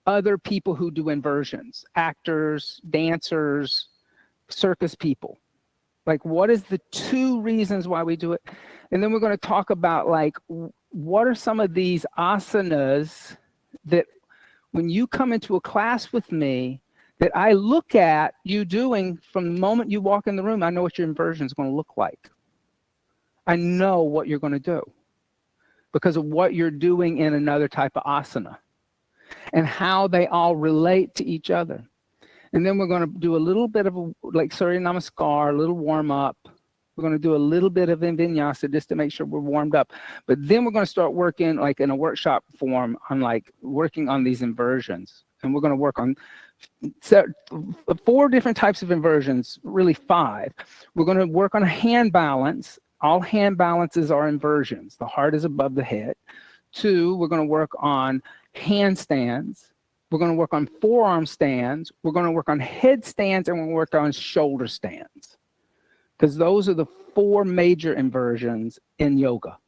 other people who do inversions, actors, dancers, circus people. Like, what is the 2 reasons why we do it? And then we're going to talk about, like, what are some of these asanas that when you come into a class with me, that I look at you doing from the moment you walk in the room, I know what your inversion is going to look like. I know what you're going to do because of what you're doing in another type of asana and how they all relate to each other. And then we're going to do a little bit of like Surya Namaskar, a little warm up. We're going to do a little bit of vinyasa just to make sure we're warmed up. But then we're going to start working like in a workshop form on like working on these inversions. And we're going to work on 4 different types of inversions, really 5. We're going to work on a hand balance. All hand balances are inversions. The heart is above the head. 2, we're going to work on handstands. We're going to work on forearm stands. We're going to work on headstands, and we're going to work on shoulder stands. Because those are the 4 major inversions in yoga.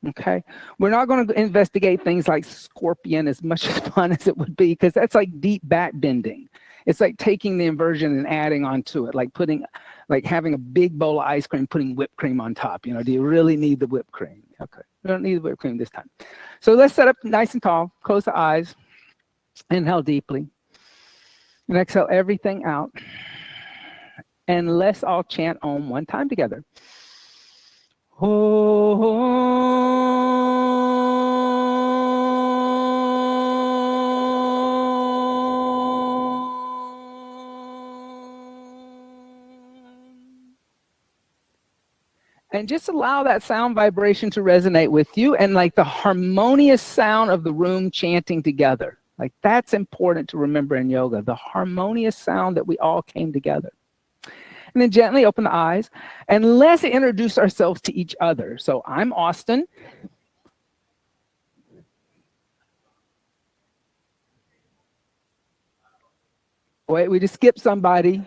Okay? We're not going to investigate things like scorpion as much as fun as it would be, because that's like deep back bending. It's like taking the inversion and adding onto it, like having a big bowl of ice cream, putting whipped cream on top. You know, do you really need the whipped cream? Okay, we don't need the whipped cream this time. So let's set up nice and tall, close the eyes, inhale deeply, and exhale everything out. And let's all chant Om one time together. And just allow that sound vibration to resonate with you and like the harmonious sound of the room chanting together. Like that's important to remember in yoga, the harmonious sound that we all came together. And then gently open the eyes and let's introduce ourselves to each other. So I'm Austin. Wait, we just skipped somebody.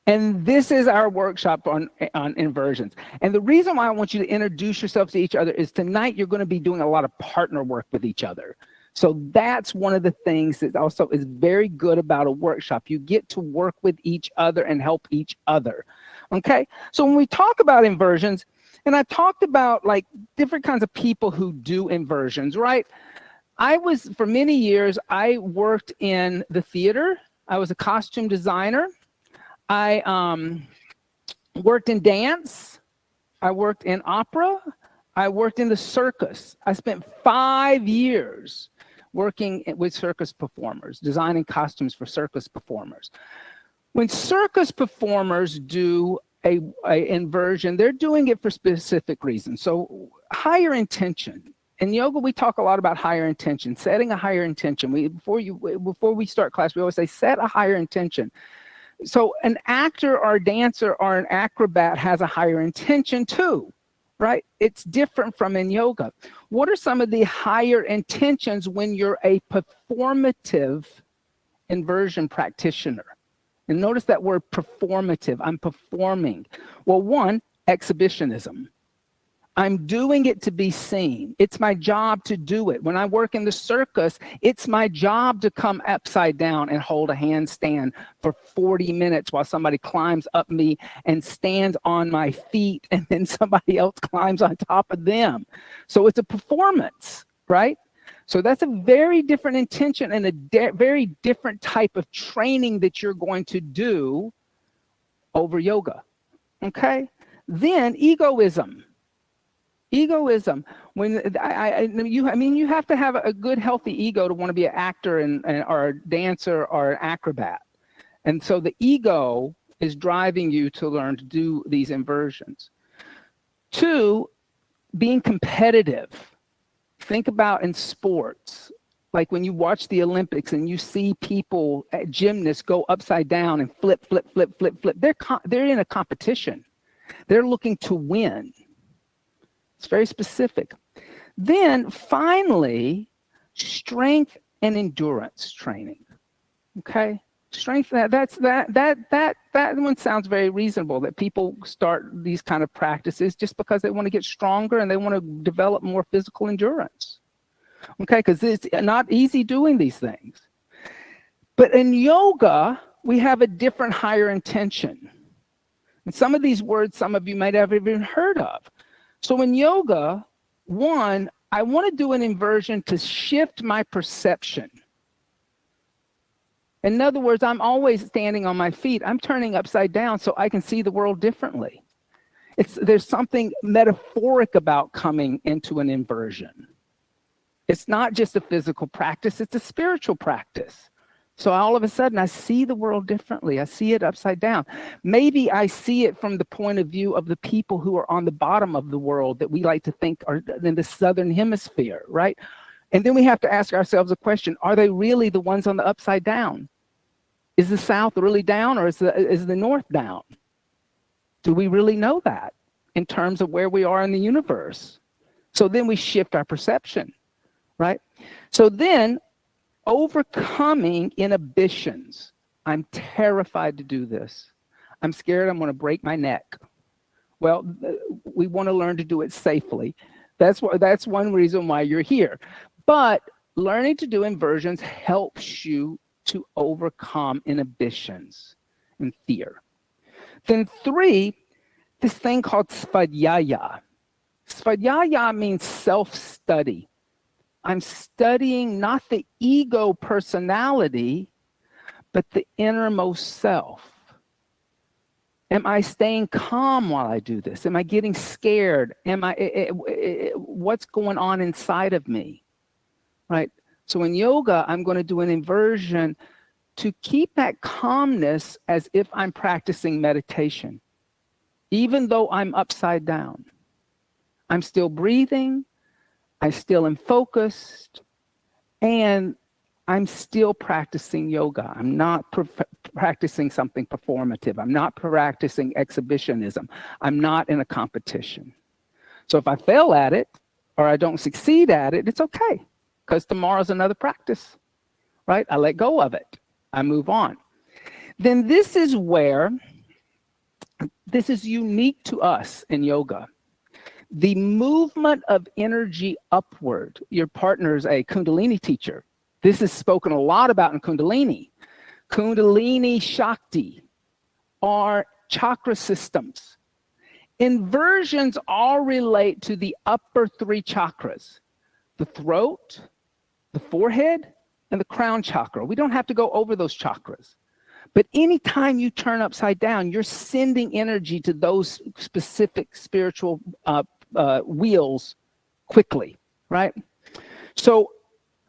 And this is our workshop on inversions. And the reason why I want you to introduce yourself to each other is tonight you're going to be doing a lot of partner work with each other. So that's one of the things that also is very good about a workshop. You get to work with each other and help each other. Okay? So when we talk about inversions, and I talked about like different kinds of people who do inversions, right? For many years, I worked in the theater. I was a costume designer. I worked in dance. I worked in opera. I worked in the circus. I spent 5 years working with circus performers, designing costumes for circus performers. When circus performers do a inversion, they're doing it for specific reasons. So higher intention. In yoga, we talk a lot about higher intention, setting a higher intention. Before we start class, we always say, set a higher intention. So an actor or a dancer or an acrobat has a higher intention too, right? It's different from in yoga. What are some of the higher intentions when you're a performative inversion practitioner? And notice that word performative. I'm performing. Well, 1, exhibitionism. I'm doing it to be seen. It's my job to do it. When I work in the circus, it's my job to come upside down and hold a handstand for 40 minutes while somebody climbs up me and stands on my feet, and then somebody else climbs on top of them. So it's a performance, right? So that's a very different intention and a very different type of training that you're going to do over yoga, okay? Then egoism. Egoism. When you have to have a good, healthy ego to want to be an actor or a dancer or an acrobat. And so the ego is driving you to learn to do these inversions. 2, being competitive. Think about in sports, like when you watch the Olympics and you see people, gymnasts, go upside down and flip, flip, flip, flip, flip. They're in a competition. They're looking to win. It's very specific. Then finally, strength and endurance training. Okay? Strength, that one sounds very reasonable, that people start these kind of practices just because they want to get stronger and they want to develop more physical endurance. Okay, because it's not easy doing these things. But in yoga, we have a different higher intention. And some of these words, some of you might have even heard of. So in yoga, one, I want to do an inversion to shift my perception. In other words, I'm always standing on my feet. I'm turning upside down so I can see the world differently. There's something metaphoric about coming into an inversion. It's not just a physical practice, it's a spiritual practice. So all of a sudden, I see the world differently. I see it upside down. Maybe I see it from the point of view of the people who are on the bottom of the world that we like to think are in the southern hemisphere, right? And then we have to ask ourselves a question, are they really the ones on the upside down? Is the South really down, or is the North down? Do we really know that in terms of where we are in the universe? So then we shift our perception, right? So then overcoming inhibitions. I'm terrified to do this. I'm scared I'm going to break my neck. Well, we want to learn to do it safely. That's one reason why you're here. But learning to do inversions helps you to overcome inhibitions and fear. Then 3, this thing called svadhyaya. Svadhyaya means self-study. I'm studying not the ego personality, but the innermost self. Am I staying calm while I do this? Am I getting scared? What's going on inside of me? Right? So in yoga, I'm going to do an inversion to keep that calmness as if I'm practicing meditation. Even though I'm upside down, I'm still breathing, I still am focused, and I'm still practicing yoga. I'm not practicing something performative. I'm not practicing exhibitionism. I'm not in a competition. So if I fail at it or I don't succeed at it, it's okay, because tomorrow's another practice, right? I let go of it. I move on. Then this is where, this is unique to us in yoga. The movement of energy upward. Your partner is a Kundalini teacher. This is spoken a lot about in Kundalini. Kundalini Shakti are chakra systems. Inversions all relate to the upper 3 chakras, the throat, the forehead, and the crown chakra. We don't have to go over those chakras. But anytime you turn upside down, you're sending energy to those specific spiritual wheels quickly, right? So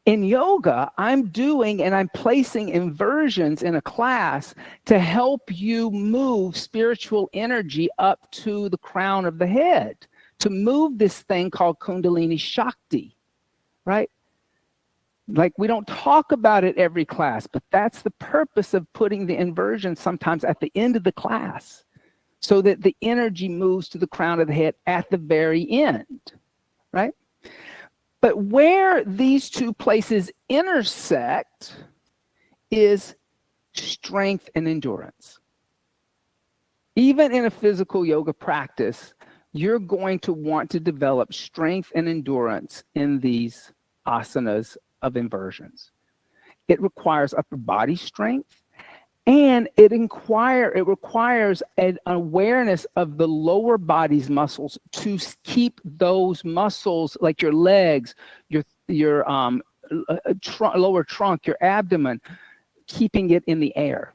in yoga, I'm doing and I'm placing inversions in a class to help you move spiritual energy up to the crown of the head, to move this thing called Kundalini Shakti, right? Like, we don't talk about it every class, but that's the purpose of putting the inversion sometimes at the end of the class, so that the energy moves to the crown of the head at the very end, right? But where these two places intersect is strength and endurance. Even in a physical yoga practice, you're going to want to develop strength and endurance in these asanas of inversions. It requires upper body strength, and it requires an awareness of the lower body's muscles to keep those muscles, like your legs, your lower trunk, your abdomen, keeping it in the air.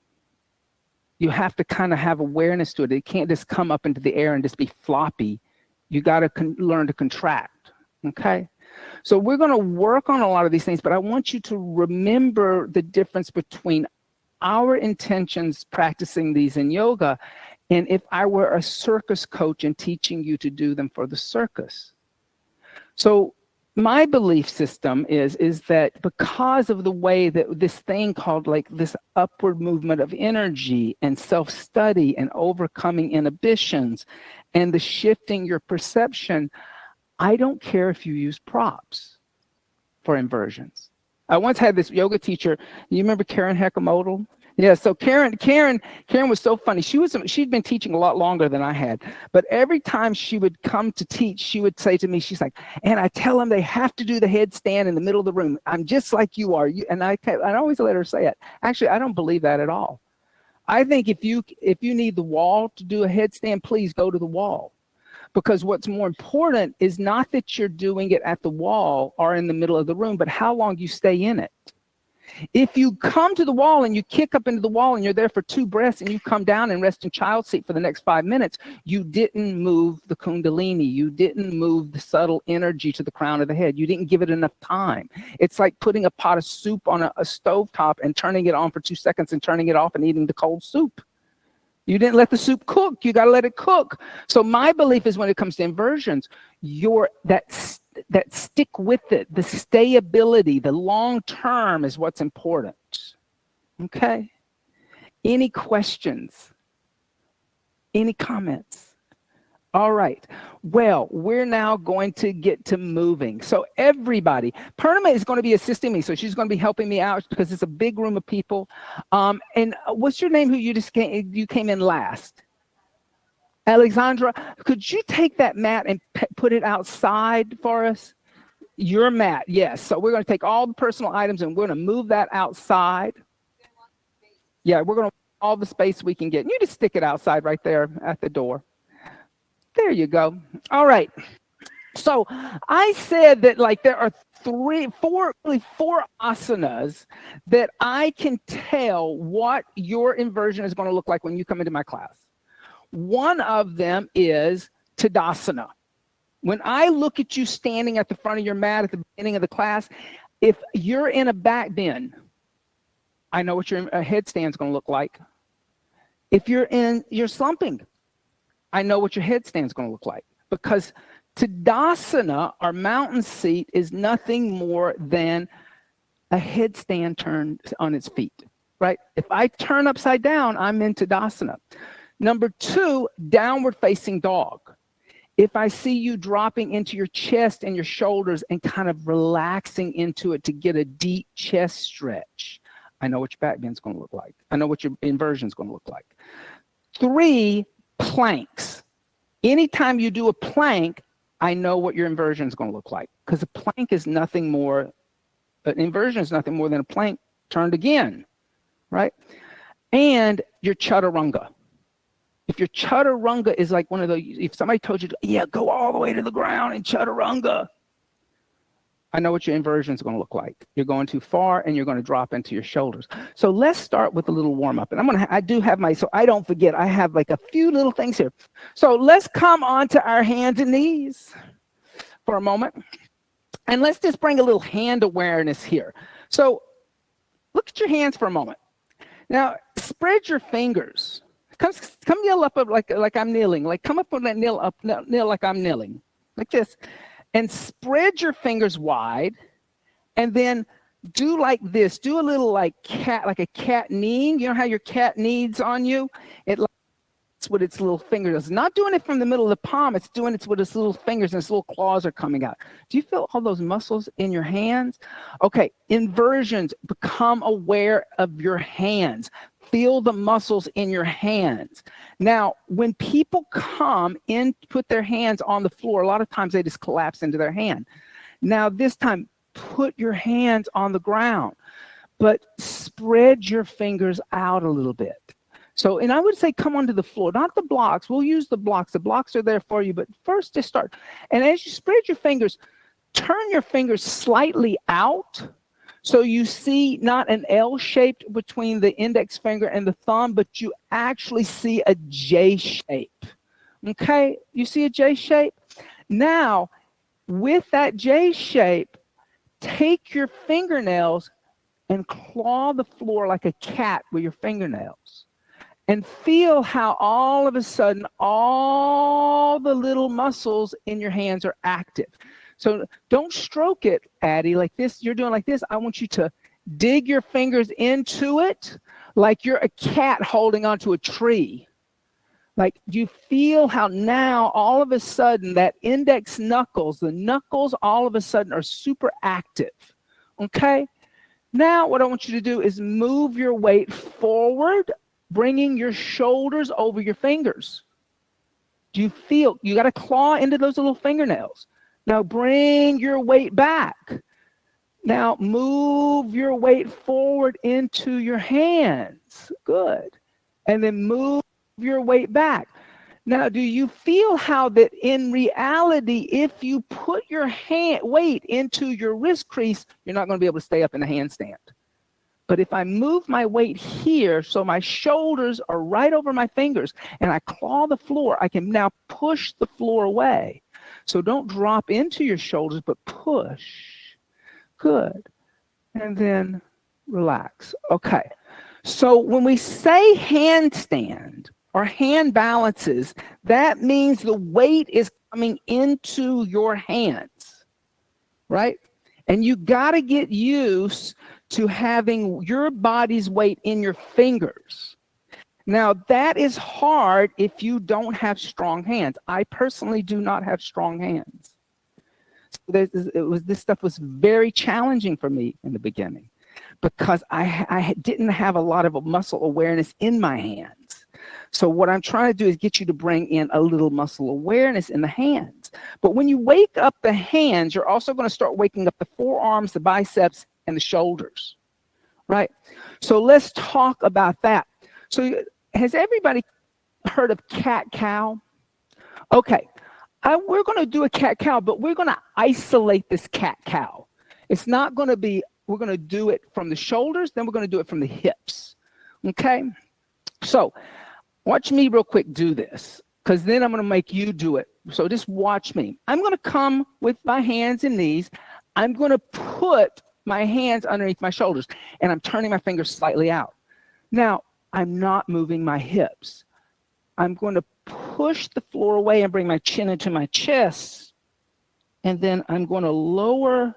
You have to kind of have awareness to it. It can't just come up into the air and just be floppy. You got to learn to contract, okay? So we're going to work on a lot of these things, but I want you to remember the difference between our intentions practicing these in yoga and if I were a circus coach and teaching you to do them for the circus. So my belief system is that because of the way that this thing called, like, this upward movement of energy and self-study and overcoming inhibitions and the shifting your perception, I don't care if you use props for inversions. I once had this yoga teacher, you remember Karen Heckamodal? Yeah, so Karen was so funny. She'd been teaching a lot longer than I had, but every time she would come to teach, she would say to me, she's like, "And I tell them they have to do the headstand in the middle of the room. I'm just like you are." And I always let her say it. Actually, I don't believe that at all. I think if you need the wall to do a headstand, please go to the wall. Because what's more important is not that you're doing it at the wall or in the middle of the room, but how long you stay in it. If you come to the wall and you kick up into the wall and you're there for 2 breaths and you come down and rest in child seat for the next 5 minutes, you didn't move the kundalini. You didn't move the subtle energy to the crown of the head. You didn't give it enough time. It's like putting a pot of soup on a stovetop and turning it on for 2 seconds and turning it off and eating the cold soup. You didn't let the soup cook. You got to let it cook. So my belief is when it comes to inversions, that stick with it, the stayability, the long term is what's important. Okay? Any questions? Any comments? All right. Well, we're now going to get to moving. So everybody, Purnima is going to be assisting me. So she's going to be helping me out because it's a big room of people. And what's your name? Who you came in last? Alexandra, could you take that mat and put it outside for us? Your mat, yes. So we're going to take all the personal items and we're going to move that outside. Yeah, we're going to all the space we can get. You just stick it outside right there at the door. There you go. All right. So I said that like there are four asanas that I can tell what your inversion is going to look like when you come into my class. One of them is Tadasana. When I look at you standing at the front of your mat at the beginning of the class, if you're in a back bend, I know what your headstand is going to look like. If you're slumping, I know what your headstand is going to look like, because Tadasana, our mountain seat, is nothing more than a headstand turned on its feet, right? If I turn upside down, I'm in Tadasana. Number 2, downward facing dog. If I see you dropping into your chest and your shoulders and kind of relaxing into it to get a deep chest stretch, I know what your back bend is going to look like. I know what your inversion is going to look like. 3, planks. Anytime you do a plank, I know what your inversion is going to look like, because a plank is nothing more, an inversion is nothing more than a plank turned again, right? And your chaturanga. If your chaturanga is like one of those, if somebody told you, yeah, go all the way to the ground in chaturanga, I know what your inversion is going to look like. You're going too far and you're going to drop into your shoulders. So let's start with a little warm up. And I do have so I don't forget, I have like a few little things here. So let's come onto our hands and knees for a moment. And let's just bring a little hand awareness here. So look at your hands for a moment. Now spread your fingers. Come kneel up like I'm kneeling. Like come up on that kneel like I'm kneeling. Like this. And spread your fingers wide, and then do like this. Do a little like a cat kneeing. You know how your cat knees on you? It's with its little fingers. It's not doing it from the middle of the palm. It's doing it with its little fingers, and its little claws are coming out. Do you feel all those muscles in your hands? Okay, inversions. Become aware of your hands. Feel the muscles in your hands. Now, when people come in, put their hands on the floor, a lot of times they just collapse into their hand. Now, this time, put your hands on the ground, but spread your fingers out a little bit. So, and I would say come onto the floor, not the blocks. We'll use the blocks. The blocks are there for you, but first just start. And as you spread your fingers, turn your fingers slightly out. So you see not an L shaped between the index finger and the thumb, but you actually see a J shape. Okay, you see a J shape? Now, with that J shape, take your fingernails and claw the floor like a cat with your fingernails. And feel how all of a sudden, all the little muscles in your hands are active. So don't stroke it, Addie, like this. You're doing like this. I want you to dig your fingers into it like you're a cat holding onto a tree. Like, do you feel how now all of a sudden that index knuckles, the knuckles all of a sudden are super active, okay? Now what I want you to do is move your weight forward, bringing your shoulders over your fingers. Do you feel, you got to claw into those little fingernails. Now bring your weight back. Now move your weight forward into your hands. Good. And then move your weight back. Now, do you feel how that in reality, if you put your weight into your wrist crease, you're not going to be able to stay up in the handstand. But if I move my weight here, so my shoulders are right over my fingers, and I claw the floor, I can now push the floor away. So don't drop into your shoulders, but push. Good. And then relax. Okay. So when we say handstand or hand balances, that means the weight is coming into your hands, right? And you got to get used to having your body's weight in your fingers. Now, that is hard if you don't have strong hands. I personally do not have strong hands. So this stuff was very challenging for me in the beginning because I didn't have a lot of muscle awareness in my hands. So what I'm trying to do is get you to bring in a little muscle awareness in the hands. But when you wake up the hands, you're also going to start waking up the forearms, the biceps, and the shoulders, right? So let's talk about that. So has everybody heard of cat-cow? Okay, we're going to do a cat-cow, but we're going to isolate this cat-cow. It's not going to be, we're going to do it from the shoulders, then we're going to do it from the hips, okay? So watch me real quick do this, because then I'm going to make you do it. So just watch me. I'm going to come with my hands and knees. I'm going to put my hands underneath my shoulders, and I'm turning my fingers slightly out. Now, I'm not moving my hips. I'm going to push the floor away and bring my chin into my chest, and then I'm going to lower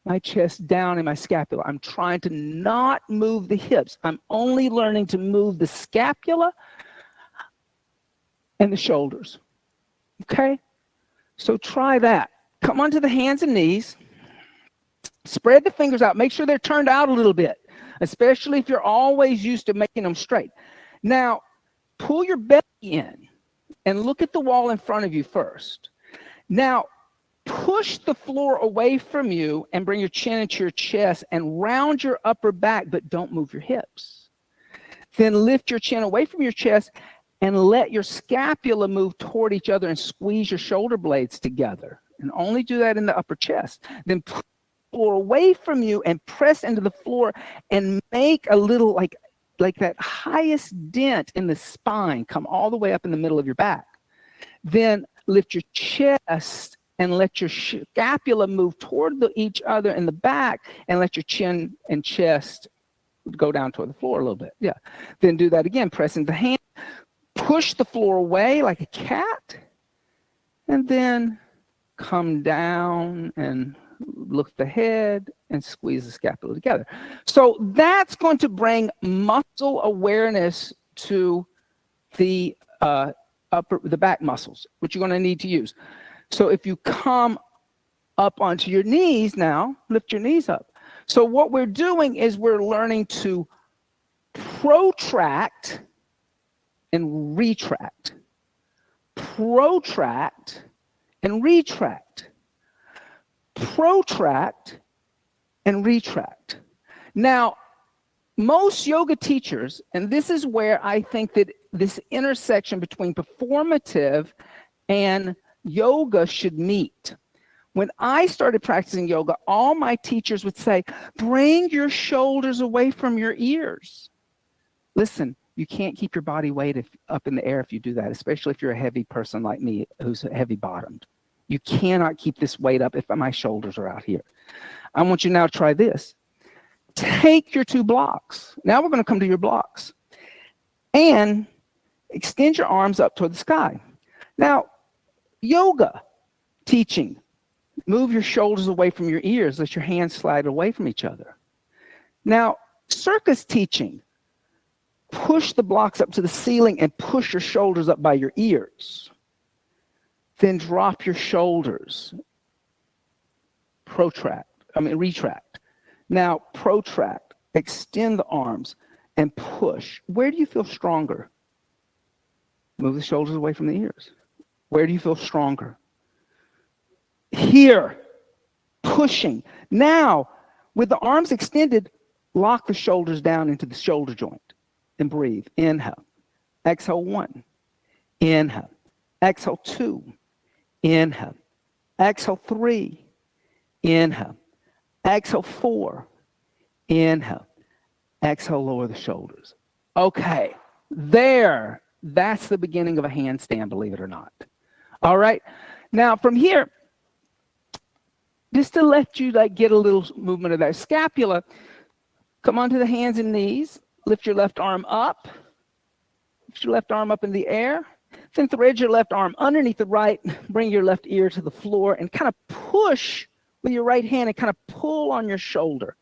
my chest down in my scapula. I'm trying to not move the hips. I'm only learning to move the scapula and the shoulders. Okay? So try that. Come onto the hands and knees. Spread the fingers out. Make sure they're turned out a little bit, especially if you're always used to making them straight. Now, pull your belly in and look at the wall in front of you first. Now, push the floor away from you and bring your chin into your chest and round your upper back, but don't move your hips. Then lift your chin away from your chest and let your scapula move toward each other and squeeze your shoulder blades together. And only do that in the upper chest. Then pull the floor away from you and press into the floor and make a little like that highest dent in the spine come all the way up in the middle of your back. Then lift your chest and let your scapula move toward each other in the back and let your chin and chest go down toward the floor a little bit. Yeah. Then do that again. Press into the hand. Push the floor away like a cat. And then come down and lift the head and squeeze the scapula together. So that's going to bring muscle awareness to the back muscles, which you're going to need to use. So if you come up onto your knees now, lift your knees up. So what we're doing is we're learning to protract and retract. Protract and retract. Protract and retract. Now, most yoga teachers, and this is where I think that this intersection between performative and yoga should meet. When I started practicing yoga, all my teachers would say, bring your shoulders away from your ears. Listen, you can't keep your body weight up in the air if you do that, especially if you're a heavy person like me who's heavy bottomed. You cannot keep this weight up if my shoulders are out here. I want you now to try this. Take your two blocks. Now we're going to come to your blocks. And extend your arms up toward the sky. Now, yoga teaching, move your shoulders away from your ears, let your hands slide away from each other. Now, circus teaching, push the blocks up to the ceiling and push your shoulders up by your ears. Then drop your shoulders. Retract. Now, protract, extend the arms, and push. Where do you feel stronger? Move the shoulders away from the ears. Where do you feel stronger? Here, pushing. Now, with the arms extended, lock the shoulders down into the shoulder joint and breathe. Inhale. Exhale 1. Inhale. Exhale 2. Inhale. Exhale 3. Inhale. Exhale 4. Inhale. Exhale, lower the shoulders. Okay, there. That's the beginning of a handstand, believe it or not. All right. Now from here, just to let you get a little movement of that scapula, come onto the hands and knees. Lift your left arm up. Lift your left arm up in the air. Then thread your left arm underneath the right. Bring your left ear to the floor and kind of push with your right hand and kind of pull on your shoulder.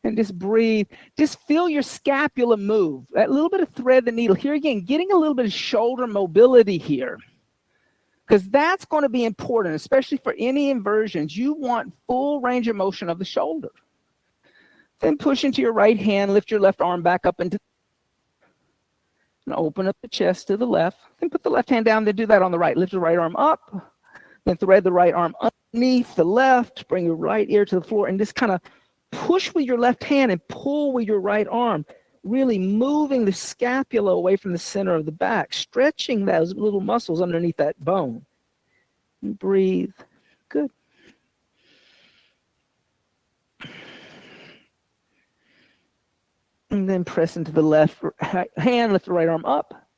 And just breathe. Just feel your scapula move. That little bit of thread the needle. Here again, getting a little bit of shoulder mobility here. Because that's going to be important, especially for any inversions. You want full range of motion of the shoulder. Then push into your right hand. Lift your left arm back up into. And open up the chest to the left. Then put the left hand down. Then do that on the right. Lift the right arm up. Then thread the right arm underneath the left. Bring your right ear to the floor. And just kind of push with your left hand and pull with your right arm, really moving the scapula away from the center of the back, stretching those little muscles underneath that bone. And breathe. Good. And then press into the left hand, lift the right arm up,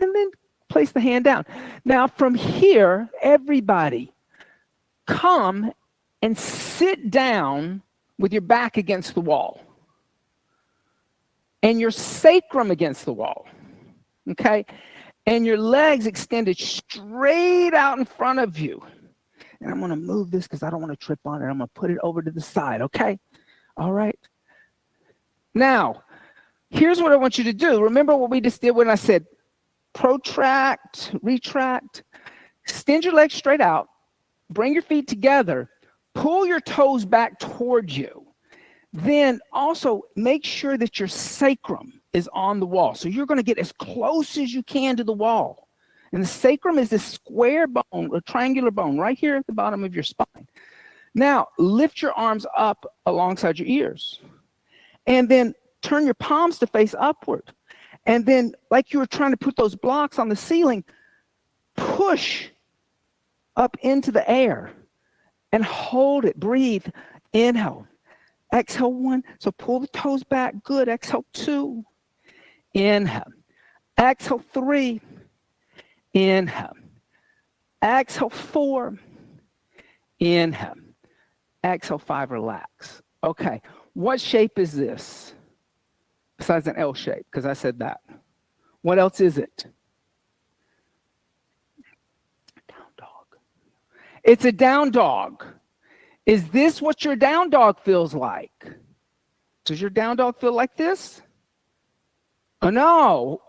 and then place the hand down. Now from here, everybody come and sit down with your back against the wall and your sacrum against the wall, okay? And your legs extended straight out in front of you. And I'm going to move this because I don't want to trip on it. I'm going to put it over to the side, okay? All right. Now, here's what I want you to do. Remember what we just did when I said protract, retract, extend your legs straight out, bring your feet together, pull your toes back towards you. Then also make sure that your sacrum is on the wall. So you're going to get as close as you can to the wall. And the sacrum is this square bone, a triangular bone right here at the bottom of your spine. Now, lift your arms up alongside your ears. And then turn your palms to face upward. And then, like you were trying to put those blocks on the ceiling, push up into the air. And hold it. Breathe. Inhale. Exhale 1. So pull the toes back. Good. Exhale 2. Inhale. Exhale 3. Inhale. Exhale 4. Inhale. Exhale 5. Relax. Okay. What shape is this? Besides an L shape, because I said that. What else is it? It's a down dog. Is this what your down dog feels like? Does your down dog feel like this? Oh, no,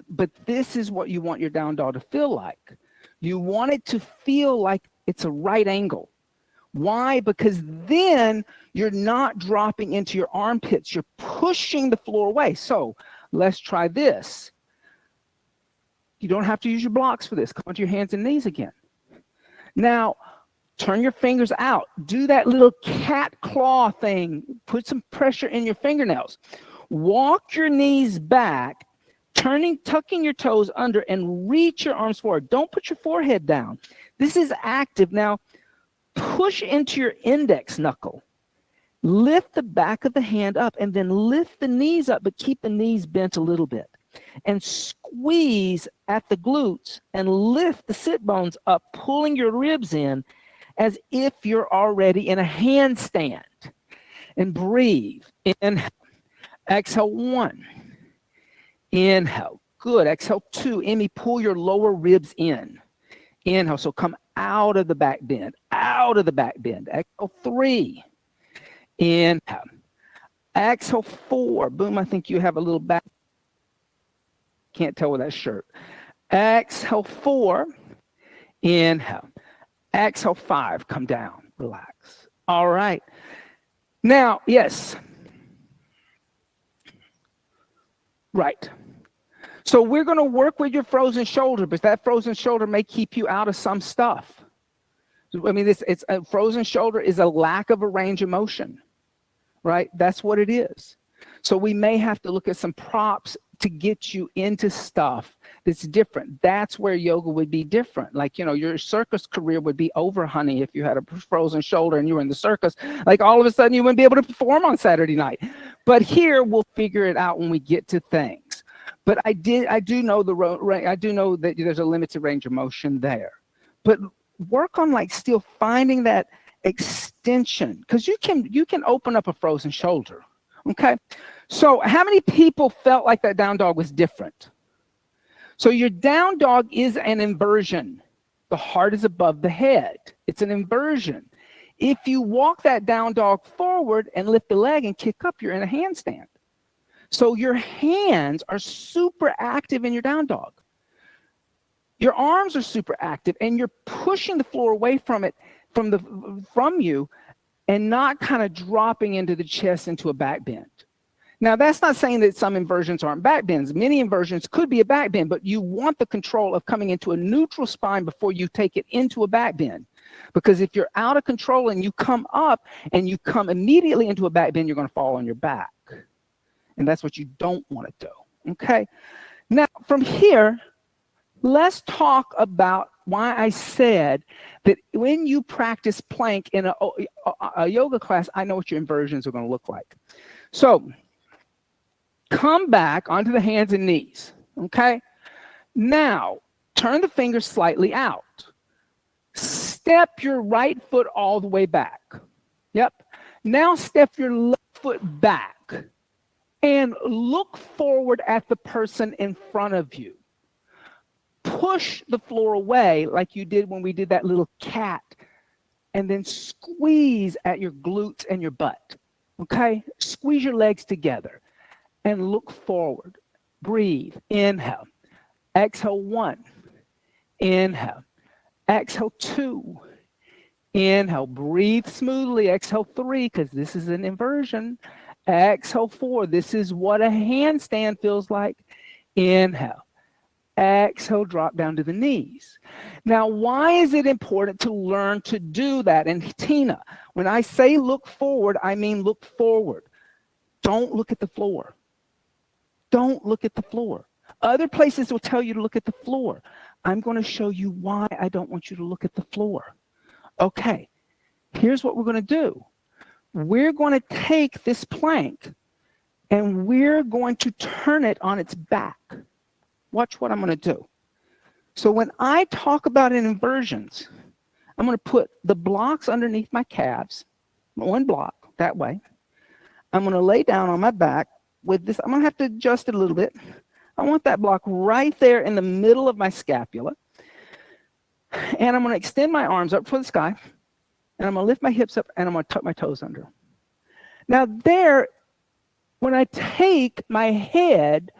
but this is what you want your down dog to feel like. You want it to feel like it's a right angle. Why? Because then you're not dropping into your armpits. You're pushing the floor away. So let's try this. You don't have to use your blocks for this. Come onto your hands and knees again. Now, turn your fingers out. Do that little cat claw thing. Put some pressure in your fingernails. Walk your knees back, tucking your toes under, and reach your arms forward. Don't put your forehead down. This is active. Now, push into your index knuckle. Lift the back of the hand up, and then lift the knees up, but keep the knees bent a little bit. And squeeze at the glutes and lift the sit bones up, pulling your ribs in as if you're already in a handstand. And breathe. Inhale. Exhale 1. Inhale. Good. Exhale 2. Emmy, pull your lower ribs in. Inhale. So come out of the back bend. Out of the back bend. Exhale 3. Inhale. Exhale 4. Boom. I think you have a little back. Can't tell with that shirt. Exhale 4. Inhale. Exhale 5. Come down. Relax. All right. Now, yes. Right. So we're going to work with your frozen shoulder, but that frozen shoulder may keep you out of some stuff. I mean, it's a frozen shoulder is a lack of a range of motion, right? That's what it is. So we may have to look at some props to get you into stuff that's different. That's where yoga would be different. Like, you know, your circus career would be over, honey, if you had a frozen shoulder and you were in the circus. Like all of a sudden you wouldn't be able to perform on Saturday night. But here we'll figure it out when we get to things. But I do know that there's a limited range of motion there. But work on like still finding that extension, because you can open up a frozen shoulder. Okay. So how many people felt like that down dog was different? So your down dog is an inversion. The heart is above the head. It's an inversion. If you walk that down dog forward and lift the leg and kick up, you're in a handstand. So your hands are super active in your down dog. Your arms are super active, and you're pushing the floor away from it, from you, and not kind of dropping into the chest into a back bend. Now, that's not saying that some inversions aren't back bends. Many inversions could be a back bend, but you want the control of coming into a neutral spine before you take it into a back bend. Because if you're out of control and you come up and you come immediately into a back bend, you're going to fall on your back. And that's what you don't want to do. Okay? Now, from here, let's talk about why I said that when you practice plank in a yoga class, I know what your inversions are going to look like. So come back onto the hands and knees, okay? Now, turn the fingers slightly out. Step your right foot all the way back. Yep. Now step your left foot back and look forward at the person in front of you. Push the floor away like you did when we did that little cat, and then squeeze at your glutes and your butt, okay? Squeeze your legs together and look forward. Breathe. Inhale. Exhale 1. Inhale. Exhale 2. Inhale. Breathe smoothly. Exhale 3, because this is an inversion. Exhale 4. This is what a handstand feels like. Inhale. Exhale, drop down to the knees. Now, why is it important to learn to do that? And Tina, when I say look forward, I mean look forward. Don't look at the floor. Don't look at the floor. Other places will tell you to look at the floor. I'm going to show you why I don't want you to look at the floor. Okay, here's what we're going to do. We're going to take this plank and we're going to turn it on its back. Watch what I'm going to do. So when I talk about inversions, I'm going to put the blocks underneath my calves, one block that way. I'm going to lay down on my back with this. I'm going to have to adjust it a little bit. I want that block right there in the middle of my scapula. And I'm going to extend my arms up toward the sky. And I'm going to lift my hips up and I'm going to tuck my toes under. Now there, when I take my head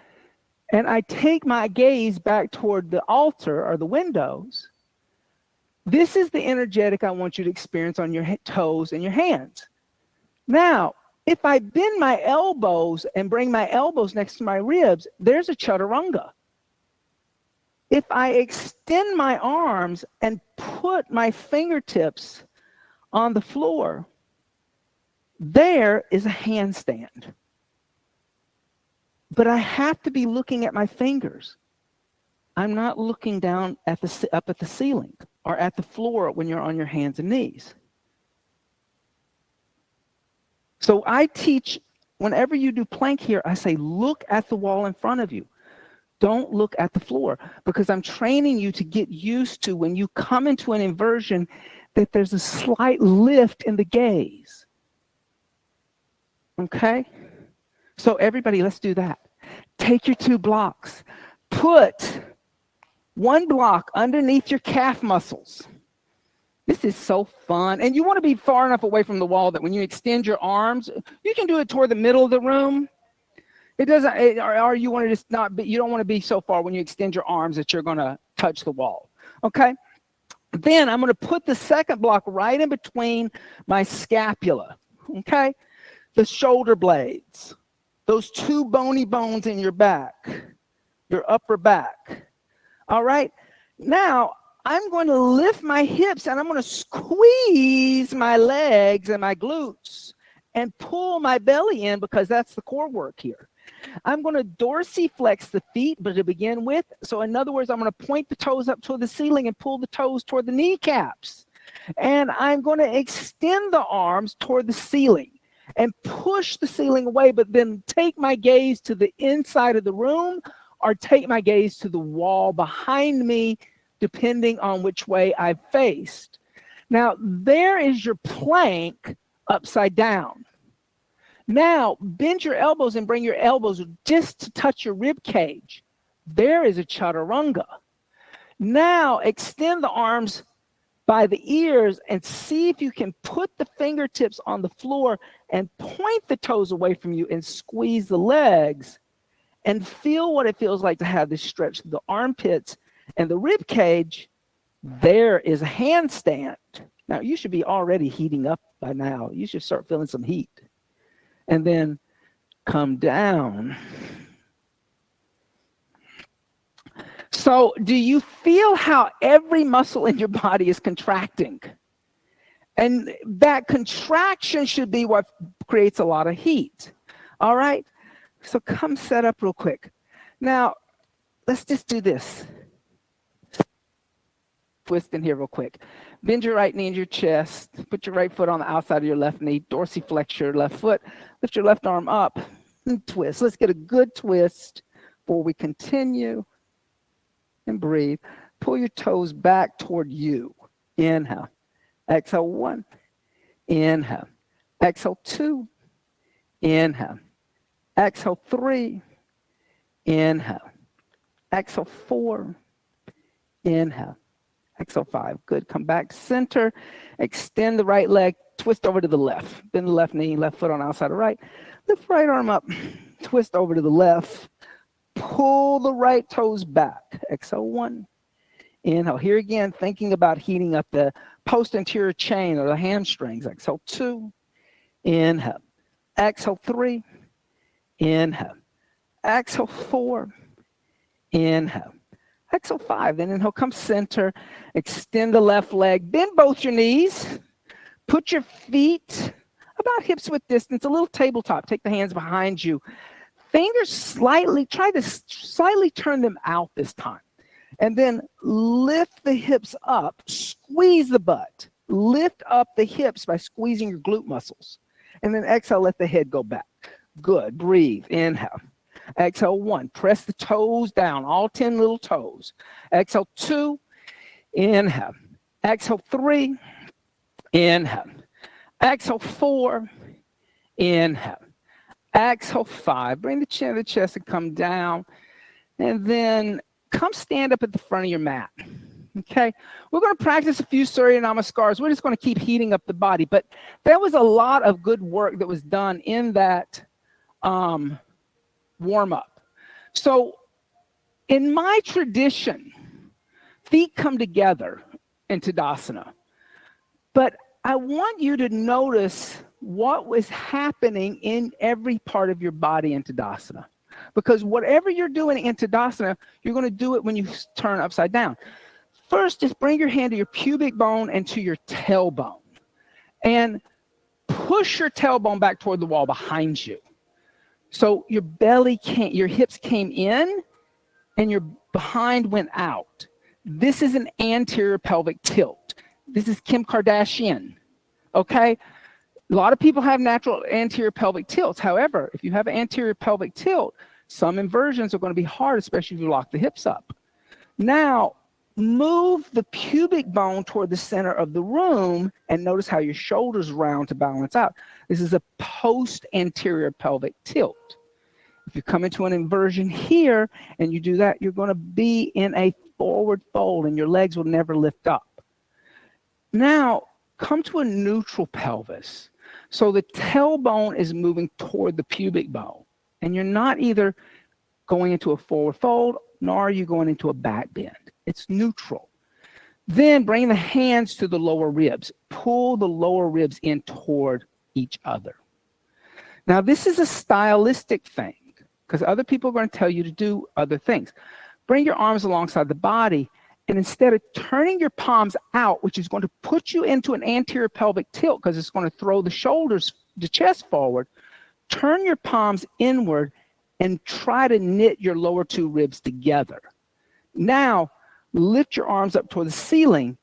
and I take my gaze back toward the altar or the windows, this is the energetic I want you to experience on your toes and your hands. Now, if I bend my elbows and bring my elbows next to my ribs, there's a chaturanga. If I extend my arms and put my fingertips on the floor, there is a handstand. But I have to be looking at my fingers. I'm not looking down at up at the ceiling or at the floor when you're on your hands and knees. So I teach, whenever you do plank here, I say, look at the wall in front of you. Don't look at the floor, because I'm training you to get used to, when you come into an inversion, that there's a slight lift in the gaze. Okay? So everybody, let's do that. Take your 2 blocks. Put one block underneath your calf muscles. This is so fun. And you want to be far enough away from the wall that when you extend your arms, you can do it toward the middle of the room. It doesn't, or you want to just not be, you don't want to be so far when you extend your arms that you're going to touch the wall. Okay? Then I'm going to put the second block right in between my scapula. Okay? the shoulder blades, those two bony bones in your back, your upper back. All right. Now, I'm going to lift my hips and I'm going to squeeze my legs and my glutes and pull my belly in, because that's the core work here. I'm going to dorsiflex the feet, but to begin with. So in other words, I'm going to point the toes up toward the ceiling and pull the toes toward the kneecaps. And I'm going to extend the arms toward the ceiling and push the ceiling away, but then take my gaze to the inside of the room or take my gaze to the wall behind me, depending on which way I've faced. Now, there is your plank upside down. Now, bend your elbows and bring your elbows just to touch your rib cage. There is a chaturanga. Now, extend the arms by the ears and see if you can put the fingertips on the floor and point the toes away from you and squeeze the legs and feel what it feels like to have this stretch through the armpits and the rib cage. There is a handstand. Now, you should be already heating up by now. You should start feeling some heat. And then come down. So do you feel how every muscle in your body is contracting? And that contraction should be what creates a lot of heat. All right? So come set up real quick. Now, let's just do this. Twist in here real quick. Bend your right knee in your chest. Put your right foot on the outside of your left knee. Dorsiflex your left foot. Lift your left arm up and twist. Let's get a good twist before we continue. And breathe. Pull your toes back toward you. Inhale. Exhale 1. Inhale. Exhale 2. Inhale. Exhale 3. Inhale. Exhale 4. Inhale. Exhale 5. Good. Come back center. Extend the right leg. Twist over to the left. Bend the left knee, left foot on the outside of right. Lift right arm up. Twist over to the left. Pull the right toes back. Exhale 1. Inhale. Here again, thinking about heating up the post-anterior chain or the hamstrings. Exhale 2. Inhale. Exhale 3. Inhale. Exhale 4. Inhale. Exhale 5. Then inhale, come center. Extend the left leg. Bend both your knees. Put your feet about hips width distance, a little tabletop. Take the hands behind you. Fingers slightly, try to slightly turn them out this time. And then lift the hips up, squeeze the butt. Lift up the hips by squeezing your glute muscles. And then exhale, let the head go back. Good, breathe, inhale. Exhale 1, press the toes down, all 10 little toes. Exhale 2, inhale. Exhale 3, inhale. Exhale 4, inhale. Exhale 5. Bring the chin to the chest and come down. And then come stand up at the front of your mat. Okay? We're going to practice a few Surya Namaskars. We're just going to keep heating up the body. But there was a lot of good work that was done in that warm-up. So in my tradition, feet come together in Tadasana. But I want you to notice what was happening in every part of your body in Tadasana. Because whatever you're doing in Tadasana, you're going to do it when you turn upside down. First, just bring your hand to your pubic bone and to your tailbone. And push your tailbone back toward the wall behind you. So your belly came, your hips came in and your behind went out. This is an anterior pelvic tilt. This is Kim Kardashian, okay? A lot of people have natural anterior pelvic tilts. However, if you have an anterior pelvic tilt, some inversions are going to be hard, especially if you lock the hips up. Now, move the pubic bone toward the center of the room and notice how your shoulders round to balance out. This is a post-anterior pelvic tilt. If you come into an inversion here and you do that, you're going to be in a forward fold and your legs will never lift up. Now, come to a neutral pelvis. So the tailbone is moving toward the pubic bone. And you're not either going into a forward fold, nor are you going into a back bend. It's neutral. Then bring the hands to the lower ribs. Pull the lower ribs in toward each other. Now, this is a stylistic thing because other people are going to tell you to do other things. Bring your arms alongside the body, and instead of turning your palms out, which is going to put you into an anterior pelvic tilt because it's going to throw the shoulders, the chest forward, turn your palms inward and try to knit your lower two ribs together. Now, lift your arms up toward the ceiling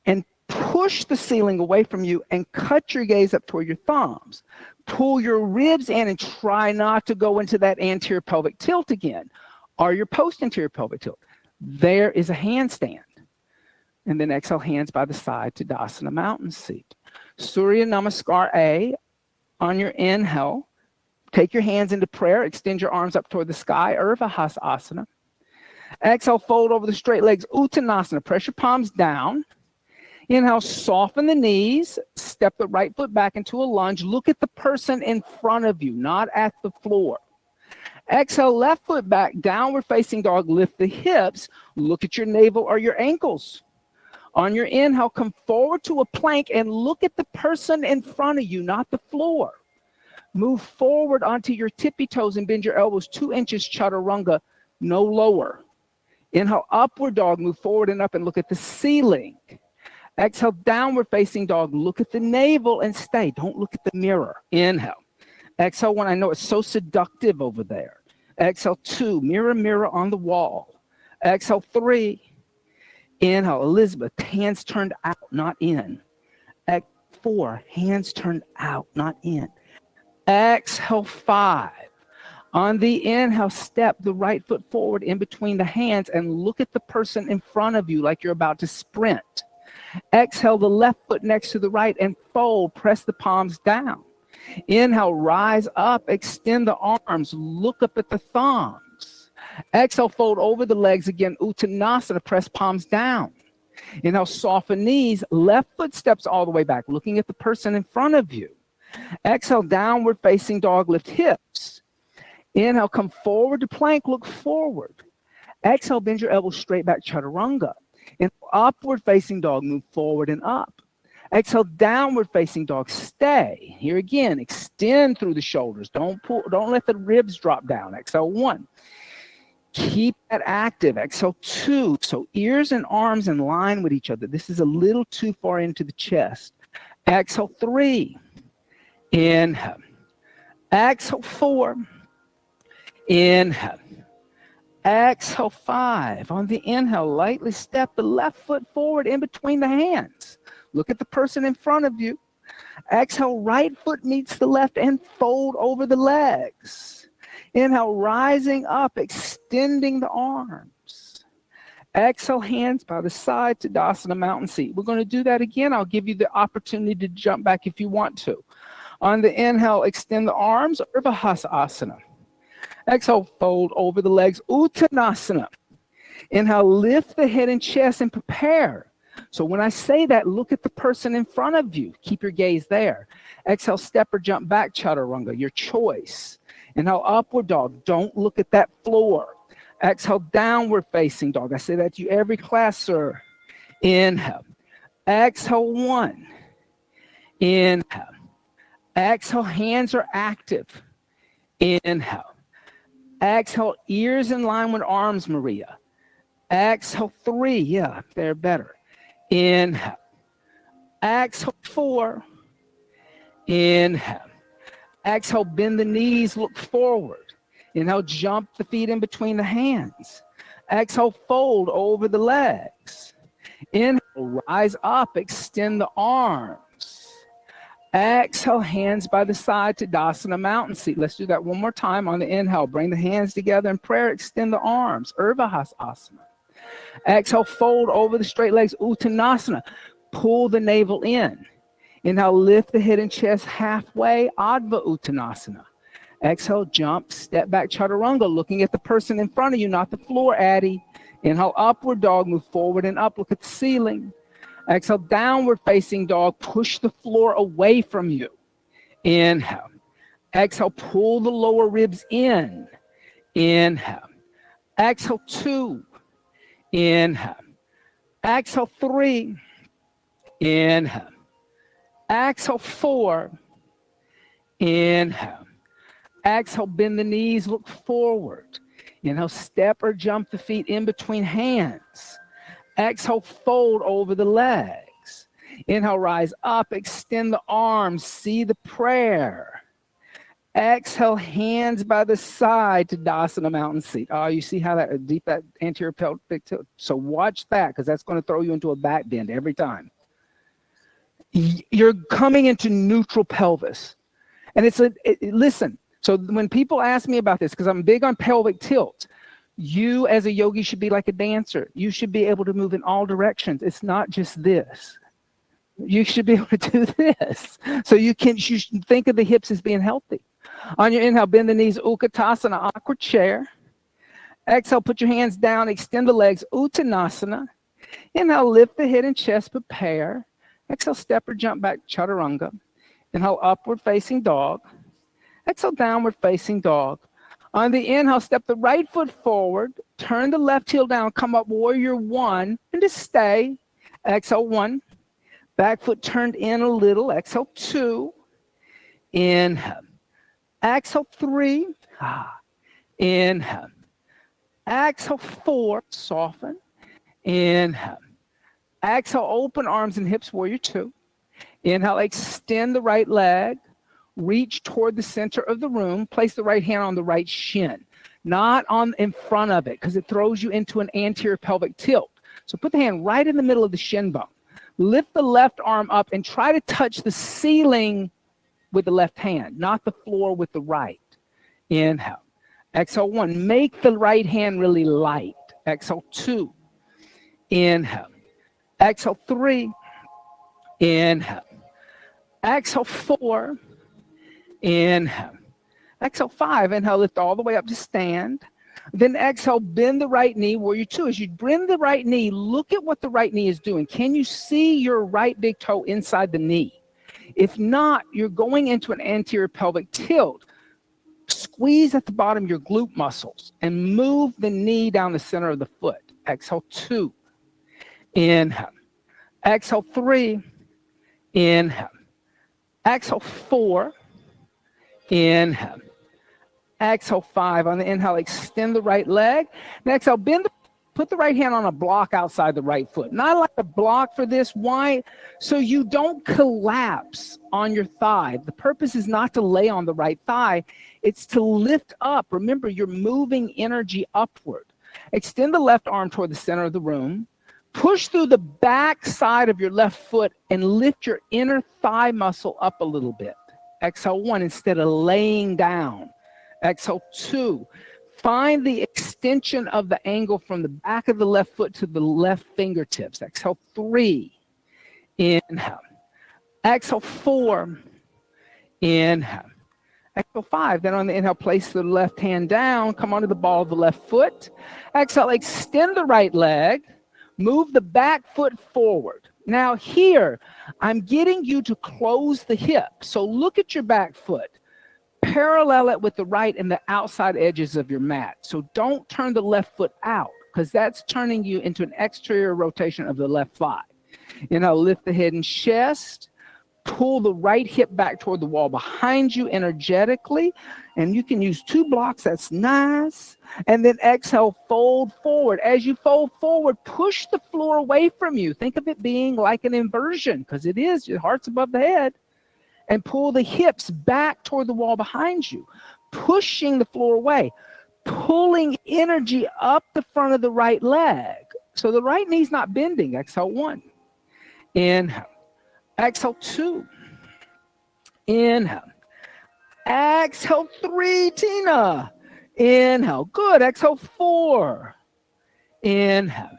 and push the ceiling away from you and cut your gaze up toward your thumbs. Pull your ribs in and try not to go into that anterior pelvic tilt again or your post-anterior pelvic tilt. There is a handstand. And then exhale, hands by the side to Tadasana Mountain Seat. Surya Namaskar A. On your inhale, take your hands into prayer. Extend your arms up toward the sky, Urdhva Hasana. Exhale, fold over the straight legs, Uttanasana. Press your palms down. Inhale, soften the knees. Step the right foot back into a lunge. Look at the person in front of you, not at the floor. Exhale, left foot back, downward facing dog. Lift the hips. Look at your navel or your ankles. On your inhale, come forward to a plank and look at the person in front of you, not the floor. Move forward onto your tippy toes and bend your elbows 2 inches, chaturanga, no lower. Inhale, upward dog, move forward and up and look at the ceiling. Exhale, downward facing dog, look at the navel and stay. Don't look at the mirror. Inhale. Exhale 1, I know it's so seductive over there. Exhale 2, mirror, mirror on the wall. Exhale 3, inhale, Elizabeth, hands turned out, not in. Exhale 4, hands turned out, not in. Exhale 5. On the inhale, step the right foot forward in between the hands and look at the person in front of you like you're about to sprint. Exhale the left foot next to the right and fold, press the palms down. Inhale, rise up, extend the arms, look up at the thumbs. Exhale, fold over the legs again, Uttanasana, press palms down. Inhale, soften knees, left foot steps all the way back, looking at the person in front of you. Exhale, downward facing dog, lift hips. Inhale, come forward to plank, look forward. Exhale, bend your elbows straight back, chaturanga. Inhale, upward facing dog, move forward and up. Exhale, downward facing dog, stay. Here again, extend through the shoulders. Don't let the ribs drop down. Exhale 1. Keep that active. Exhale 2. So ears and arms in line with each other. This is a little too far into the chest. Exhale 3. Inhale. Exhale 4. Inhale. Exhale 5. On the inhale, lightly step the left foot forward in between the hands. Look at the person in front of you. Exhale, right foot meets the left and fold over the legs. Inhale, rising up, extending the arms. Exhale, hands by the side to Tadasana Mountain Seat. We're going to do that again. I'll give you the opportunity to jump back if you want to. On the inhale, extend the arms, Urdhva Hasana. Exhale, fold over the legs, Uttanasana. Inhale, lift the head and chest and prepare. So when I say that, look at the person in front of you. Keep your gaze there. Exhale, step or jump back, chaturanga, your choice. Inhale, upward dog. Don't look at that floor. Exhale, downward facing dog. I say that to you every class, sir. Inhale. Exhale 1. Inhale. Exhale, hands are active. Inhale. Exhale, ears in line with arms, Maria. Exhale 3. Yeah, they're better. Inhale. Exhale 4. Inhale. Exhale, bend the knees, look forward. Inhale, jump the feet in between the hands. Exhale, fold over the legs. Inhale, rise up, extend the arms. Exhale, hands by the side to Tadasana Mountain Seat. Let's do that one more time. On the inhale, bring the hands together in prayer, extend the arms, Urdhva Hasana. Exhale, fold over the straight legs, Uttanasana. Pull the navel in. Inhale, lift the head and chest halfway, Adva Uttanasana. Exhale, jump, step back, chaturanga, looking at the person in front of you, not the floor, Addie. Inhale, upward dog, move forward and up, look at the ceiling. Exhale, downward facing dog, push the floor away from you. Inhale. Exhale, pull the lower ribs in. Inhale. Exhale 2. Inhale. Exhale 3. Inhale. Exhale 4. Inhale. Exhale, bend the knees, look forward. Inhale, step or jump the feet in between hands. Exhale, fold over the legs. Inhale, rise up, extend the arms, see the prayer. Exhale, hands by the side to Dasana Mountain Seat. Oh, you see how that deep that anterior pelvic tilt? So watch that, because that's going to throw you into a back bend every time. You're coming into neutral pelvis. And listen, so when people ask me about this, because I'm big on pelvic tilt, you as a yogi should be like a dancer. You should be able to move in all directions. It's not just this. You should be able to do this. So you should think of the hips as being healthy. On your inhale, bend the knees, Utkatasana, awkward chair. Exhale, put your hands down, extend the legs, Uttanasana. Inhale, lift the head and chest, prepare. Exhale, step or jump back, Chaturanga. Inhale, upward facing dog. Exhale, downward facing dog. On the inhale, step the right foot forward, turn the left heel down, come up warrior one, and just stay. Exhale, one. Back foot turned in a little. Exhale, two. Inhale. Exhale, three. Inhale. Exhale, four. Soften. Inhale. Exhale, open arms and hips, warrior two. Inhale, extend the right leg. Reach toward the center of the room. Place the right hand on the right shin, not in front of it, because it throws you into an anterior pelvic tilt. So put the hand right in the middle of the shin bone. Lift the left arm up and try to touch the ceiling with the left hand, not the floor with the right. Inhale. Exhale, one. Make the right hand really light. Exhale, two. Inhale. Exhale, three. Inhale. Exhale, four. Inhale. Exhale, five. Inhale, lift all the way up to stand. Then exhale, bend the right knee, warrior two. As you bend the right knee, look at what the right knee is doing. Can you see your right big toe inside the knee? If not, you're going into an anterior pelvic tilt. Squeeze at the bottom your glute muscles and move the knee down the center of the foot. Exhale, two. Inhale. Exhale, three. Inhale. Exhale, four. Inhale. Exhale, five. On the inhale, extend the right leg. Next, put the right hand on a block outside the right foot. Not like a block for this. Why? So you don't collapse on your thigh. The purpose is not to lay on the right thigh. It's to lift up. Remember, you're moving energy upward. Extend the left arm toward the center of the room. Push through the back side of your left foot and lift your inner thigh muscle up a little bit. Exhale, one, instead of laying down. Exhale, two. Find the extension of the angle from the back of the left foot to the left fingertips. Exhale, three. Inhale. Exhale, four. Inhale. Exhale, five. Then on the inhale, place the left hand down. Come onto the ball of the left foot. Exhale, extend the right leg. Move the back foot forward. Now here, I'm getting you to close the hip. So look at your back foot. Parallel it with the right and the outside edges of your mat. So don't turn the left foot out, because that's turning you into an exterior rotation of the left thigh. Lift the head and chest. Pull the right hip back toward the wall behind you energetically. And you can use two blocks. That's nice. And then exhale, fold forward. As you fold forward, push the floor away from you. Think of it being like an inversion, because it is. Your heart's above the head. And pull the hips back toward the wall behind you, pushing the floor away, pulling energy up the front of the right leg. So the right knee's not bending. Exhale, one. Inhale. Exhale, two. Inhale. Exhale, three, Tina. Inhale. Good. Exhale, four. Inhale.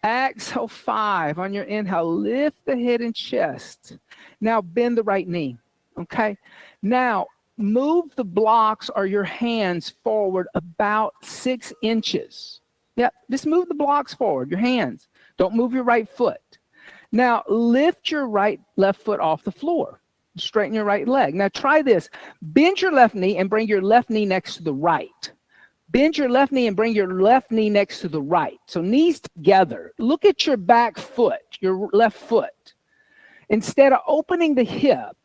Exhale, five. On your inhale, lift the head and chest. Now bend the right knee, okay? Now move the blocks or your hands forward about 6 inches. Yep, just move the blocks forward, your hands. Don't move your right foot. Now lift your left foot off the floor. Straighten your right leg. Now try this. Bend your left knee and bring your left knee next to the right. Bend your left knee and bring your left knee next to the right. So knees together. Look at your back foot, your left foot. Instead of opening the hip,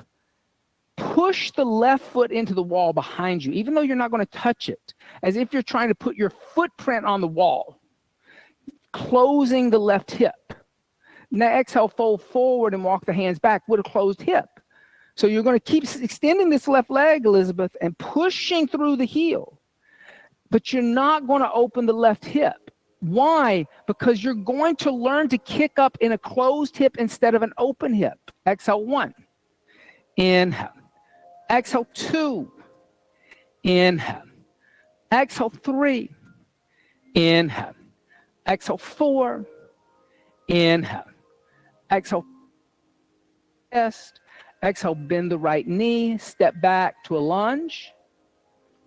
push the left foot into the wall behind you, even though you're not going to touch it, as if you're trying to put your footprint on the wall, closing the left hip. Now exhale, fold forward and walk the hands back with a closed hip. So you're going to keep extending this left leg, Elizabeth, and pushing through the heel. But you're not going to open the left hip. Why? Because you're going to learn to kick up in a closed hip instead of an open hip. Exhale, 1. Inhale. Exhale, 2. Inhale. Exhale, 3. Inhale. Exhale, 4. Inhale. Exhale, chest. Exhale, bend the right knee, step back to a lunge,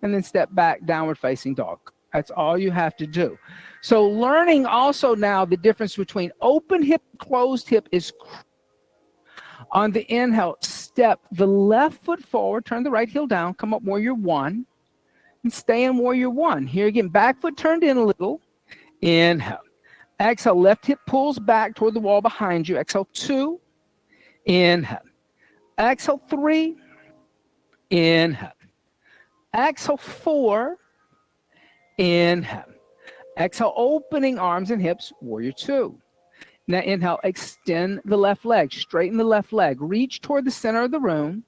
and then step back, downward facing dog. That's all you have to do. So learning also now the difference between open hip, closed hip is on the inhale, step the left foot forward, turn the right heel down, come up warrior 1, and stay in warrior 1. Here again, back foot turned in a little. Inhale. Exhale, left hip pulls back toward the wall behind you. Exhale, 2. Inhale. Exhale, 3. Inhale. Exhale, 4. Inhale. Exhale, opening arms and hips, warrior 2. Now inhale, extend the left leg, straighten the left leg, reach toward the center of the room,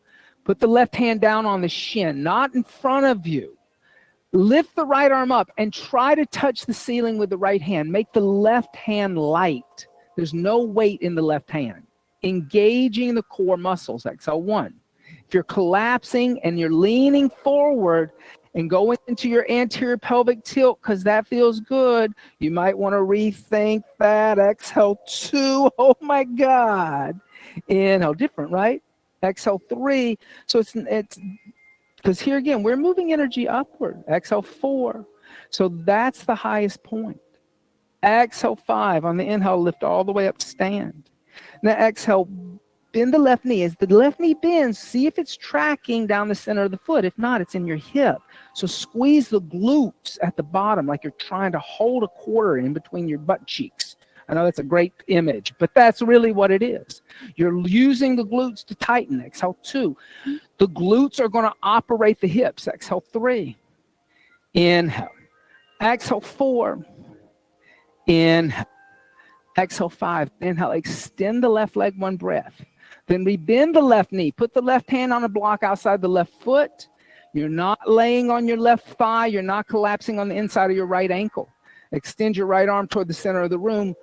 put the left hand down on the shin, not in front of you. Lift the right arm up and try to touch the ceiling with the right hand. Make the left hand light. There's no weight in the left hand. Engaging the core muscles. Exhale, 1. If you're collapsing and you're leaning forward and going into your anterior pelvic tilt because that feels good, you might want to rethink that. Exhale, 2. Oh my God. Inhale, different, right? Exhale, 3. So it's because here again, we're moving energy upward. Exhale, 4. So that's the highest point. Exhale, 5. On the inhale, lift all the way up, stand. Now exhale, bend the left knee. As the left knee bends, see if it's tracking down the center of the foot. If not, it's in your hip. So squeeze the glutes at the bottom like you're trying to hold a quarter in between your butt cheeks. I know that's a great image, but that's really what it is. You're using the glutes to tighten. Exhale, 2. The glutes are going to operate the hips. Exhale, 3. Inhale. Exhale, 4. Inhale. Exhale, 5. Inhale, extend the left leg 1 breath. Then we bend the left knee. Put the left hand on a block outside the left foot. You're not laying on your left thigh. You're not collapsing on the inside of your right ankle. Extend your right arm toward the center of the room.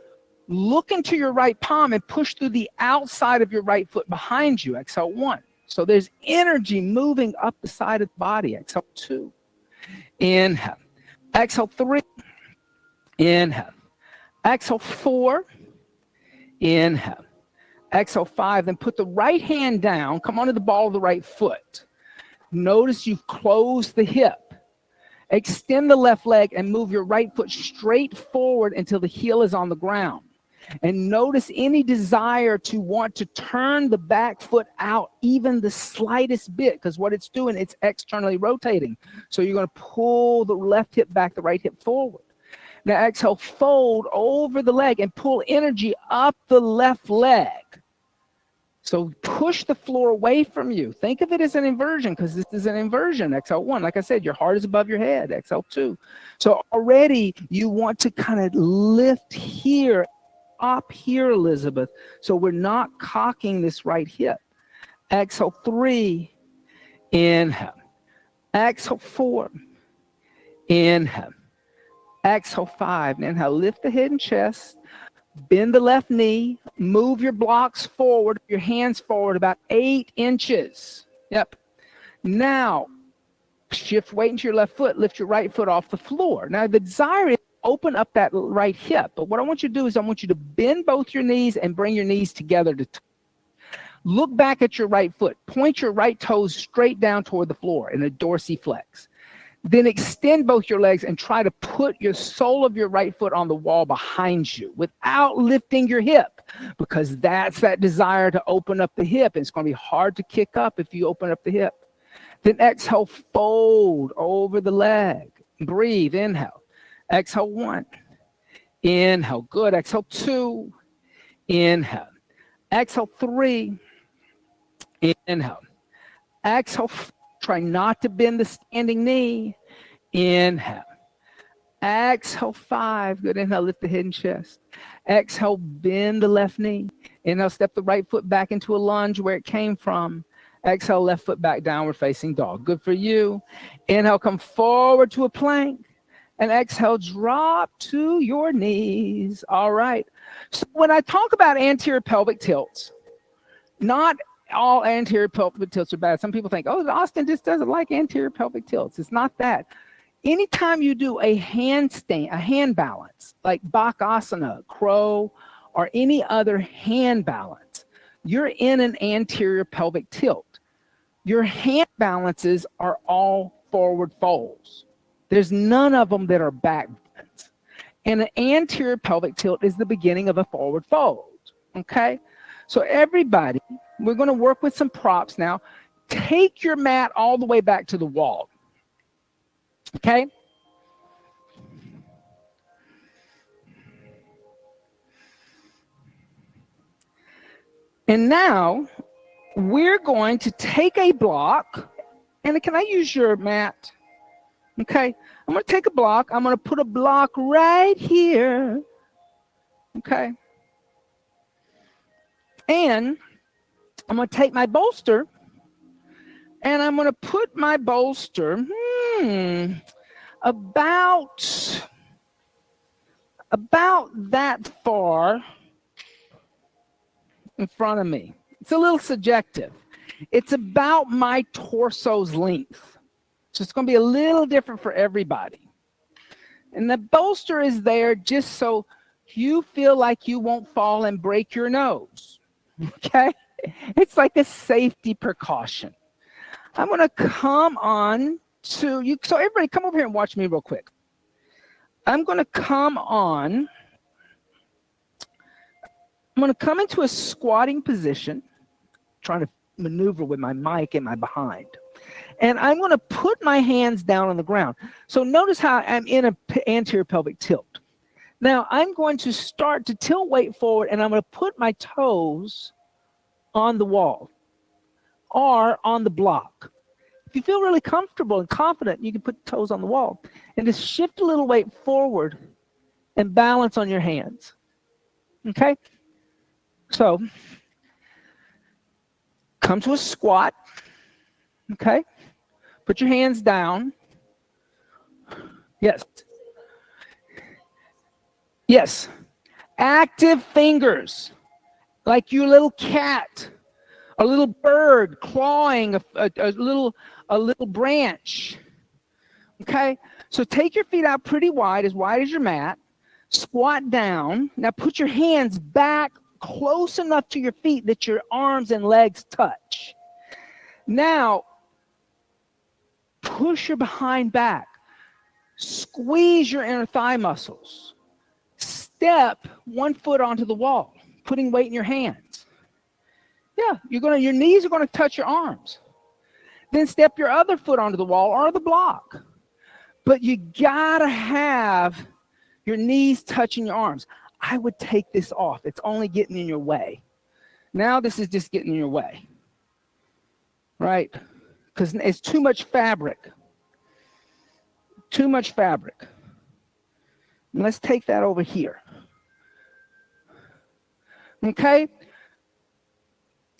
Look into your right palm and push through the outside of your right foot behind you. Exhale, 1. So there's energy moving up the side of the body. Exhale, 2. Inhale. Exhale, 3. Inhale. Exhale, 4. Inhale. Exhale, 5. Then put the right hand down. Come onto the ball of the right foot. Notice you've closed the hip. Extend the left leg and move your right foot straight forward until the heel is on the ground. And notice any desire to want to turn the back foot out even the slightest bit, because what it's doing, it's externally rotating. So you're going to pull the left hip back, the right hip forward. Now exhale, fold over the leg and pull energy up the left leg. So push the floor away from you. Think of it as an inversion because this is an inversion. Exhale, 1. Like I said, your heart is above your head. Exhale, 2. So already you want to kind of lift here, up here, Elizabeth. So we're not cocking this right hip. Exhale, 3. Inhale. Exhale, 4. Inhale. Exhale, 5. Inhale, lift the head and chest. Bend the left knee. Move your blocks forward, your hands forward about 8 inches. Yep. Now, shift weight into your left foot. Lift your right foot off the floor. Now, the desire is to open up that right hip. But what I want you to do is I want you to bend both your knees and bring your knees together. Look back at your right foot. Point your right toes straight down toward the floor in a dorsiflex. Then extend both your legs and try to put your sole of your right foot on the wall behind you without lifting your hip, because that's that desire to open up the hip. It's going to be hard to kick up if you open up the hip. Then exhale, fold over the leg. Breathe, inhale. Exhale, 1. Inhale, good. Exhale, 2. Inhale. Exhale, 3. Inhale. Exhale, try not to bend the standing knee. Inhale. Exhale, 5. Good. Inhale, lift the head and chest. Exhale, bend the left knee. Inhale, step the right foot back into a lunge where it came from. Exhale, left foot back, downward facing dog. Good for you. Inhale, come forward to a plank. And exhale, drop to your knees. All right. So when I talk about anterior pelvic tilts, not all anterior pelvic tilts are bad. Some people think, oh, Austin just doesn't like anterior pelvic tilts. It's not that. Anytime you do a handstand, a hand balance, like Bakasana, crow, or any other hand balance, you're in an anterior pelvic tilt. Your hand balances are all forward folds. There's none of them that are back bends. And an anterior pelvic tilt is the beginning of a forward fold, okay? So everybody, we're going to work with some props now. Take your mat all the way back to the wall. Okay? And now we're going to take a block. And can I use your mat? Okay. I'm going to take a block. I'm going to put a block right here. Okay. And I'm going to take my bolster. And I'm going to put my bolster about that far in front of me. It's a little subjective. It's about my torso's length. So it's going to be a little different for everybody. And the bolster is there just so you feel like you won't fall and break your nose. Okay? It's like a safety precaution. I'm going to come on to you. So everybody come over here and watch me real quick. I'm going to come on. I'm going to come into a squatting position, trying to maneuver with my mic and my behind. And I'm going to put my hands down on the ground. So notice how I'm in an anterior pelvic tilt. Now I'm going to start to tilt weight forward, and I'm going to put my toes on the wall or on the block. If you feel really comfortable and confident, you can put the toes on the wall and just shift a little weight forward and balance on your hands. Okay? So come to a squat. Okay? Put your hands down. Yes. Yes. Active fingers, like your little cat, a little bird clawing a little branch. Okay? So take your feet out pretty wide as your mat. Squat down. Now put your hands back close enough to your feet that your arms and legs touch. Now, push your behind back. Squeeze your inner thigh muscles. Step one foot onto the wall, putting weight in your hands. Yeah, your knees are going to touch your arms. Then step your other foot onto the wall or the block. But you got to have your knees touching your arms. I would take this off. It's only getting in your way. Now this is just getting in your way. Right? Because it's too much fabric. Too much fabric. And let's take that over here. Okay?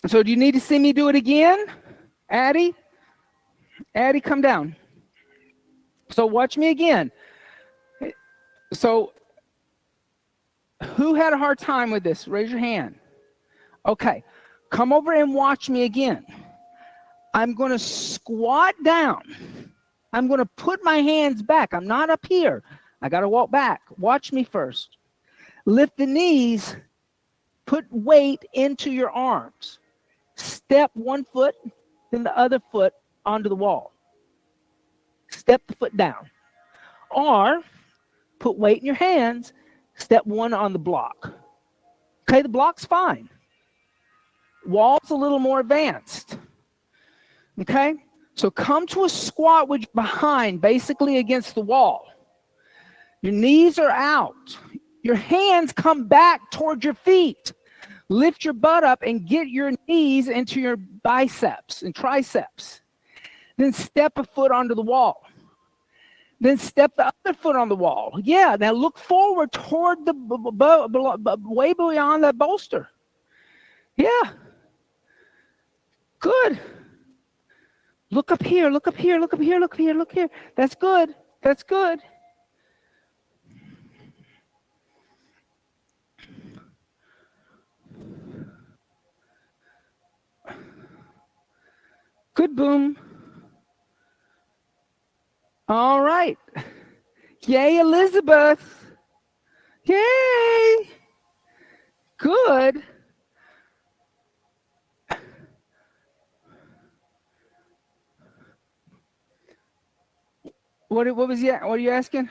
So do you need to see me do it again? Addie? Addie, come down. So watch me again. So who had a hard time with this? Raise your hand. Okay. Come over and watch me again. I'm going to squat down. I'm going to put my hands back. I'm not up here. I got to walk back. Watch me first. Lift the knees. Put weight into your arms. Step one foot, then the other foot onto the wall. Step the foot down. Or put weight in your hands. Step one on the block. Okay, the block's fine. Wall's a little more advanced. Okay, so come to a squat with your behind basically against the wall. Your knees are out. Your hands come back toward your feet. Lift your butt up and get your knees into your biceps and triceps. Then step a foot onto the wall. Then step the other foot on the wall. Yeah, now look forward toward the way beyond that bolster. Yeah. Good. Look up here, look up here, look up here, look here, look here. That's good. That's good. Good, boom. All right. Yay, Elizabeth. Yay. Good. What was what are you asking?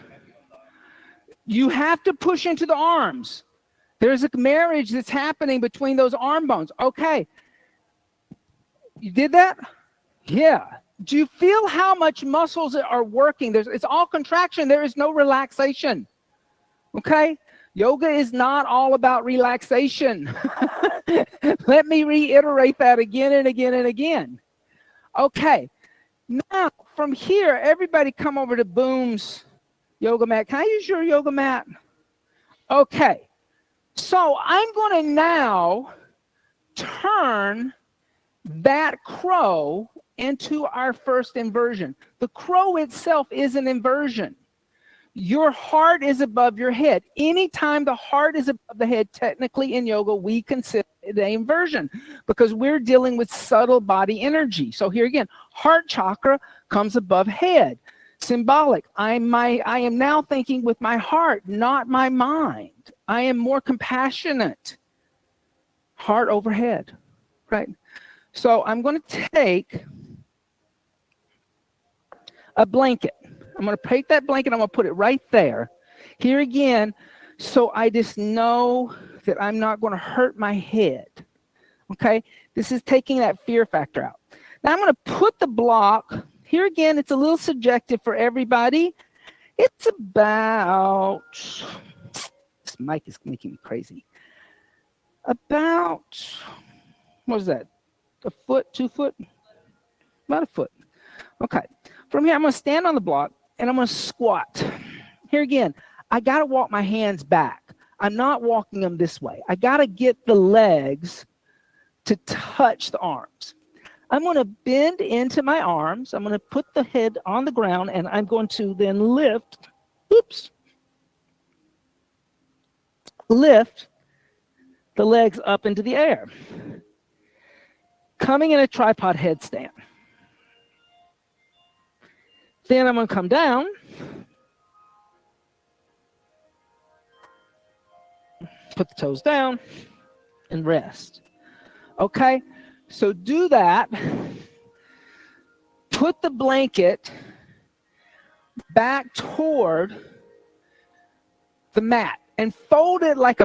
You have to push into the arms. There's a marriage that's happening between those arm bones. Okay. You did that? Yeah. Do you feel how much muscles are working? It's all contraction. There is no relaxation. Okay? Yoga is not all about relaxation. Let me reiterate that again and again and again. Okay. Now, from here, everybody come over to Boom's yoga mat. Can I use your yoga mat? Okay. So I'm going to now turn that crow into our first inversion. The crow itself is an inversion. Your heart is above your head. Anytime the heart is above the head, technically in yoga, we consider it an inversion because we're dealing with subtle body energy. So here again, heart chakra comes above head. Symbolic. I am now thinking with my heart, not my mind. I am more compassionate. Heart overhead, right? So I'm going to take a blanket. I'm going to take that blanket. I'm going to put it right there. Here again, so I just know that I'm not going to hurt my head. Okay? This is taking that fear factor out. Now I'm going to put the block. Here again, it's a little subjective for everybody. It's about, this mic is making me crazy. About, what was that? A foot, 2 foot? About a foot. Okay. From here, I'm going to stand on the block and I'm going to squat. Here again, I got to walk my hands back. I'm not walking them this way. I got to get the legs to touch the arms. I'm going to bend into my arms. I'm going to put the head on the ground and I'm going to then lift, lift the legs up into the air. Coming in a tripod headstand. Then I'm going to come down. Put the toes down and rest. Okay, so do that. Put the blanket back toward the mat and fold it like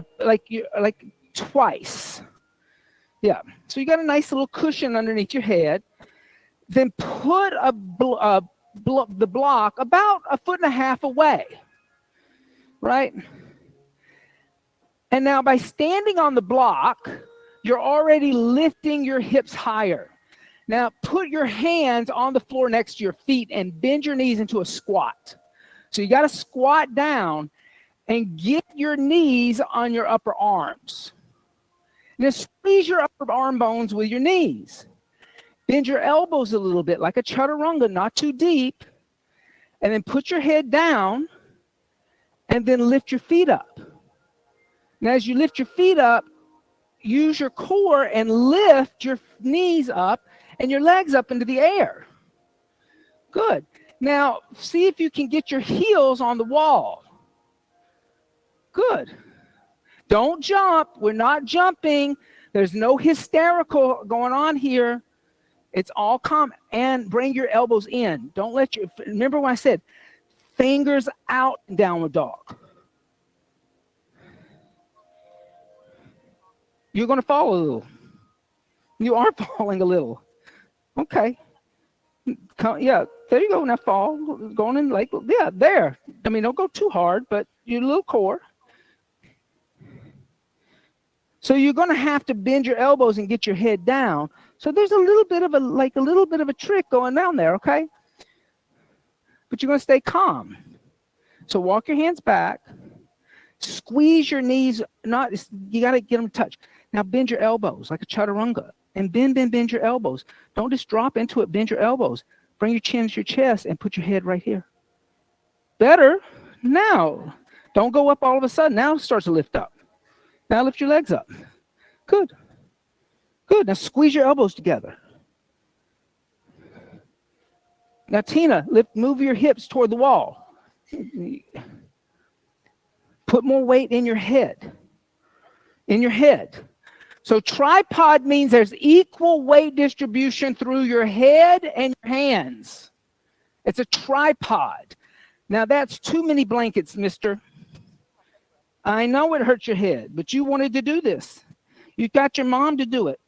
twice. Yeah, so you got a nice little cushion underneath your head. Then put the block about 1.5 feet away, right? And now by standing on the block, you're already lifting your hips higher. Now put your hands on the floor next to your feet and bend your knees into a squat. So you got to squat down and get your knees on your upper arms. Now squeeze your upper arm bones with your knees. Bend your elbows a little bit like a chaturanga, not too deep. And then put your head down and then lift your feet up. Now, as you lift your feet up, use your core and lift your knees up and your legs up into the air. Good. Now, see if you can get your heels on the wall. Good. Don't jump. We're not jumping. There's no hysterical going on here. It's all calm. And bring your elbows in. Don't let your, remember what I said, fingers out in downward dog. You're going to fall a little. You are falling a little. Okay. Yeah, there you go. Now fall. Going in like, yeah, there. I mean, don't go too hard, but your little core. So you're going to have to bend your elbows and get your head down. So there's a little bit of a trick going down there, okay? But you're going to stay calm. So walk your hands back. Squeeze your knees. You got to get them to touch. Now bend your elbows like a chaturanga. And bend your elbows. Don't just drop into it. Bend your elbows. Bring your chin to your chest and put your head right here. Better. Now, don't go up all of a sudden. Now it starts to lift up. Now lift your legs up. Good. Good. Now squeeze your elbows together. Now, Tina, move your hips toward the wall. Put more weight in your head. In your head. So tripod means there's equal weight distribution through your head and your hands. It's a tripod. Now, that's too many blankets, mister. I know it hurts your head, but you wanted to do this. You got your mom to do it.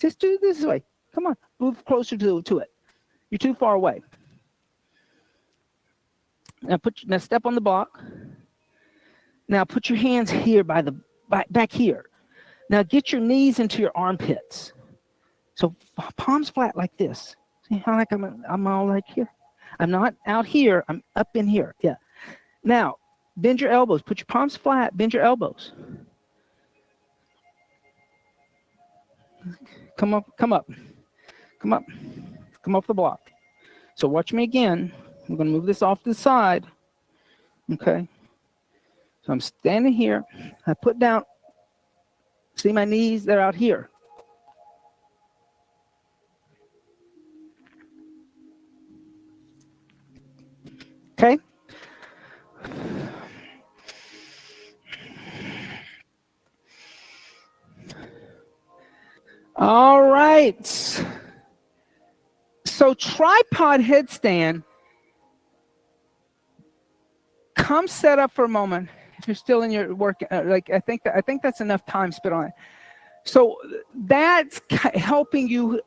Just do it this way. Come on, move closer to it. You're too far away. Now step on the block. Now put your hands here back here. Now get your knees into your armpits. So palms flat like this. See how like I'm all like here? I'm not out here. I'm up in here. Yeah. Now bend your elbows. Put your palms flat. Bend your elbows. Come up. Come off the block. So watch me again. I'm going to move this off to the side. Okay. So I'm standing here. I put down. See my knees? They're out here. Okay. All right. So tripod headstand. Come set up for a moment. If you're still in your work, I think that's enough time spent on it. So that's helping you,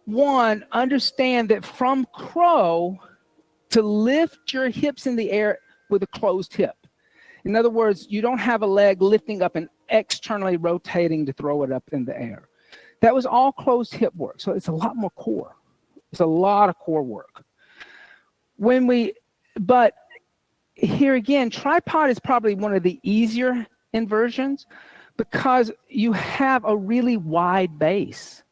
one, understand that from crow to lift your hips in the air with a closed hip. In other words, you don't have a leg lifting up and externally rotating to throw it up in the air. That was all closed hip work. So it's a lot more core. It's a lot of core work. But here again, tripod is probably one of the easier inversions because you have a really wide base.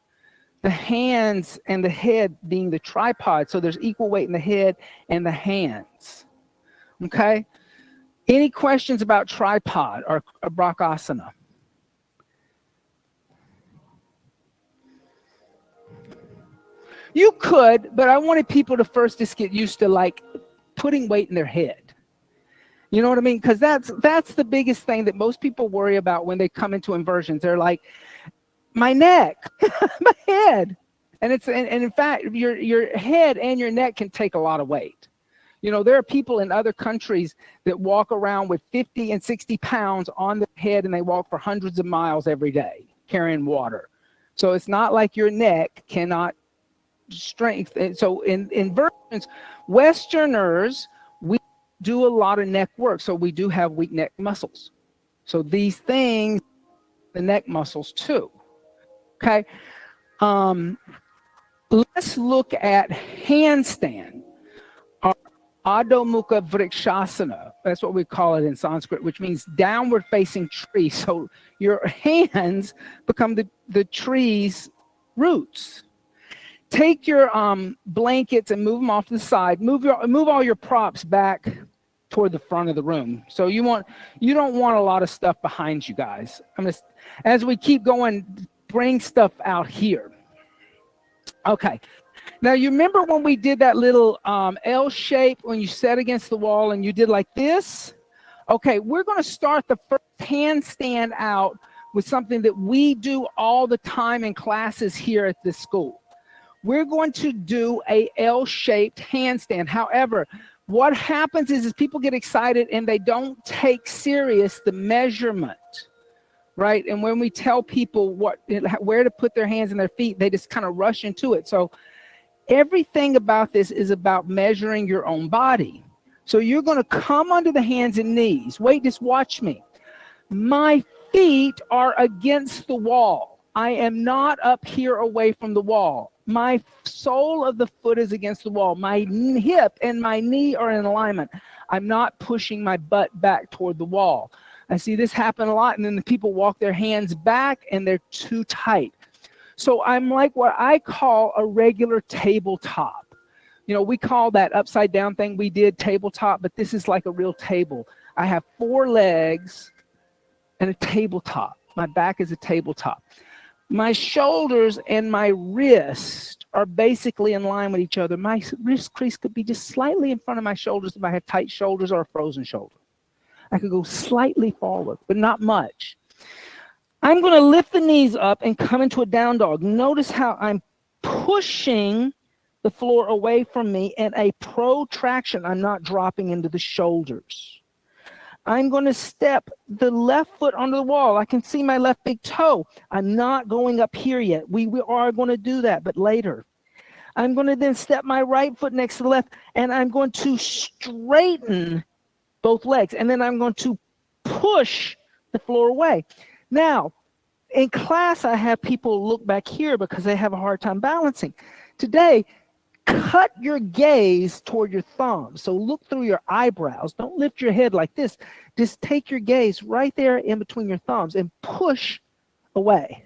The hands and the head being the tripod, so there's equal weight in the head and the hands. Okay? Any questions about tripod or Brahmasana? You could, but I wanted people to first just get used to like putting weight in their head. You know what I mean? Because that's the biggest thing that most people worry about when they come into inversions. They're like, my neck, my head. And in fact, your head and your neck can take a lot of weight. You know, there are people in other countries that walk around with 50 and 60 pounds on their head and they walk for hundreds of miles every day carrying water. So it's not like your neck cannot strengthen. So in inversions, Westerners, we do a lot of neck work. So we do have weak neck muscles. So these things, the neck muscles too. Okay. Let's look at handstand, or Adho Mukha Vrikshasana. That's what we call it in Sanskrit, which means downward facing tree. So your hands become the tree's roots. Take your blankets and move them off to the side. Move all your props back toward the front of the room. So you don't want a lot of stuff behind you guys. As we keep going, bring stuff out here. Okay. Now you remember when we did that little L shape when you sat against the wall and you did like this? Okay, we're going to start the first handstand out with something that we do all the time in classes here at this school. We're going to do a L-shaped handstand. However, what happens is people get excited and they don't take serious the measurement, right? And when we tell people where to put their hands and their feet, they just kind of rush into it. So everything about this is about measuring your own body. So you're going to come under the hands and knees. Wait, just watch me. My feet are against the wall. I am not up here away from the wall. My sole of the foot is against the wall. My hip and my knee are in alignment. I'm not pushing my butt back toward the wall. I see this happen a lot, and then the people walk their hands back and they're too tight. So I'm like what I call a regular tabletop. You know, we call that upside down thing we did tabletop, but this is like a real table. I have 4 legs and a tabletop. My back is a tabletop. My shoulders and my wrist are basically in line with each other. My wrist crease could be just slightly in front of my shoulders if I have tight shoulders or a frozen shoulder. I could go slightly forward, but not much. I'm going to lift the knees up and come into a down dog. Notice how I'm pushing the floor away from me in a protraction. I'm not dropping into the shoulders. I'm going to step the left foot onto the wall. I can see my left big toe. I'm not going up here yet. We are going to do that, but later. I'm going to then step my right foot next to the left, and I'm going to straighten both legs, and then I'm going to push the floor away. Now, in class, I have people look back here because they have a hard time balancing. Today, cut your gaze toward your thumb. So look through your eyebrows. Don't lift your head like this. Just take your gaze right there in between your thumbs and push away.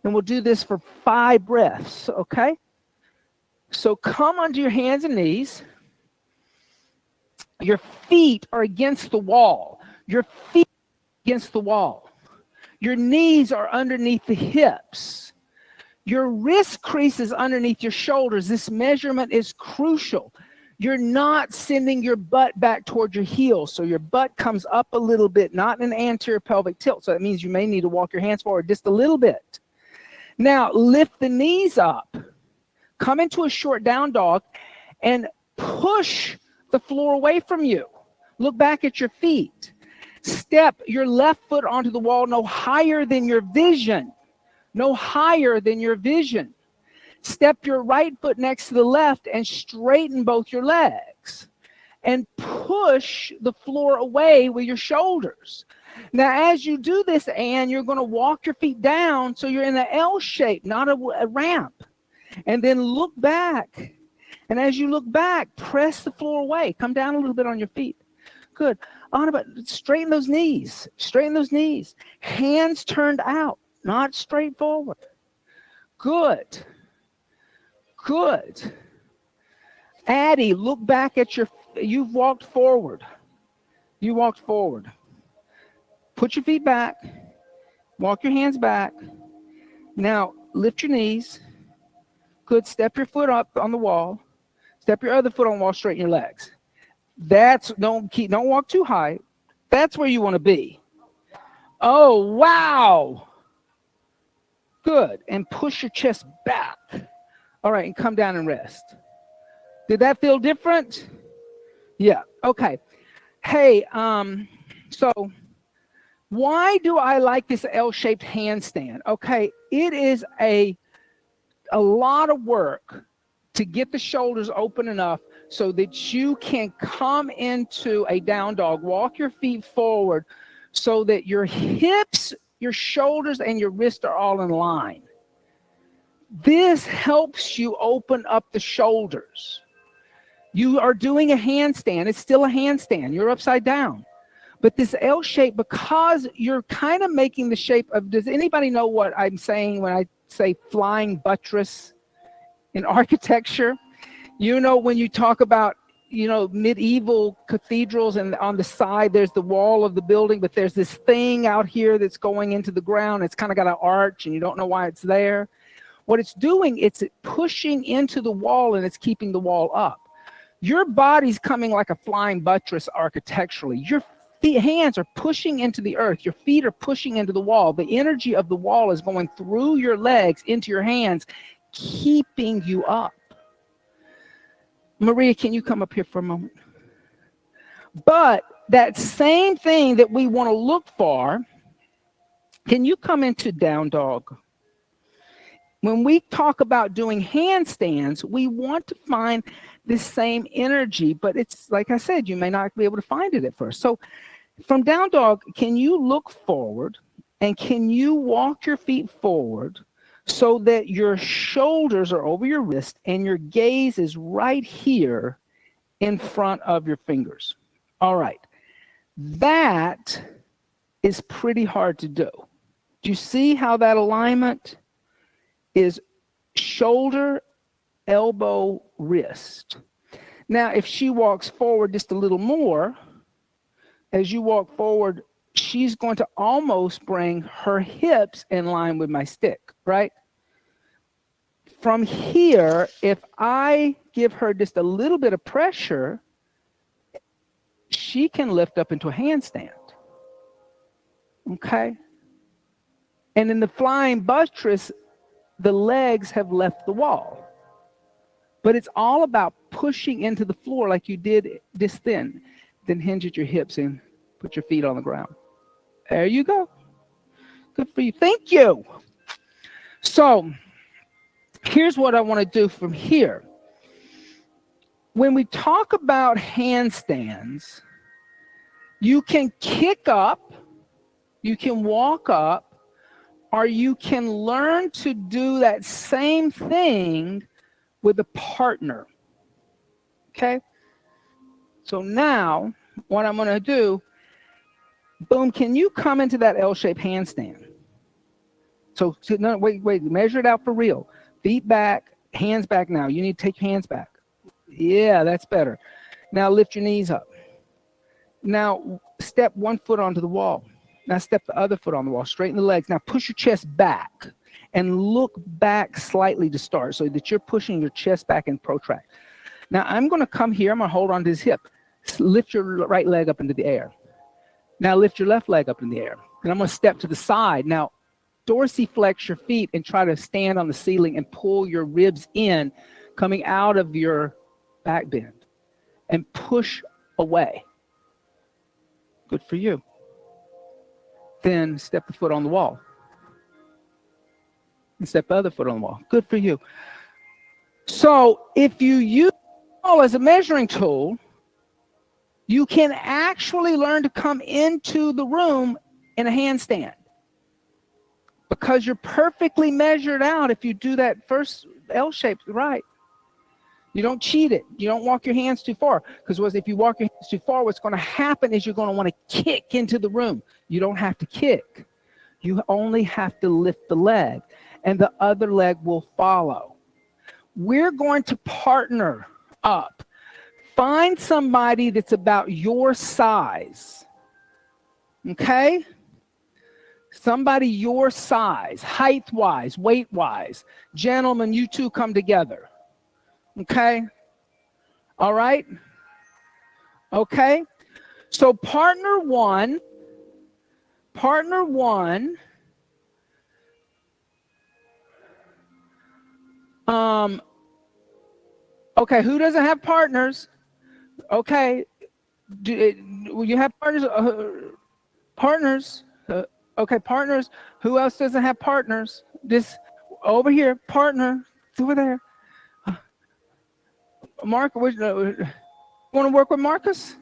And we'll do this for 5 breaths, okay? So come onto your hands and knees. Your feet are against the wall. Your feet are against the wall. Your knees are underneath the hips. Your wrist crease is underneath your shoulders. This measurement is crucial. You're not sending your butt back toward your heels. So your butt comes up a little bit, not an anterior pelvic tilt. So that means you may need to walk your hands forward just a little bit. Now, lift the knees up. Come into a short down dog and push the floor away from you. Look back at your feet. Step your left foot onto the wall no higher than your vision. No higher than your vision. Step your right foot next to the left and straighten both your legs. And push the floor away with your shoulders. Now, as you do this, Anne, you're going to walk your feet down so you're in an L shape, not a ramp. And then look back. And as you look back, press the floor away. Come down a little bit on your feet. Good. Straighten those knees. Straighten those knees. Hands turned out. Not straight forward. Good. Good. Addie, look back at you've walked forward. You walked forward. Put your feet back. Walk your hands back. Now, lift your knees. Good. Step your foot up on the wall. Step your other foot on the wall, straighten your legs. Don't walk too high. That's where you want to be. Oh, wow. Good. And push your chest back. All right, and come down and rest. Did that feel different? Yeah. Okay. Hey, so why do I like this L-shaped handstand? Okay, it is a lot of work to get the shoulders open enough so that you can come into a down dog. Walk your feet forward so that your hips, your shoulders, and your wrists are all in line. This helps you open up the shoulders. You are doing a handstand. It's still a handstand. You're upside down. But this L shape, because you're kind of making the shape of, does anybody know what I'm saying when I say flying buttress in architecture? You know, when you talk about, you know, medieval cathedrals and on the side there's the wall of the building, but there's this thing out here that's going into the ground. It's kind of got an arch and you don't know why it's there. What it's doing, it's pushing into the wall and it's keeping the wall up. Your body's coming like a flying buttress architecturally. Your hands are pushing into the earth. Your feet are pushing into the wall. The energy of the wall is going through your legs into your hands, keeping you up. Maria, can you come up here for a moment? But that same thing that we want to look for, can you come into down dog? When we talk about doing handstands, we want to find this same energy, but it's like I said, you may not be able to find it at first. So from down dog, can you look forward And can you walk your feet forward so that your shoulders are over your wrist and your gaze is right here in front of your fingers? All right. That is pretty hard to do. Do you see how that alignment is shoulder, elbow, wrist? Now, if she walks forward just a little more, as you walk forward, she's going to almost bring her hips in line with my stick, right? From here, if I give her just a little bit of pressure, she can lift up into a handstand. Okay? And in the flying buttress, the legs have left the wall. But it's all about pushing into the floor like you did this then. Then hinge at your hips and put your feet on the ground. There you go. Good for you. Thank you. So here's what I want to do from here. When we talk about handstands, you can kick up, you can walk up, or you can learn to do that same thing with a partner. Okay? So now, what I'm going to do, boom, can you come into that L-shaped handstand? So no, wait, measure it out for real. Feet back, hands back now. You need to take your hands back. Yeah, that's better. Now lift your knees up. Now step one foot onto the wall. Now step the other foot on the wall. Straighten the legs. Now push your chest back and look back slightly to start so that you're pushing your chest back and protract. Now I'm going to come here. I'm going to hold on to his hip. Lift your right leg up into the air. Now lift your left leg up in the air. And I'm going to step to the side. Now dorsiflex your feet and try to stand on the ceiling and pull your ribs in, coming out of your back bend, and push away. Good for you. Then step the foot on the wall. And step the other foot on the wall. Good for you. So if you use the wall as a measuring tool, you can actually learn to come into the room in a handstand. Because you're perfectly measured out if you do that first L shape right. You don't cheat it. You don't walk your hands too far. Because if you walk your hands too far, what's going to happen is you're going to want to kick into the room. You don't have to kick. You only have to lift the leg, and the other leg will follow. We're going to partner up. Find somebody that's about your size. Okay? Somebody your size, height-wise, weight-wise. Gentlemen, you two come together. Okay? All right? Okay? So partner one. Okay, who doesn't have partners? Okay. Will you have partners? Partners. Okay, partners. Who else doesn't have partners? This over here, partner. It's over there. Mark, you want to work with Marcus?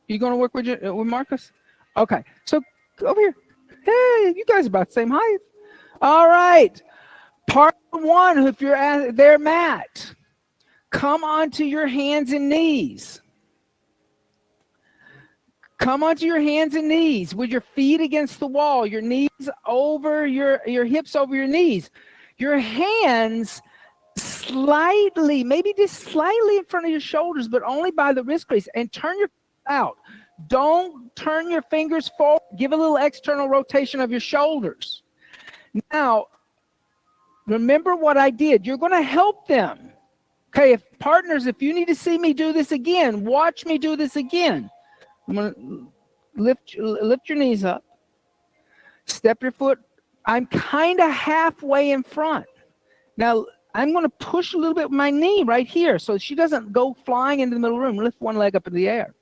You going to work with Marcus? Okay, so over here. Hey, you guys are about the same height. All right. Partner one, if you're there, Matt, come onto your hands and knees. Come onto your hands and knees with your feet against the wall, your knees over your hips over your knees. Your hands slightly, maybe just slightly in front of your shoulders, but only by the wrist crease, and turn your out. Don't turn your fingers forward. Give a little external rotation of your shoulders. Now, remember what I did. You're going to help them. Okay, partners, if you need to see me do this again, watch me do this again. I'm going to lift your knees up. Step your foot. I'm kind of halfway in front. Now, I'm going to push a little bit with my knee right here so she doesn't go flying into the middle of the room. Lift one leg up in the air.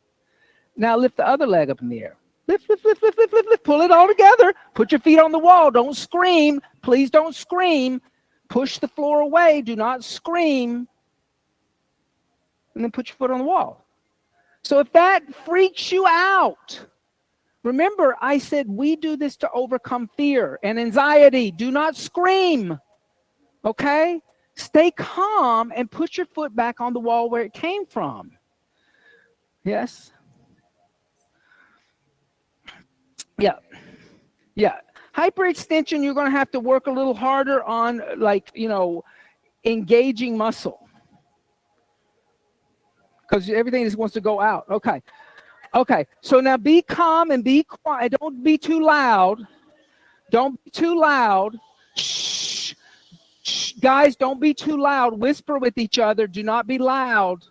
Now, lift the other leg up in the air. Lift. Pull it all together. Put your feet on the wall. Don't scream. Please don't scream. Push the floor away. Do not scream. And then put your foot on the wall. So if that freaks you out, Remember, I said we do this to overcome fear and anxiety. Do not scream, okay? Stay calm and put your foot back on the wall where it came from. Yes? Yeah. Yeah. Hyperextension, you're going to have to work a little harder on, like, engaging muscle. Because everything just wants to go out. Okay. Okay. So now be calm and be quiet. Don't be too loud. Don't be too loud. Shh. Shh. Guys, don't be too loud. Whisper with each other. Do not be loud.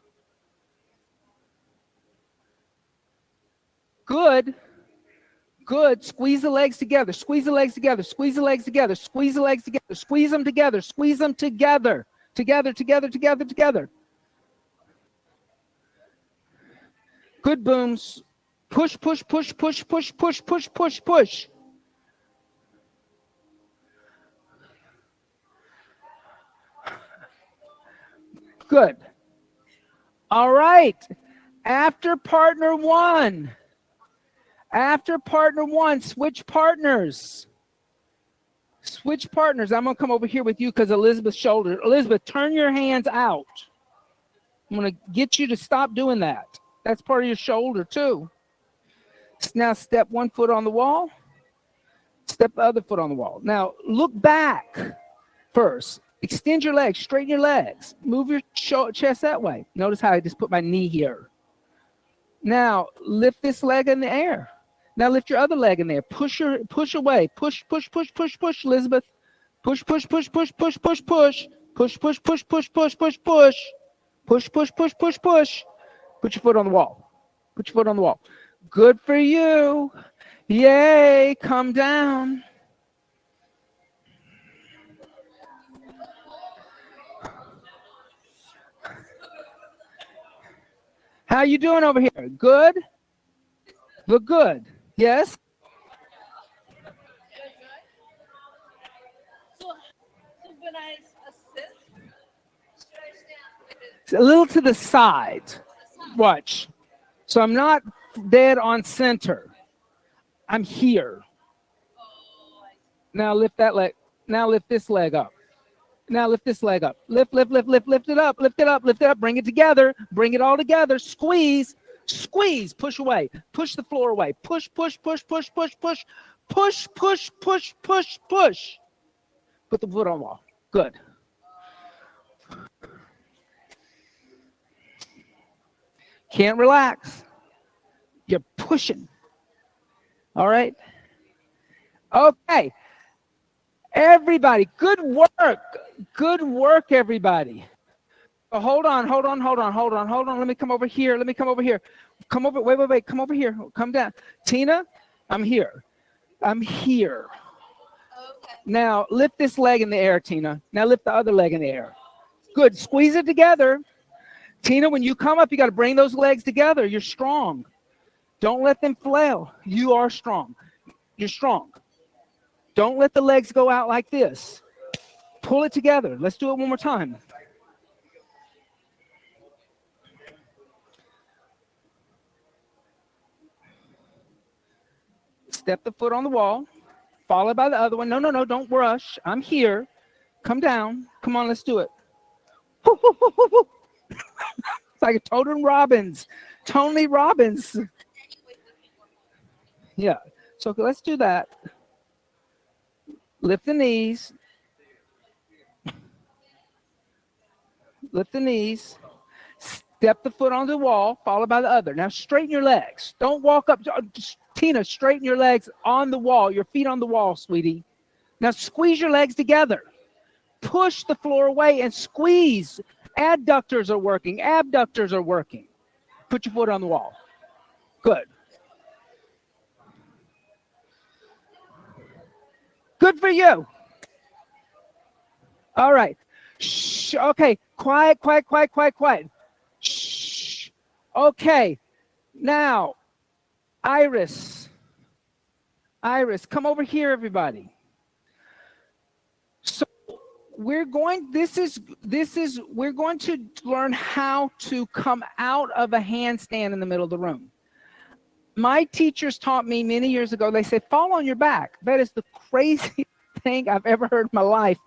Good. Good. Squeeze the legs together. Squeeze the legs together. Squeeze the legs together. Squeeze the legs together. Squeeze them together. Squeeze them together. Together, together, together, together. Good, Booms. Push, push, push, push, push, push, push, push, push. Good. All right. After partner one, switch partners. Switch partners. I'm going to come over here with you because Elizabeth's shoulder. Elizabeth, turn your hands out. I'm going to get you to stop doing that. That's part of your shoulder too. Now step one foot on the wall. Step the other foot on the wall. Now look back first. Extend your legs. Straighten your legs. Move your chest that way. Notice how I just put my knee here. Now lift this leg in the air. Now lift your other leg in there. Push away. Push, push, push, push, push, Elizabeth. Push, push, push, push, push, push, push. Push, push, push, push, push, push, push. Push, push, push, push, push. Put your foot on the wall. Put your foot on the wall. Good for you. Yay. Come down. How you doing over here? Good? Look good. Yes? So when I assist, should I stand A little to the side. Watch. So I'm not dead on center. I'm here. Now lift that leg. Now lift this leg up. Now lift this leg up. Lift, lift, lift, lift, lift it up. Lift it up, lift it up. Bring it together. Bring it all together. Squeeze, squeeze. Push away. Push the floor away. Push, push, push, push, push, push. Push, push, push, push, push. Put the foot on the wall. Good. Can't relax. You're pushing. All right. Okay. Everybody, good work. Good work, everybody. Oh, hold on. Let me come over here. Come over. Wait. Come over here. Come down. Tina, I'm here. Okay. Now lift this leg in the air, Tina. Now lift the other leg in the air. Good. Squeeze it together. Tina, when you come up, you got to bring those legs together. You're strong. Don't let them flail. You are strong. You're strong. Don't let the legs go out like this. Pull it together. Let's do it one more time. Step the foot on the wall, followed by the other one. No, don't rush. I'm here. Come down. Come on, let's do it. It's like a Tony Robbins. Yeah. So let's do that. Lift the knees. Lift the knees. Step the foot onto the wall, followed by the other. Now straighten your legs. Don't walk up. Tina, straighten your legs on the wall. Your feet on the wall, sweetie. Now squeeze your legs together. Push the floor away and squeeze. Adductors are working. Abductors are working. Put your foot on the wall. Good. Good for you. All right. Shh. Okay. Quiet. Shh. Okay. Now, Iris, come over here, everybody. So we're going to learn how to come out of a handstand in the middle of the room. My teachers taught me many years ago, they said, fall on your back. That is the craziest thing I've ever heard in my life.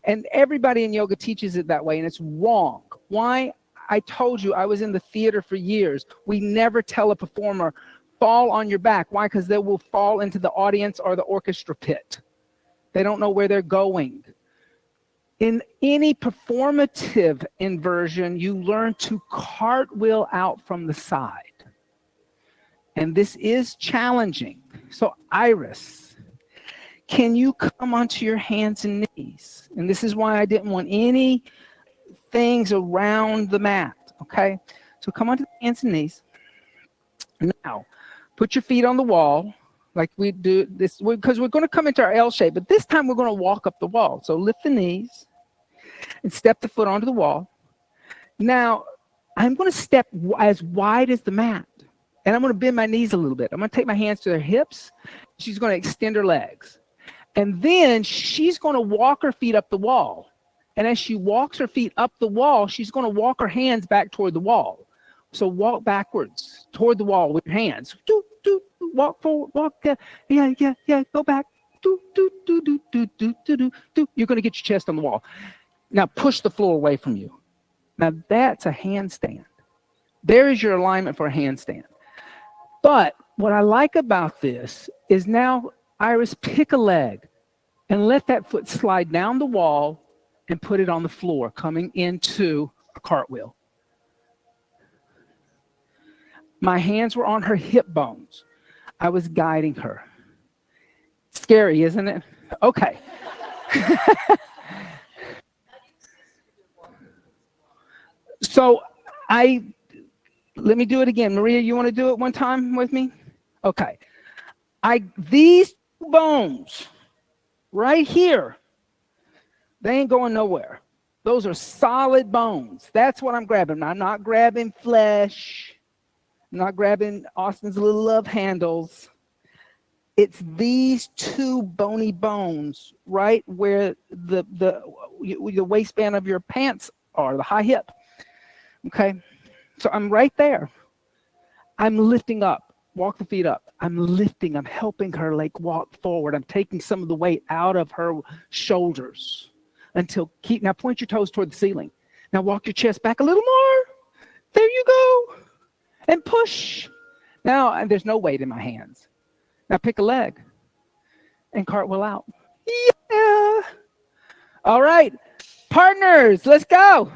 And everybody in yoga teaches it that way, and it's wrong. Why? I told you, I was in the theater for years. We never tell a performer, fall on your back. Why? Because they will fall into the audience or the orchestra pit. They don't know where they're going. In any performative inversion, you learn to cartwheel out from the side. And this is challenging. So Iris, can you come onto your hands and knees? And this is why I didn't want any things around the mat, okay? So come onto the hands and knees. Now, put your feet on the wall like we do this, because we're going to come into our L shape, but this time we're going to walk up the wall. So lift the knees and step the foot onto the wall. Now, I'm going to step as wide as the mat. And I'm going to bend my knees a little bit. I'm going to take my hands to her hips. She's going to extend her legs. And then she's going to walk her feet up the wall. And as she walks her feet up the wall, she's going to walk her hands back toward the wall. So walk backwards toward the wall with your hands. Do, do, do, walk forward, walk. Yeah, go back. Do, do, do, do, do, do, do, do, do. You're going to get your chest on the wall. Now push the floor away from you. Now that's a handstand. There is your alignment for a handstand. But what I like about this is now, Iris, pick a leg and let that foot slide down the wall and put it on the floor, coming into a cartwheel. My hands were on her hip bones. I was guiding her. Scary, isn't it? Okay. So let me do it again. Maria, you want to do it one time with me? Okay. These bones right here, they ain't going nowhere. Those are solid bones. That's what I'm grabbing. I'm not grabbing flesh. I'm not grabbing Austin's little love handles. It's these two bony bones right where the waistband of your pants are, the high hip. Okay. So I'm right there. I'm lifting up. Walk the feet up. I'm lifting. I'm helping her like walk forward. I'm taking some of the weight out of her shoulders now point your toes toward the ceiling. Now walk your chest back a little more. There you go. And push. Now, and there's no weight in my hands. Now pick a leg and cartwheel out. Yeah. All right. Partners, let's go.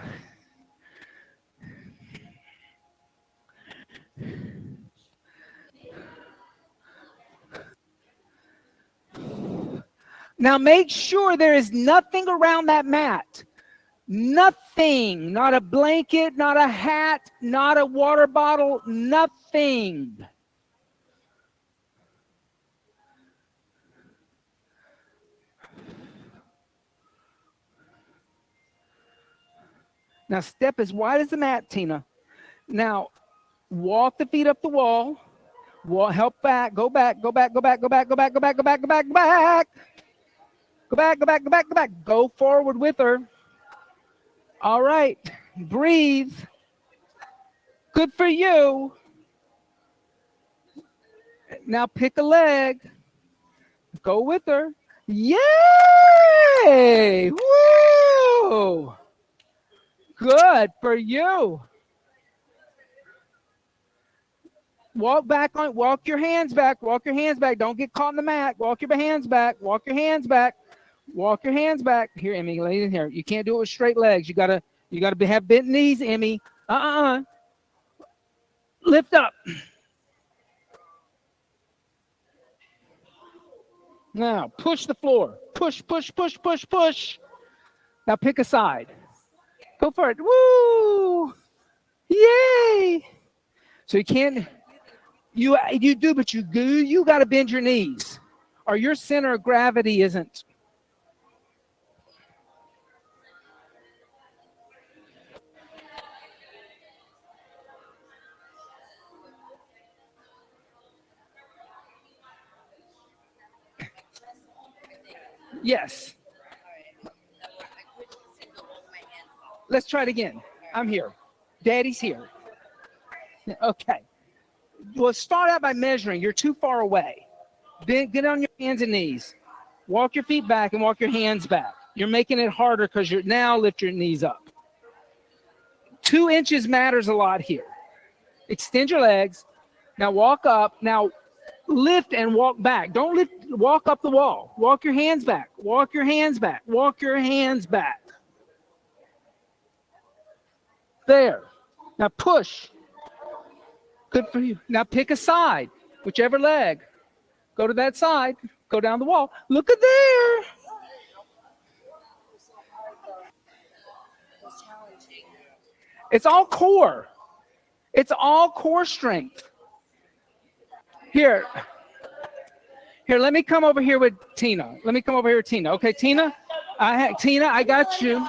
Now make sure there is nothing around that mat. Nothing. Not a blanket, not a hat, not a water bottle, nothing. Now step as wide as the mat, Tina. Now walk the feet up the wall. Help back. Go back. Go back. Go back. Go back. Go back. Go back. Go back. Go back. Go back. Go back. Go back. Go back. Go back. Go forward with her. All right. Breathe. Good for you. Now pick a leg. Go with her. Yay! Woo! Good for you. Walk your hands back. Walk your hands back. Don't get caught in the mat. Walk your hands back. Walk your hands back. Walk your hands back. Here, Emmy, lay in here. You can't do it with straight legs. You gotta have bent knees, Emmy. Lift up. Now push the floor. Push, push, push, push, push. Now pick a side. Go for it. Woo! Yay! So you can't. You do, but you got to bend your knees, or your center of gravity isn't. Yes. Let's try it again. I'm here. Daddy's here. Okay. Well, start out by measuring. You're too far away. Then get on your hands and knees. Walk your feet back and walk your hands back. You're making it harder because you're now lift your knees up. 2 inches matters a lot here. Extend your legs. Now walk up. Now lift and walk back. Don't lift, walk up the wall. Walk your hands back. Walk your hands back. Walk your hands back. There. Now push. Good for you. Now pick a side, whichever leg. Go to that side. Go down the wall. Look at there. It's all core. It's all core strength. Here, let me come over here with Tina. Let me come over here with Tina. Okay, Tina, I got you.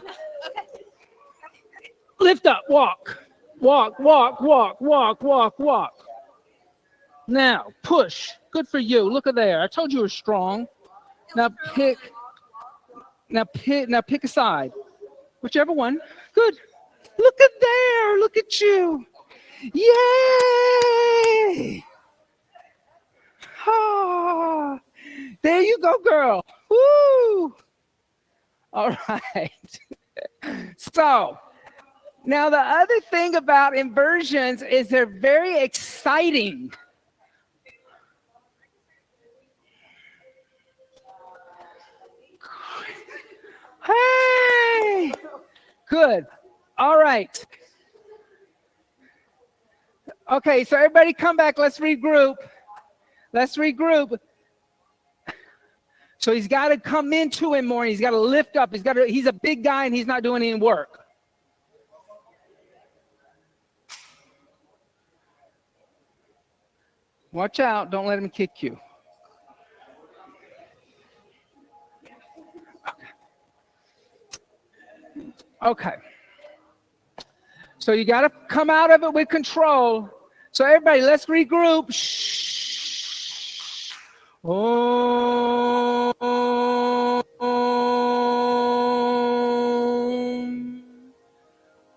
Lift up, walk. Walk, walk, walk, walk, walk, walk. Now, push. Good for you. Look at there. I told you were strong. Now pick a side. Whichever one. Good. Look at there. Look at you. Yay! Ah, there you go, girl. Woo! All right. So, now the other thing about inversions is they're very exciting. Hey! Good. All right. Okay, so everybody come back. Let's regroup. Let's regroup. So he's got to come into him more. He's got to lift up. He's a big guy and he's not doing any work. Watch out. Don't let him kick you. Okay. So you got to come out of it with control. So everybody, let's regroup. Shh. Oh.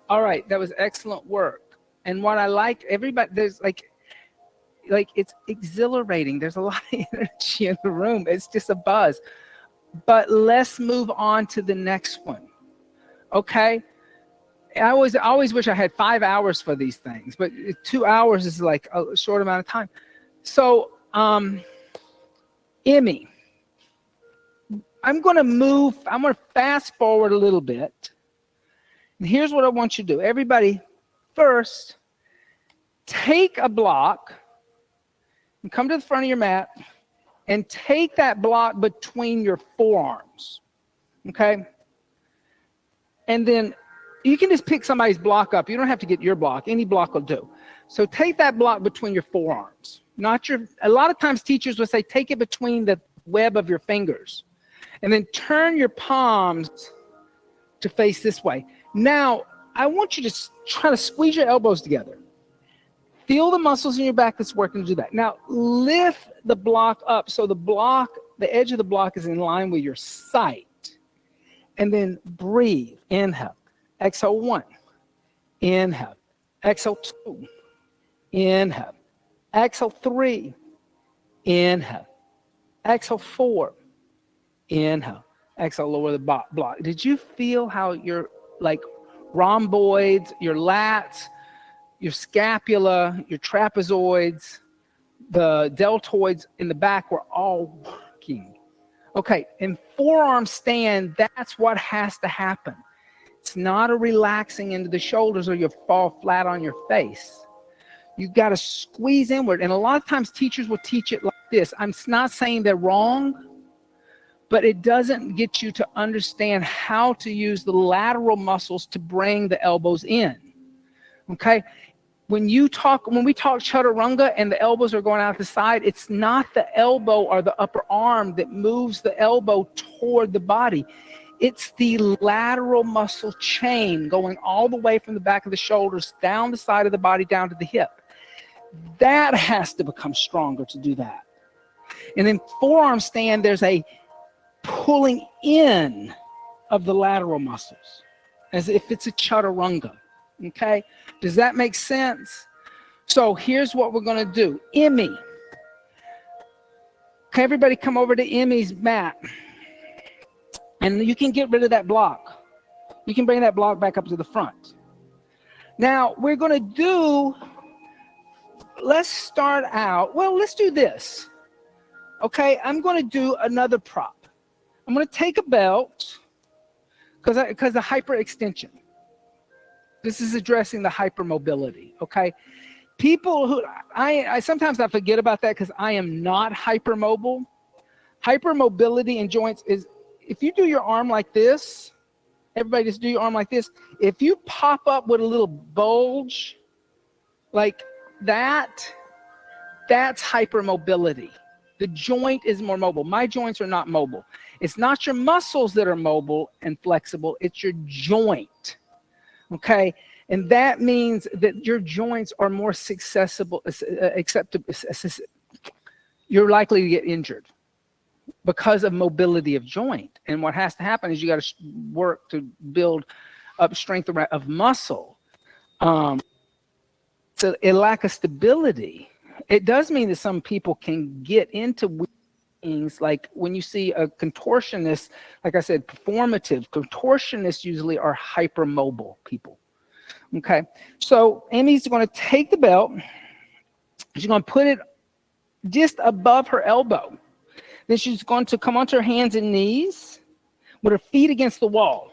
All right, that was excellent work. And what I like, everybody, there's like it's exhilarating. There's a lot of energy in the room. It's just a buzz. But let's move on to the next one. Okay? I always wish I had 5 hours for these things, but 2 hours is like a short amount of time. So, Emmy, I'm going to fast forward a little bit. And here's what I want you to do. Everybody, first, take a block and come to the front of your mat and take that block between your forearms. Okay? And then you can just pick somebody's block up. You don't have to get your block. Any block will do. So take that block between your forearms. A lot of times teachers will say, take it between the web of your fingers. And then turn your palms to face this way. Now, I want you to try to squeeze your elbows together. Feel the muscles in your back that's working to do that. Now, lift the block up so the edge of the block is in line with your sight. And then breathe. Inhale. Exhale 1. Inhale. Exhale 2. Inhale. Exhale 3. Inhale. Exhale 4. Inhale. Exhale, lower the block. Did you feel how your rhomboids, your lats, your scapula, your trapezoids, the deltoids in the back were all working? Okay, in forearm stand, that's what has to happen. It's not a relaxing into the shoulders or you'll fall flat on your face. You've got to squeeze inward. And a lot of times teachers will teach it like this. I'm not saying they're wrong, but it doesn't get you to understand how to use the lateral muscles to bring the elbows in. Okay? When we talk chaturanga and the elbows are going out the side, it's not the elbow or the upper arm that moves the elbow toward the body. It's the lateral muscle chain going all the way from the back of the shoulders, down the side of the body, down to the hip. That has to become stronger to do that. And in forearm stand, there's a pulling in of the lateral muscles, as if it's a chaturanga. Okay? Does that make sense? So here's what we're going to do. Emmy. Okay, everybody come over to Emmy's mat. And you can get rid of that block. You can bring that block back up to the front. Now, we're going to do, let's start out, well, let's do this. Okay, I'm going to do another prop. I'm going to take a belt because the hyperextension. This is addressing the hypermobility, okay? People who, I sometimes I forget about that because I am not hypermobile. Hypermobility in joints is, if you do your arm like this, everybody just do your arm like this. If you pop up with a little bulge like that, that's hypermobility. The joint is more mobile. My joints are not mobile. It's not your muscles that are mobile and flexible. It's your joint, okay? And that means that your joints are more accessible. You're likely to get injured because of mobility of joint. And what has to happen is you got to work to build up strength of muscle. So a lack of stability. It does mean that some people can get into things like when you see a contortionist, like I said, performative. Contortionists usually are hypermobile people. Okay, so Amy's going to take the belt. She's going to put it just above her elbow. Then she's going to come onto her hands and knees with her feet against the wall.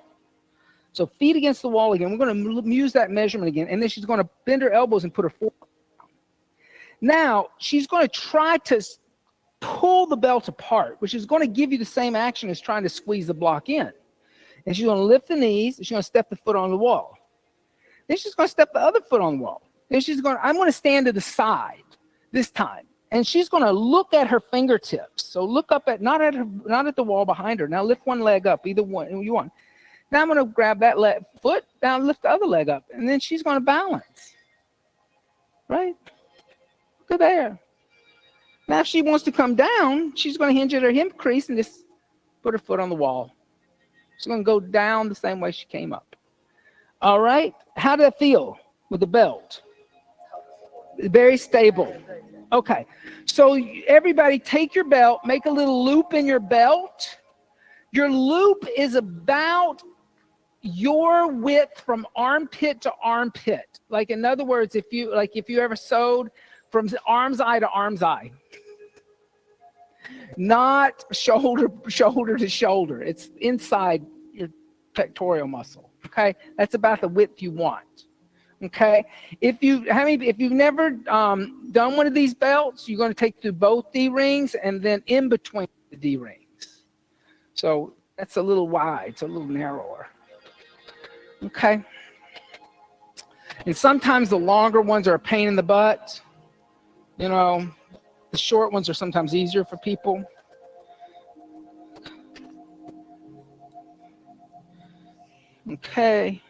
So feet against the wall again. We're going to use that measurement again. And then she's going to bend her elbows and put her forearm down. Now, she's going to try to pull the belt apart, which is going to give you the same action as trying to squeeze the block in. And she's going to lift the knees. She's going to step the foot on the wall. Then she's going to step the other foot on the wall. Then I'm going to stand to the side this time. And she's going to look at her fingertips. So look up at, not at the wall behind her. Now lift one leg up, either one you want. Now I'm going to grab that foot, now lift the other leg up. And then she's going to balance. Right? Look at there. Now if she wants to come down, she's going to hinge at her hip crease and just put her foot on the wall. She's going to go down the same way she came up. All right. How did that feel with the belt? Very stable. Okay. So everybody take your belt, make a little loop in your belt. Your loop is about your width from armpit to armpit. Like in other words, if you ever sewed from arm's eye to arm's eye. Not shoulder to shoulder. It's inside your pectoral muscle. Okay, that's about the width you want. Okay, if you've never done one of these belts, you're going to take through both D rings and then in between the D rings. So that's a little wide, it's a little narrower. Okay, and sometimes the longer ones are a pain in the butt. You know, the short ones are sometimes easier for people. Okay.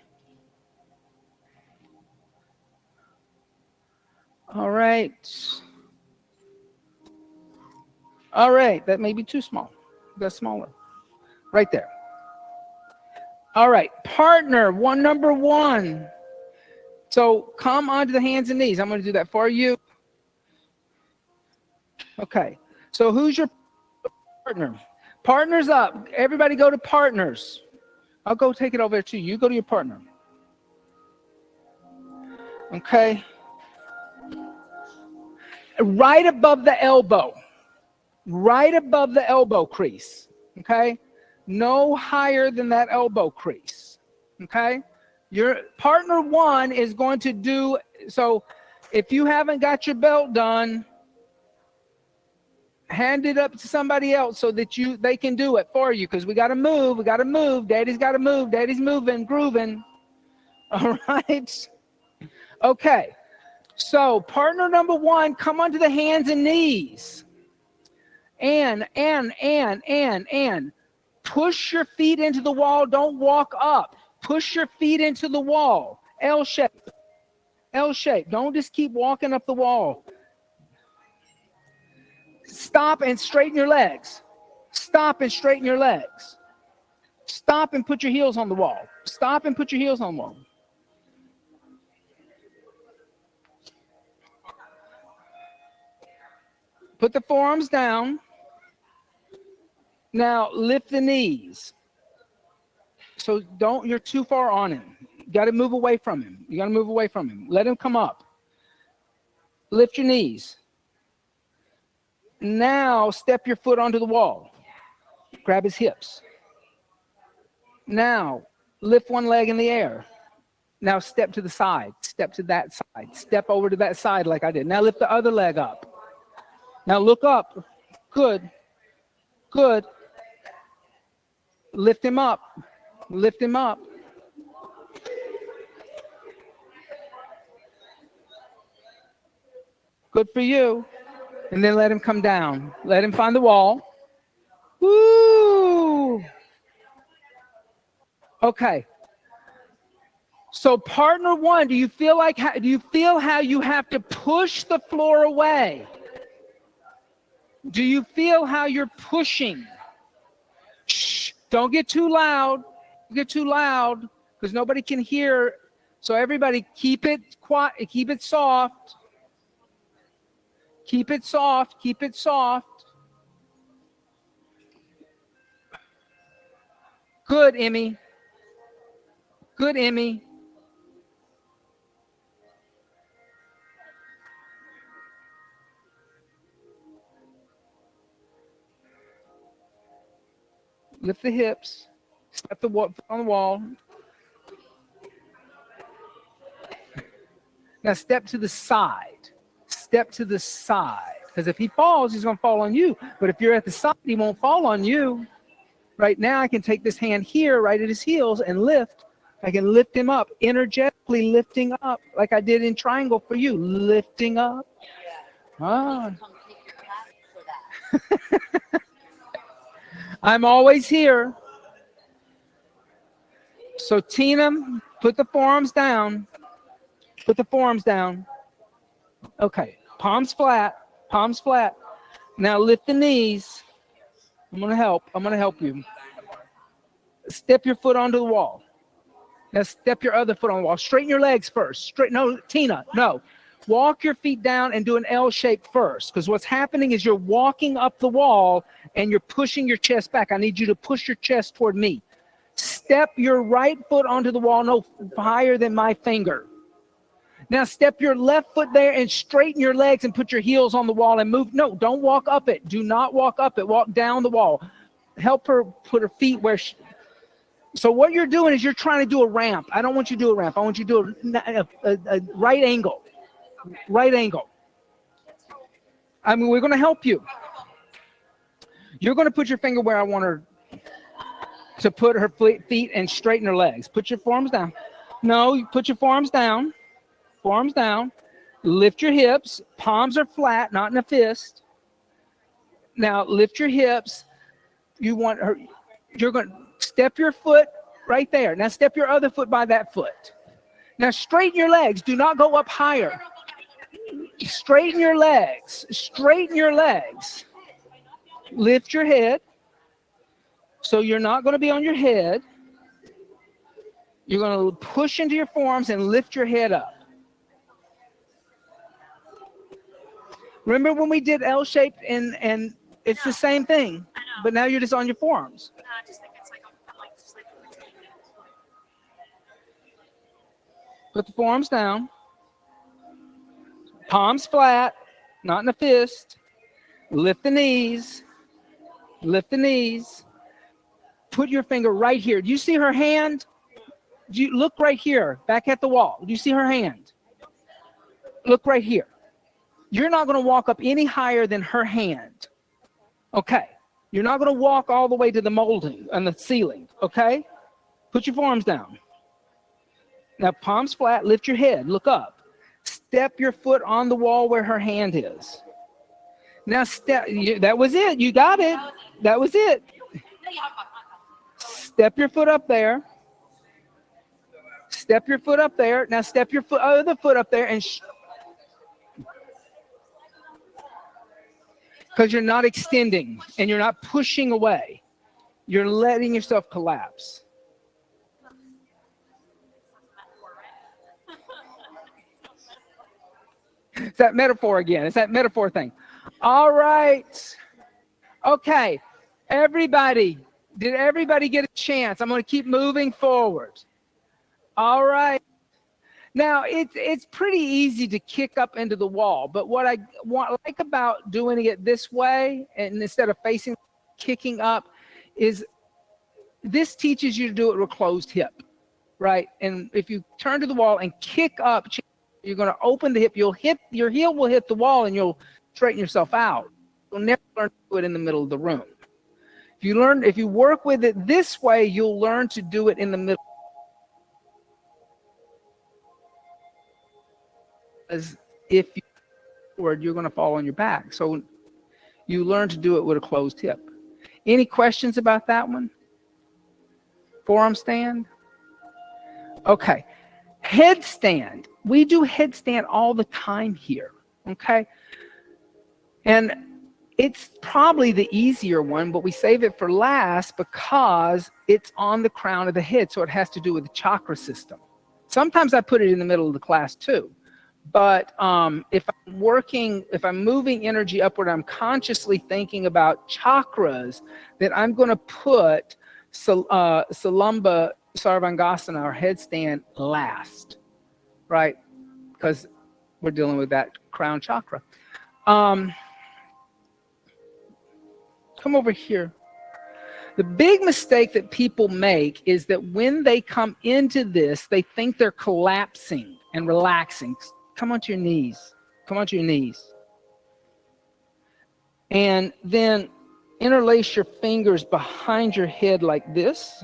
All right. All right. That may be too small. That's smaller. Right there. All right. Partner, number one. So come onto the hands and knees. I'm going to do that for you. Okay. So who's your partner? Partners up. Everybody go to partners. I'll go take it over there too. You go to your partner. Okay. Right above the elbow. Right above the elbow crease. Okay. No higher than that elbow crease. Okay. Your partner one is going to do, so if you haven't got your belt done, hand it up to somebody else so that they can do it for you, because we got to move. Daddy's got to move. Daddy's moving, grooving. All right. Okay. So partner number one, come onto the hands and knees. And push your feet into the wall. Don't walk up. Push your feet into the wall. L shape. L shape. Don't just keep walking up the wall. Stop and straighten your legs. Stop and straighten your legs. Stop and put your heels on the wall. Stop and put your heels on the wall. Put the forearms down. Now lift the knees. So you're too far on him. You got to move away from him. You got to move away from him. Let him come up. Lift your knees. Now step your foot onto the wall. Grab his hips. Now lift one leg in the air. Now step to the side. Step to that side. Step over to that side like I did. Now lift the other leg up. Now look up. Good. Good. Lift him up. Lift him up. Good for you. And then let him come down. Let him find the wall. Woo! Okay. So partner one, do you feel how you have to push the floor away? Do you feel how you're pushing? Shh, don't get too loud. Don't get too loud because nobody can hear. So everybody keep it quiet, keep it soft. Keep it soft, keep it soft. Good, Emmy. Good, Emmy. Lift the hips. Step the foot on the wall. Now step to the side. Step to the side. Because if he falls, he's going to fall on you. But if you're at the side, he won't fall on you. Right now, I can take this hand here, right at his heels, and lift. I can lift him up, energetically lifting up, like I did in triangle for you. Lifting up. Ah. I'm always here. So Tina, put the forearms down. Put the forearms down. Okay, palms flat, palms flat. Now lift the knees. I'm gonna help you. Step your foot onto the wall. Now step your other foot on the wall. Straighten your legs first. No, Tina, no. Walk your feet down and do an L shape first, because what's happening is you're walking up the wall and you're pushing your chest back. I need you to push your chest toward me. Step your right foot onto the wall, no higher than my finger. Now step your left foot there and straighten your legs and put your heels on the wall and move. No, don't walk up it. Do not walk up it. Walk down the wall. Help her put her feet where she... So what you're doing is you're trying to do a ramp. I don't want you to do a ramp. I want you to do a right angle. Right angle. I mean, we're going to help you. You're going to put your finger where I want her to put her feet and straighten her legs. Put your forearms down. No, you put your forearms down. Forearms down. Lift your hips. Palms are flat, not in a fist. Now lift your hips. You're going to step your foot right there. Now step your other foot by that foot. Now straighten your legs. Do not go up higher. Straighten your legs. Straighten your legs. Lift your head. So you're not going to be on your head. You're going to push into your forearms and lift your head up. Remember when we did L-shaped and it's the same thing, but now you're just on your forearms. I just think it's like Put the forearms down. Palms flat, not in a fist. Lift the knees. Lift the knees. Put your finger right here. Do you see her hand? Do you look right here, back at the wall? Do you see her hand? Look right here. You're not going to walk up any higher than her hand. Okay. You're not going to walk all the way to the molding and the ceiling. Okay. Put your forearms down. Now palms flat, lift your head, look up. Step your foot on the wall where her hand is. Now that was it. You got it. That was it. Step your foot up there. Step your foot up there. Now step your other foot up there and because you're not extending and you're not pushing away. You're letting yourself collapse. It's that metaphor again. It's that metaphor thing. All right. Okay. Everybody, did everybody get a chance? I'm going to keep moving forward. All right. Now, it's pretty easy to kick up into the wall, but what I like about doing it this way, and instead of facing, kicking up, is this teaches you to do it with a closed hip, right? And if you turn to the wall and kick up, you're going to open the hip. Your heel will hit the wall, and you'll straighten yourself out. You'll never learn to do it in the middle of the room. If you work with it this way, you'll learn to do it in the middle. As if you're going to fall on your back. So you learn to do it with a closed hip. Any questions about that one? Forearm stand? Okay. Headstand. We do headstand all the time here. Okay. And it's probably the easier one, but we save it for last because it's on the crown of the head. So it has to do with the chakra system. Sometimes I put it in the middle of the class too. But if I'm moving energy upward, I'm consciously thinking about chakras, that I'm going to put Salamba Sarvangasana, or headstand, last, right? Because we're dealing with that crown chakra. Come over here. The big mistake that people make is that when they come into this, they think they're collapsing and relaxing. Come onto your knees. Come onto your knees. And then interlace your fingers behind your head like this.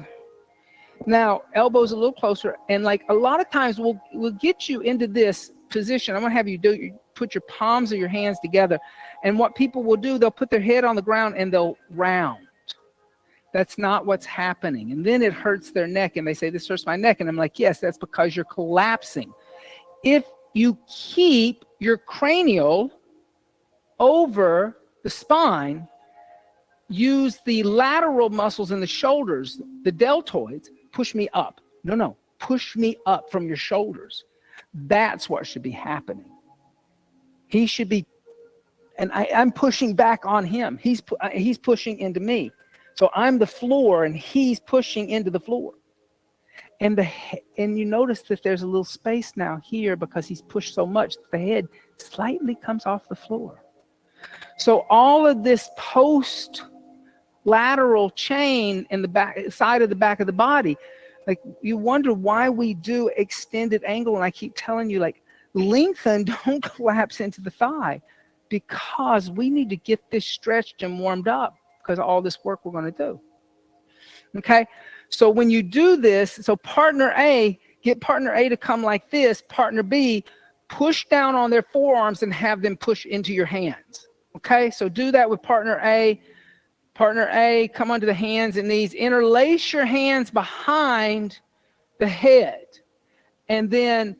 Now, elbows a little closer. And like a lot of times we'll get you into this position. I'm going to have you put your palms of your hands together. And what people will do, they'll put their head on the ground and they'll round. That's not what's happening. And then it hurts their neck. And they say, this hurts my neck. And I'm like, yes, that's because you're collapsing. If you keep your cranial over the spine, use the lateral muscles in the shoulders, the deltoids, push me up. No, push me up from your shoulders. That's what should be happening. He should be, and I'm pushing back on him. He's pushing into me. So I'm the floor and he's pushing into the floor. And you notice that there's a little space now here because he's pushed so much that the head slightly comes off the floor. So all of this post-lateral chain in the back side of the back of the body, like you wonder why we do extended angle. And I keep telling you, like, lengthen, don't collapse into the thigh, because we need to get this stretched and warmed up because of all this work we're going to do. Okay. So when you do this, so partner A, get partner A to come like this, partner B, push down on their forearms and have them push into your hands. Okay, so do that with partner A. Partner A, come onto the hands and knees, interlace your hands behind the head. And then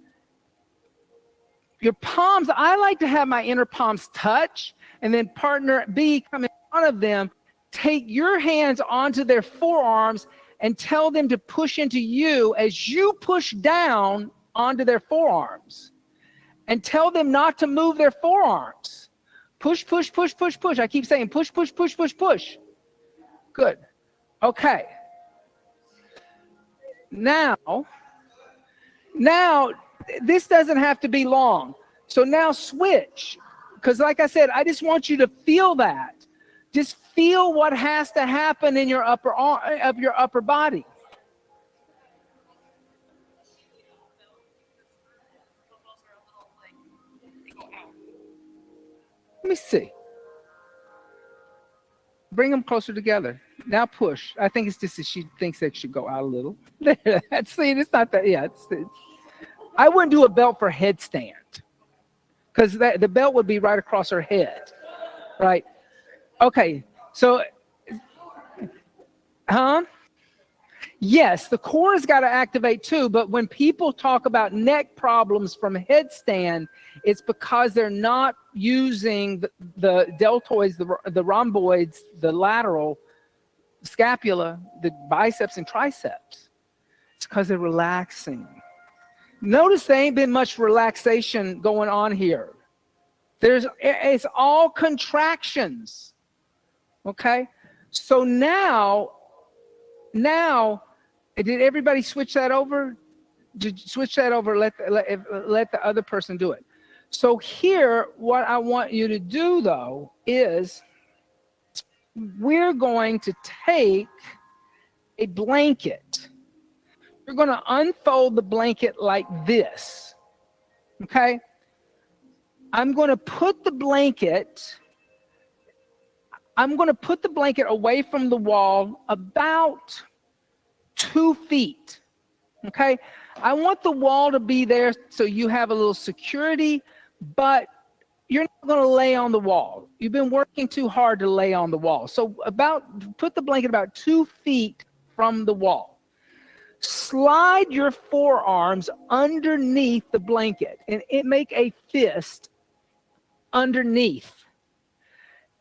your palms, I like to have my inner palms touch, and then partner B, come in front of them, take your hands onto their forearms and tell them to push into you as you push down onto their forearms. And tell them not to move their forearms. Push, push, push, push, push. I keep saying push, push, push, push, push. Good. Okay. Now, this doesn't have to be long. So now switch. Because like I said, I just want you to feel that. Just feel what has to happen in your upper body. Let me see. Bring them closer together. Now push. I think it's just that she thinks they should go out a little. See, it's not that. Yeah, I wouldn't do a belt for headstand, because the belt would be right across her head, right? Okay, so, yes, the core has got to activate too, but when people talk about neck problems from headstand, it's because they're not using the deltoids, the rhomboids, the lateral scapula, the biceps and triceps. It's because they're relaxing. Notice there ain't been much relaxation going on here. It's all contractions. Okay. So now, did everybody switch that over? Switch that over. Let the other person do it. So here, what I want you to do though is we're going to take a blanket. You're going to unfold the blanket like this. Okay. I'm going to put the blanket away from the wall about 2 feet. Okay. I want the wall to be there so you have a little security, but you're not going to lay on the wall. You've been working too hard to lay on the wall. So put the blanket about 2 feet from the wall. Slide your forearms underneath the blanket and make a fist underneath.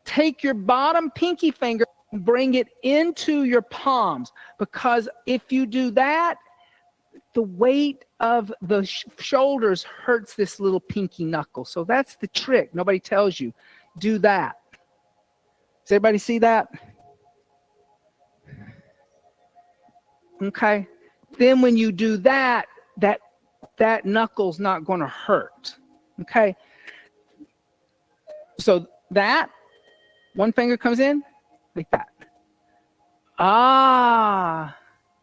Take your bottom pinky finger and bring it into your palms, because if you do that, the weight of the shoulders hurts this little pinky knuckle. So that's the trick. Nobody tells you. Do that. Does everybody see that? Okay. Then when you do that, that knuckle's not going to hurt. Okay. So that one finger comes in like that.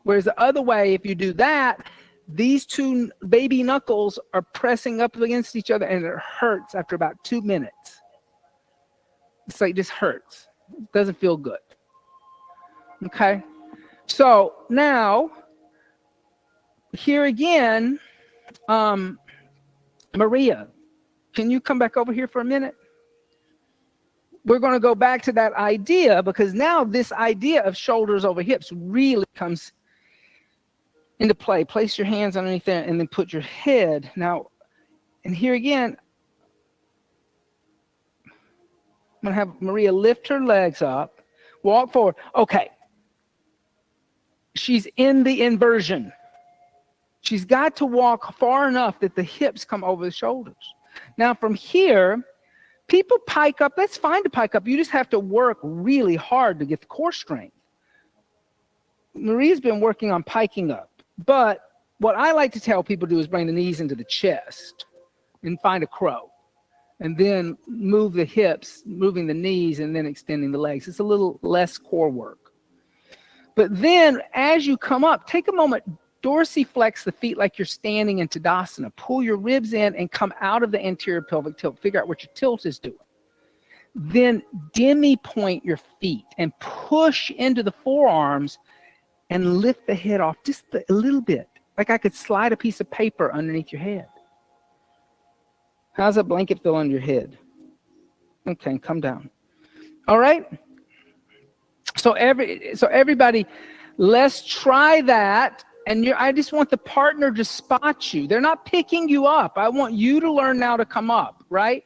Whereas the other way, if you do that, these two baby knuckles are pressing up against each other and it hurts after about 2 minutes. It's like, just hurts. It doesn't feel good. Okay. So now, here again, Maria, can you come back over here for a minute? We're going to go back to that idea, because now this idea of shoulders over hips really comes into play. Place your hands underneath there and then put your head. Now, and here again, I'm going to have Maria lift her legs up, walk forward. Okay. She's in the inversion. She's got to walk far enough that the hips come over the shoulders. Now from here, people pike up. That's fine to pike up. You just have to work really hard to get the core strength. Maria's been working on piking up. But what I like to tell people to do is bring the knees into the chest and find a crow. And then move the hips, moving the knees, and then extending the legs. It's a little less core work. But then as you come up, take a moment, dorsiflex the feet like you're standing in Tadasana. Pull your ribs in and come out of the anterior pelvic tilt. Figure out what your tilt is doing. Then demi-point your feet and push into the forearms and lift the head off just a little bit. Like I could slide a piece of paper underneath your head. How's that blanket feel under your head? Okay, come down. All right. So everybody, let's try that. And I just want the partner to spot you. They're not picking you up. I want you to learn now to come up, right?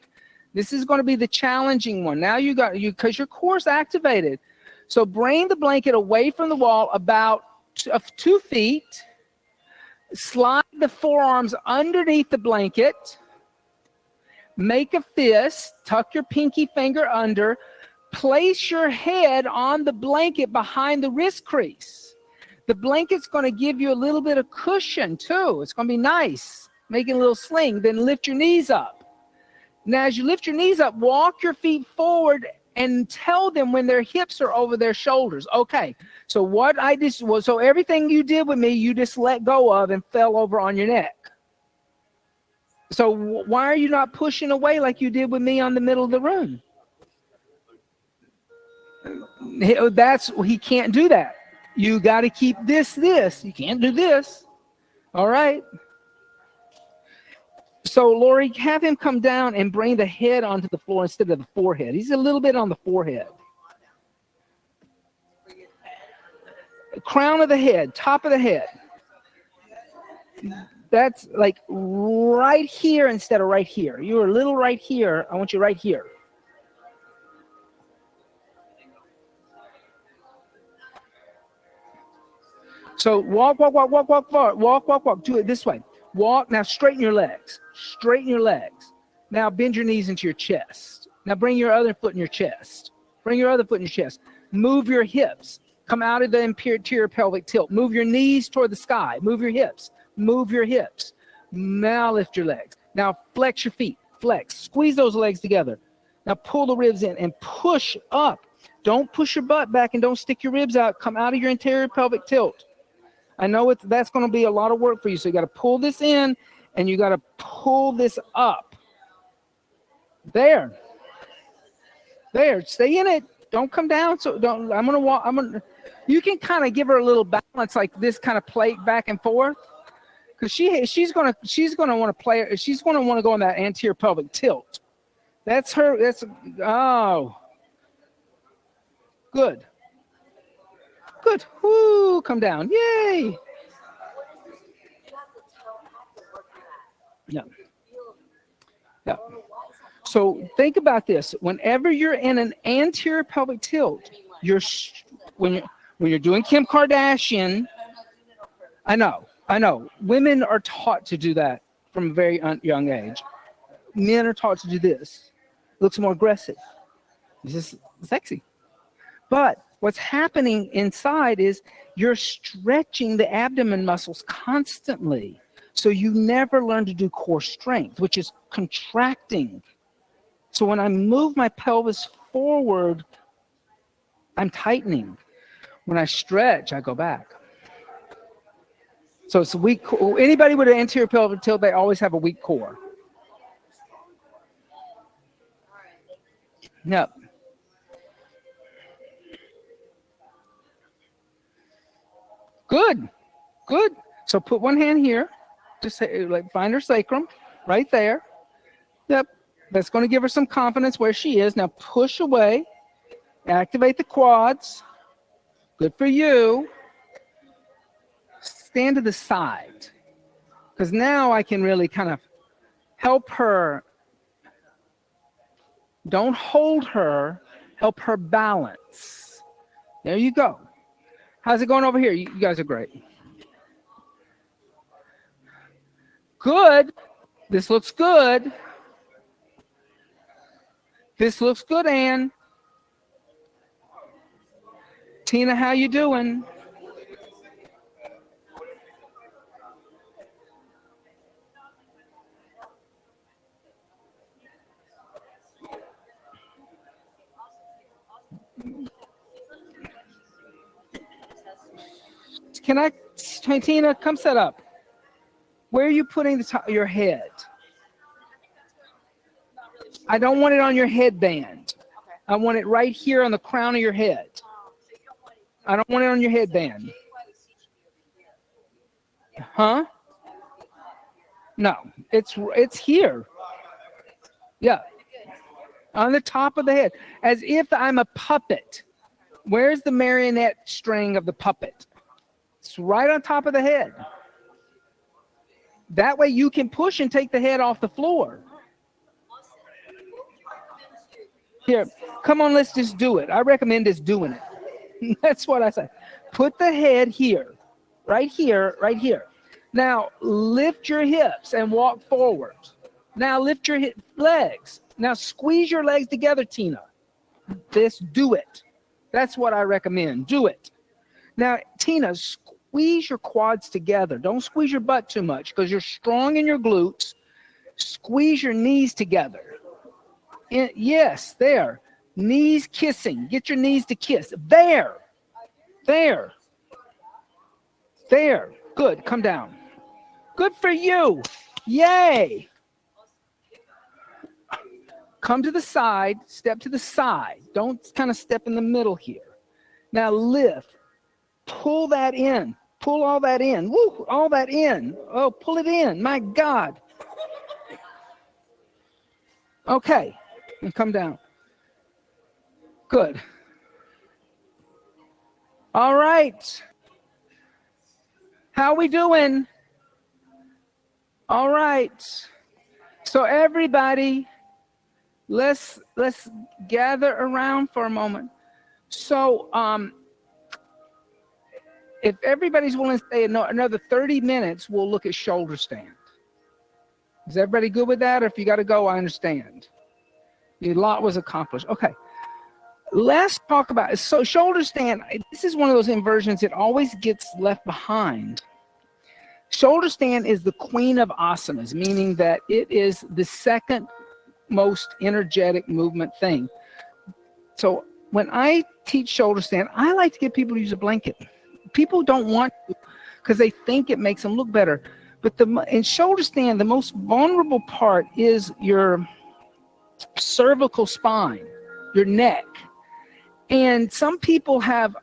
This is going to be the challenging one. Now because your core's activated. So bring the blanket away from the wall about 2 feet. Slide the forearms underneath the blanket. Make a fist. Tuck your pinky finger under. Place your head on the blanket behind the wrist crease. The blanket's going to give you a little bit of cushion too. It's going to be nice. Making a little sling. Then lift your knees up. Now, as you lift your knees up, walk your feet forward and tell them when their hips are over their shoulders. Okay, so so everything you did with me, you just let go of and fell over on your neck. So why are you not pushing away like you did with me on the middle of the room? He can't do that. You got to keep this. You can't do this. All right. So, Lori, have him come down and bring the head onto the floor instead of the forehead. He's a little bit on the forehead. Crown of the head, top of the head. That's like right here instead of right here. You're a little right here. I want you right here. So walk forward. Walk. Do it this way. Walk. Now straighten your legs. Straighten your legs. Now bend your knees into your chest. Now bring your other foot in your chest. Bring your other foot in your chest. Move your hips. Come out of the anterior pelvic tilt. Move your knees toward the sky. Move your hips. Move your hips. Now lift your legs. Now flex your feet. Flex. Squeeze those legs together. Now pull the ribs in and push up. Don't push your butt back and don't stick your ribs out. Come out of your anterior pelvic tilt. I know that's going to be a lot of work for you. So you got to pull this in and you got to pull this up. There. There. Stay in it. Don't come down. So don't. I'm going to walk. You can kind of give her a little balance like this, kind of play back and forth. Because she's gonna want to play. She's gonna want to go on that anterior pelvic tilt. That's her. Good. Good. Whoo! Come down. Yay! Yeah. Yeah. So think about this. Whenever you're in an anterior pelvic tilt, when you're doing Kim Kardashian. I know. Women are taught to do that from a very young age. Men are taught to do this. It looks more aggressive. This is sexy. But what's happening inside is you're stretching the abdomen muscles constantly. So you never learn to do core strength, which is contracting. So when I move my pelvis forward, I'm tightening. When I stretch, I go back. So it's a weak core. Anybody with an anterior pelvic tilt, they always have a weak core. Yep. Good. So put one hand here. Just say, like, find her sacrum right there. Yep. That's going to give her some confidence where she is. Now push away. Activate the quads. Good for you. Stand to the side. Because now I can really kind of help her. Don't hold her. Help her balance. There you go. How's it going over here? You guys are great. Good. This looks good. This looks good, Ann. Tina, how you doing? Tina, come set up. Where are you putting the top of your head? I don't want it on your headband. I want it right here on the crown of your head. I don't want it on your headband. Huh? No, it's here. Yeah. On the top of the head. As if I'm a puppet. Where's the marionette string of the puppet? It's right on top of the head. That way you can push and take the head off the floor. Here, come on, let's just do it. I recommend just doing it. That's what I say. Put the head here, right here, right here. Now, lift your hips and walk forward. Now, lift your legs. Now, squeeze your legs together, Tina. Do it. That's what I recommend. Do it. Now, Tina, squeeze your quads together. Don't squeeze your butt too much because you're strong in your glutes. Squeeze your knees together. Yes, there. Knees kissing. Get your knees to kiss. There. Good. Come down. Good for you. Yay. Come to the side. Step to the side. Don't kind of step in the middle here. Now lift. Pull that in. Pull all that in. Woo, all that in. Oh, pull it in. My God. Okay. And come down. Good. All right. How we doing? All right. So everybody, let's gather around for a moment. So if everybody's willing to stay another 30 minutes, we'll look at shoulder stand. Is everybody good with that? Or if you got to go, I understand. A lot was accomplished. Okay. Let's talk about, so shoulder stand. This is one of those inversions that always gets left behind. Shoulder stand is the queen of asanas, meaning that it is the second most energetic movement thing. So when I teach shoulder stand, I like to get people to use a blanket. People don't want to because they think it makes them look better. But in shoulder stand, the most vulnerable part is your cervical spine, your neck. And some people have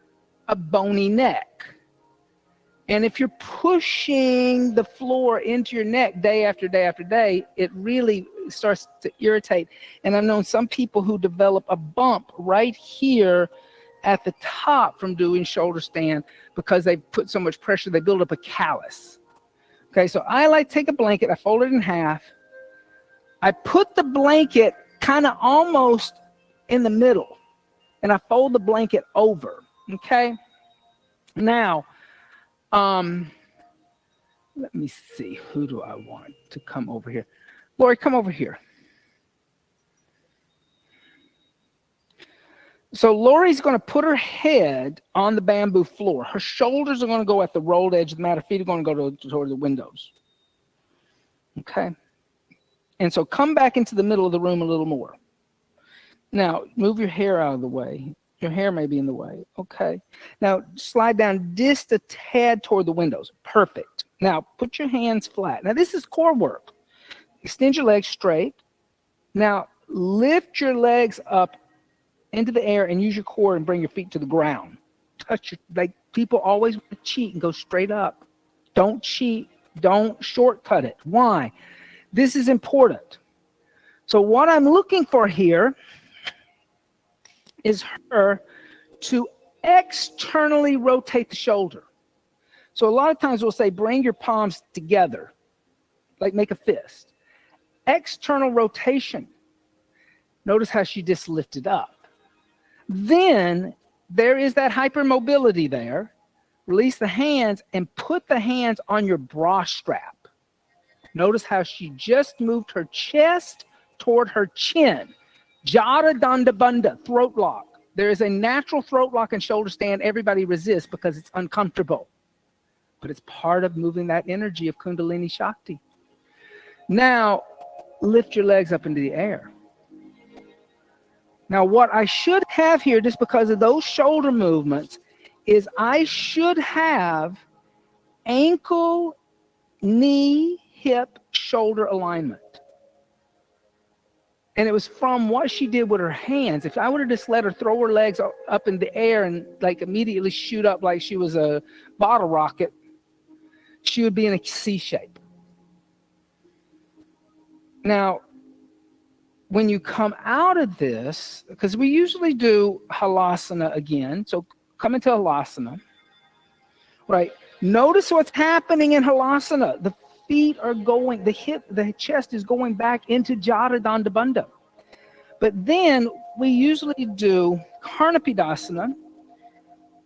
a bony neck. And if you're pushing the floor into your neck day after day after day, it really starts to irritate. And I've known some people who develop a bump right here at the top from doing shoulder stand because they put so much pressure, they build up a callus. Okay, so I like to take a blanket, I fold it in half. I put the blanket kind of almost in the middle, and I fold the blanket over, okay? Now, let me see, who do I want to come over here? Lori, come over here. So Lori's going to put her head on the bamboo floor. Her shoulders are going to go at the rolled edge of the mat. Her feet are going to go toward the windows. Okay? And so come back into the middle of the room a little more. Now, move your hair out of the way. Your hair may be in the way. Okay. Now, slide down just a tad toward the windows. Perfect. Now, put your hands flat. Now, this is core work. Extend your legs straight. Now, lift your legs up into the air and use your core and bring your feet to the ground. Touch your, like people always want to cheat and go straight up. Don't cheat. Don't shortcut it. Why? This is important. So what I'm looking for here is her to externally rotate the shoulder. So a lot of times we'll say, bring your palms together, like make a fist. External rotation. Notice how she just lifted up. Then there is that hypermobility there. Release the hands and put the hands on your bra strap. Notice how she just moved her chest toward her chin. Jada Danda Banda, throat lock. There is a natural throat lock and shoulder stand everybody resists because it's uncomfortable. But it's part of moving that energy of Kundalini Shakti. Now, lift your legs up into the air. Now, what I should have here, just because of those shoulder movements, is I should have ankle, knee, hip, shoulder alignment. And it was from what she did with her hands. If I would have just let her throw her legs up in the air and like immediately shoot up like she was a bottle rocket, she would be in a C shape. Now, when you come out of this, because we usually do halasana again. So come into halasana, right? Notice what's happening in halasana. The feet are going, the chest is going back into Jada Danda Bandha. But then we usually do Karnapidasana,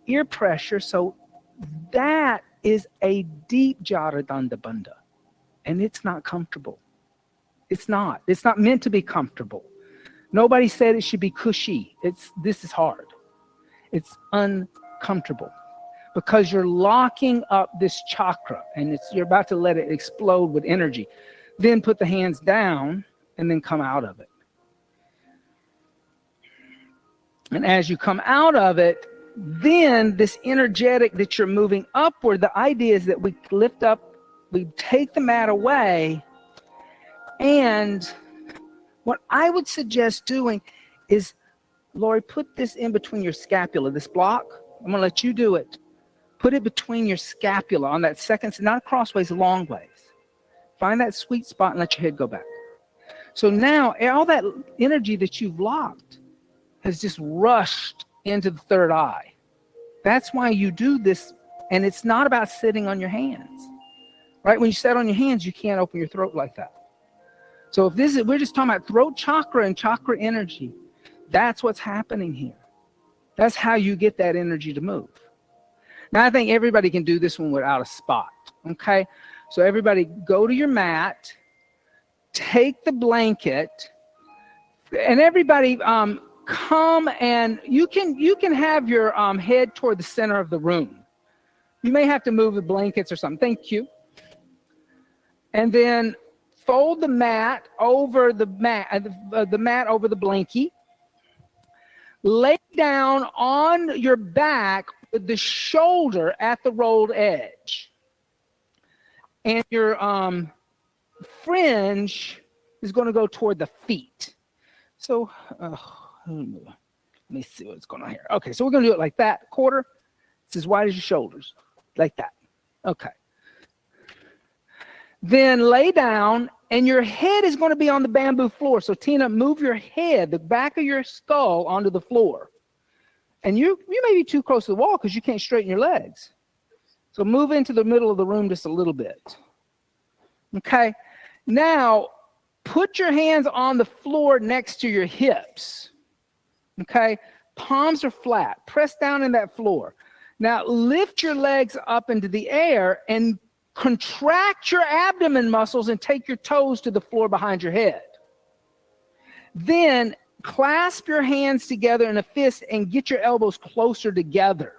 ear pressure. So that is a deep Jada Danda Bandha. And it's not comfortable. It's not meant to be comfortable. Nobody said it should be cushy. This is hard. It's uncomfortable because you're locking up this chakra and you're about to let it explode with energy. Then put the hands down and then come out of it. And as you come out of it, then this energetic that you're moving upward, the idea is that we lift up, we take the mat away. And what I would suggest doing is, Lori, put this in between your scapula, this block. I'm going to let you do it. Put it between your scapula on that second, not crossways, long ways. Find that sweet spot and let your head go back. So now all that energy that you've locked has just rushed into the third eye. That's why you do this. And it's not about sitting on your hands, right? When you sit on your hands, you can't open your throat like that. So if we're just talking about throat chakra and chakra energy, that's what's happening here. That's how you get that energy to move. Now, I think everybody can do this one without a spot, okay? So everybody go to your mat, take the blanket, and everybody come, and you can have your head toward the center of the room. You may have to move the blankets or something. Thank you. And then fold the mat over the mat over the blankie. Lay down on your back with the shoulder at the rolled edge. And your fringe is going to go toward the feet. So let me see what's going on here. Okay, so we're going to do it like that. Quarter. It's as wide as your shoulders. Like that. Okay. Then lay down, and your head is going to be on the bamboo floor. So Tina, move your head, the back of your skull, onto the floor. And you may be too close to the wall because you can't straighten your legs. So move into the middle of the room just a little bit. Okay. Now, put your hands on the floor next to your hips. Okay. Palms are flat. Press down in that floor. Now, lift your legs up into the air and contract your abdomen muscles and take your toes to the floor behind your head. Then clasp your hands together in a fist and get your elbows closer together.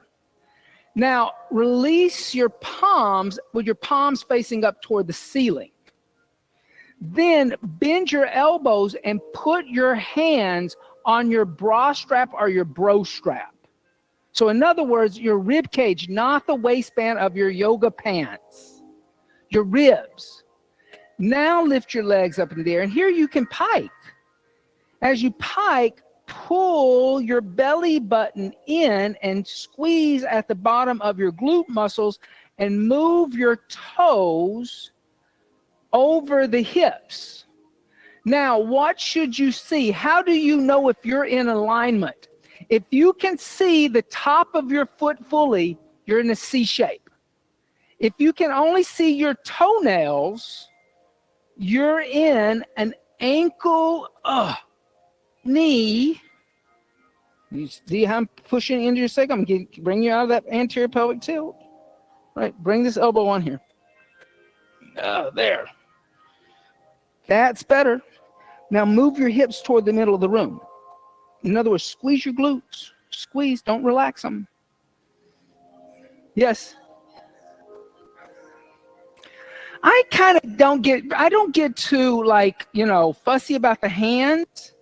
Now, release your palms with your palms facing up toward the ceiling. Then bend your elbows and put your hands on your bra strap or your bro strap. So in other words, your rib cage, not the waistband of your yoga pants, your ribs. Now lift your legs up in the air, and here you can pike. As you pike, pull your belly button in and squeeze at the bottom of your glute muscles and move your toes over the hips. Now, what should you see? How do you know if you're in alignment? If you can see the top of your foot fully, you're in a C shape. If you can only see your toenails, you're in an ankle, knee. You see how I'm pushing into your sacrum? I'm going to bring you out of that anterior pelvic tilt. Right, bring this elbow on here. There. That's better. Now move your hips toward the middle of the room. In other words, squeeze your glutes. Squeeze, don't relax them. Yes. I don't get too fussy about the hands,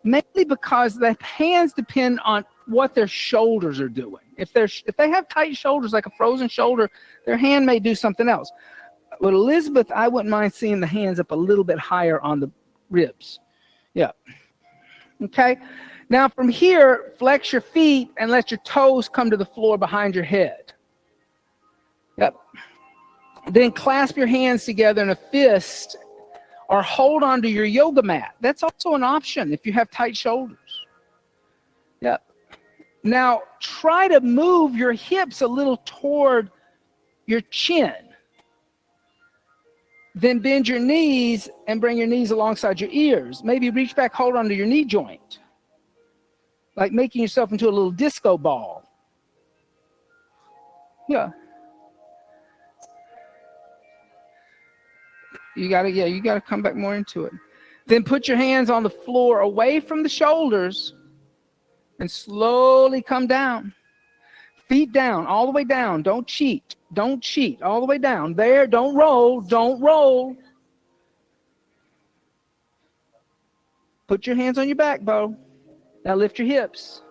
mainly because the hands depend on what their shoulders are doing. If they have tight shoulders, like a frozen shoulder, their hand may do something else. With Elizabeth, I wouldn't mind seeing the hands up a little bit higher on the ribs. Yeah. Okay. Now from here, flex your feet and let your toes come to the floor behind your head. Yep. Then clasp your hands together in a fist or hold onto your yoga mat. That's also an option if you have tight shoulders. Yep. Now try to move your hips a little toward your chin. Then bend your knees and bring your knees alongside your ears. Maybe reach back, hold onto your knee joint. Like making yourself into a little disco ball. Yeah. You gotta come back more into it. Then put your hands on the floor away from the shoulders and slowly come down. Feet down, all the way down. Don't cheat. Don't cheat. All the way down. There, don't roll. Don't roll. Put your hands on your back, Bo. Now lift your hips.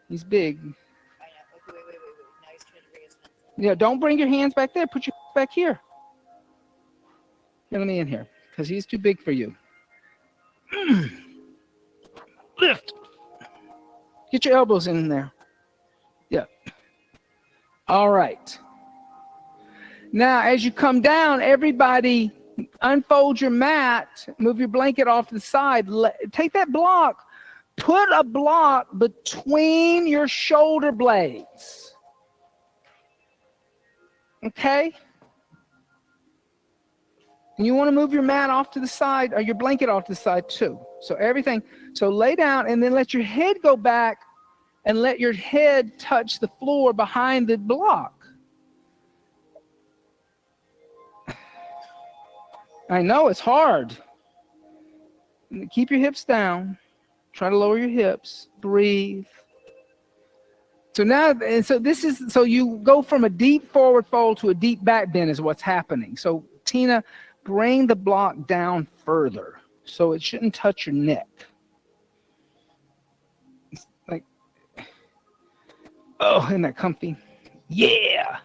He's big. Wait. Now he's trying to bring his hands up. Yeah, don't bring your hands back there. Put your hands back here. Here, let me in here, because he's too big for you. Lift. Get your elbows in there. Yeah. All right. Now, as you come down, everybody unfold your mat, move your blanket off to the side. Take that block, put a block between your shoulder blades. Okay? And you want to move your mat off to the side, or your blanket off to the side too. So lay down and then let your head go back and let your head touch the floor behind the block. I know it's hard. Keep your hips down. Try to lower your hips. Breathe. So now, and so this is, so you go from a deep forward fold to a deep back bend is what's happening. So Tina, bring the block down further. So it shouldn't touch your neck. It's like, oh, isn't that comfy? Yeah.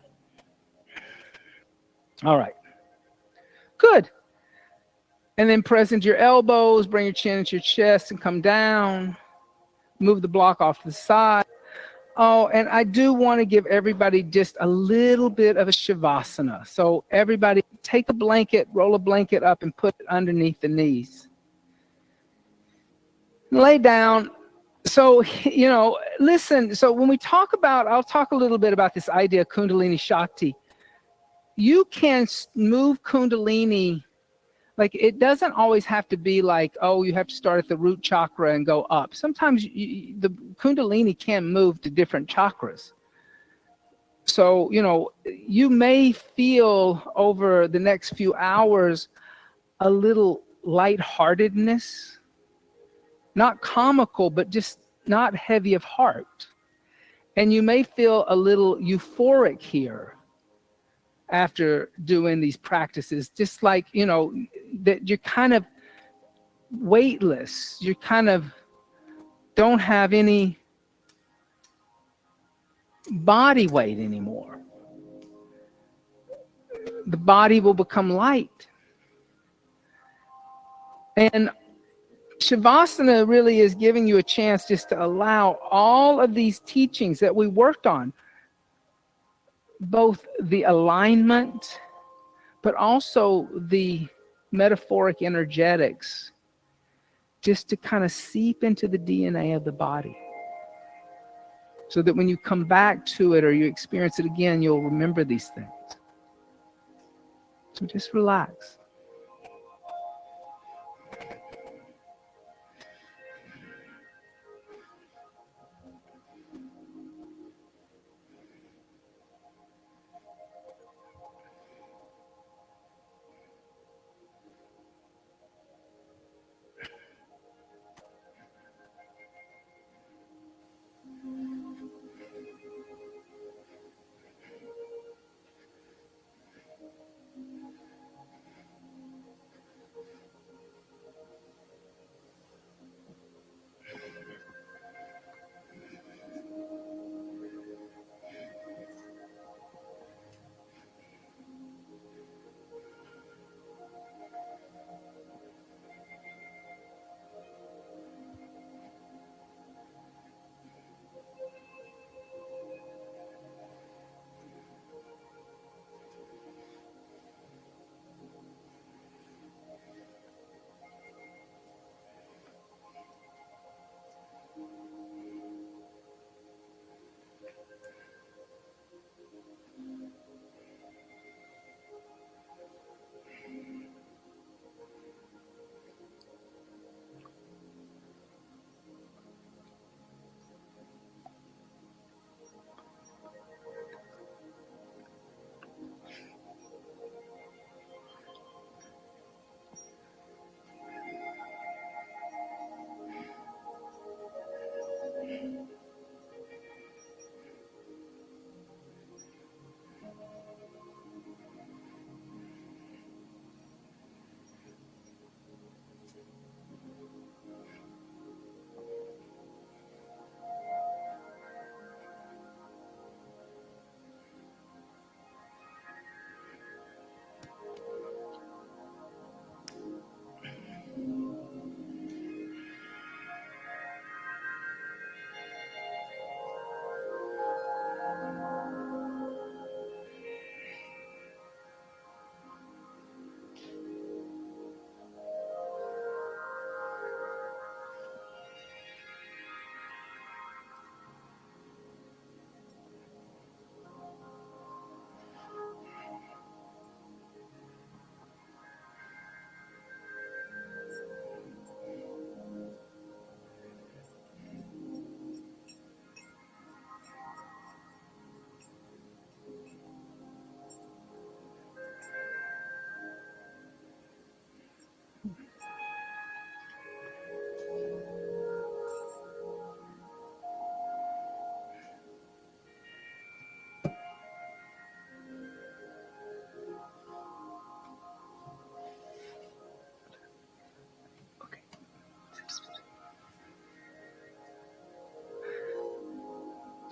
All right. Good. And then press into your elbows, bring your chin into your chest and come down. Move the block off to the side. Oh, and I do want to give everybody just a little bit of a shavasana. So everybody take a blanket, roll a blanket up and put it underneath the knees. Lay down. So, listen, so when we talk about, I'll talk a little bit about this idea of Kundalini Shakti. You can move Kundalini. Like, it doesn't always have to be like, oh, you have to start at the root chakra and go up. Sometimes the Kundalini can move to different chakras. So, you may feel over the next few hours a little lightheartedness, not comical, but just not heavy of heart. And you may feel a little euphoric here after doing these practices, just like, that you're kind of weightless. You kind of don't have any body weight anymore. The body will become light. And Shavasana really is giving you a chance just to allow all of these teachings that we worked on, both the alignment, but also the metaphoric energetics, just to kind of seep into the DNA of the body. So that when you come back to it or you experience it again, you'll remember these things. So just relax.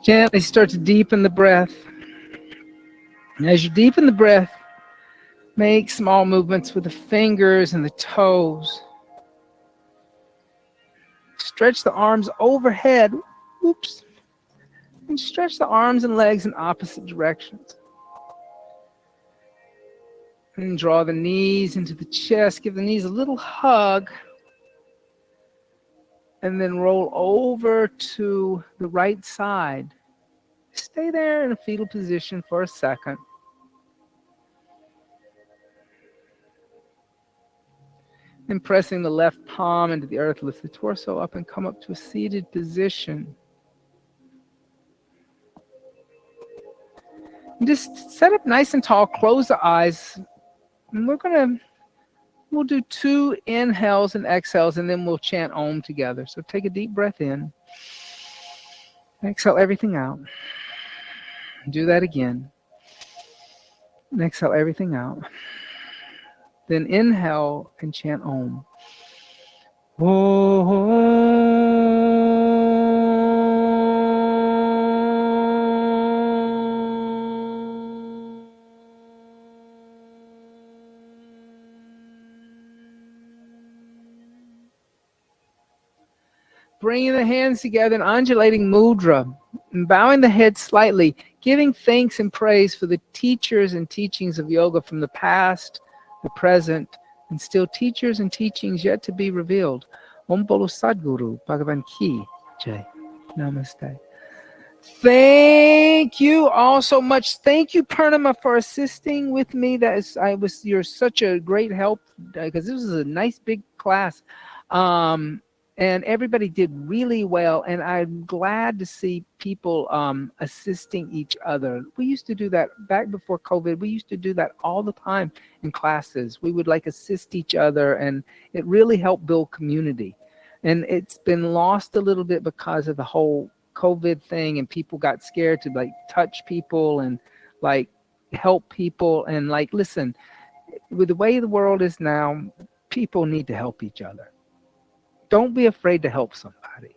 Gently start to deepen the breath. And as you deepen the breath, make small movements with the fingers and the toes. Stretch the arms overhead. Oops. And stretch the arms and legs in opposite directions. And draw the knees into the chest. Give the knees a little hug. And then roll over to the right side. Stay there in a fetal position for a second. And pressing the left palm into the earth, lift the torso up and come up to a seated position. And just set up nice and tall, close the eyes. And we'll do 2 inhales and exhales, and then we'll chant Om together. So take a deep breath in. Exhale everything out. Do that again. And exhale everything out. Then inhale and chant Om. Bringing the hands together in undulating mudra, and bowing the head slightly, giving thanks and praise for the teachers and teachings of yoga from the past, the present, and still teachers and teachings yet to be revealed. Om Bolo Sadguru Bhagavan Ki Jai. Namaste. Thank you all so much. Thank you, Purnima, for assisting with me. You're such a great help, because this was a nice big class. And everybody did really well, and I'm glad to see people assisting each other. We used to do that back before COVID. We used to do that all the time in classes. We would assist each other, and it really helped build community. And it's been lost a little bit because of the whole COVID thing, and people got scared to touch people and help people. And listen, with the way the world is now, people need to help each other. Don't be afraid to help somebody.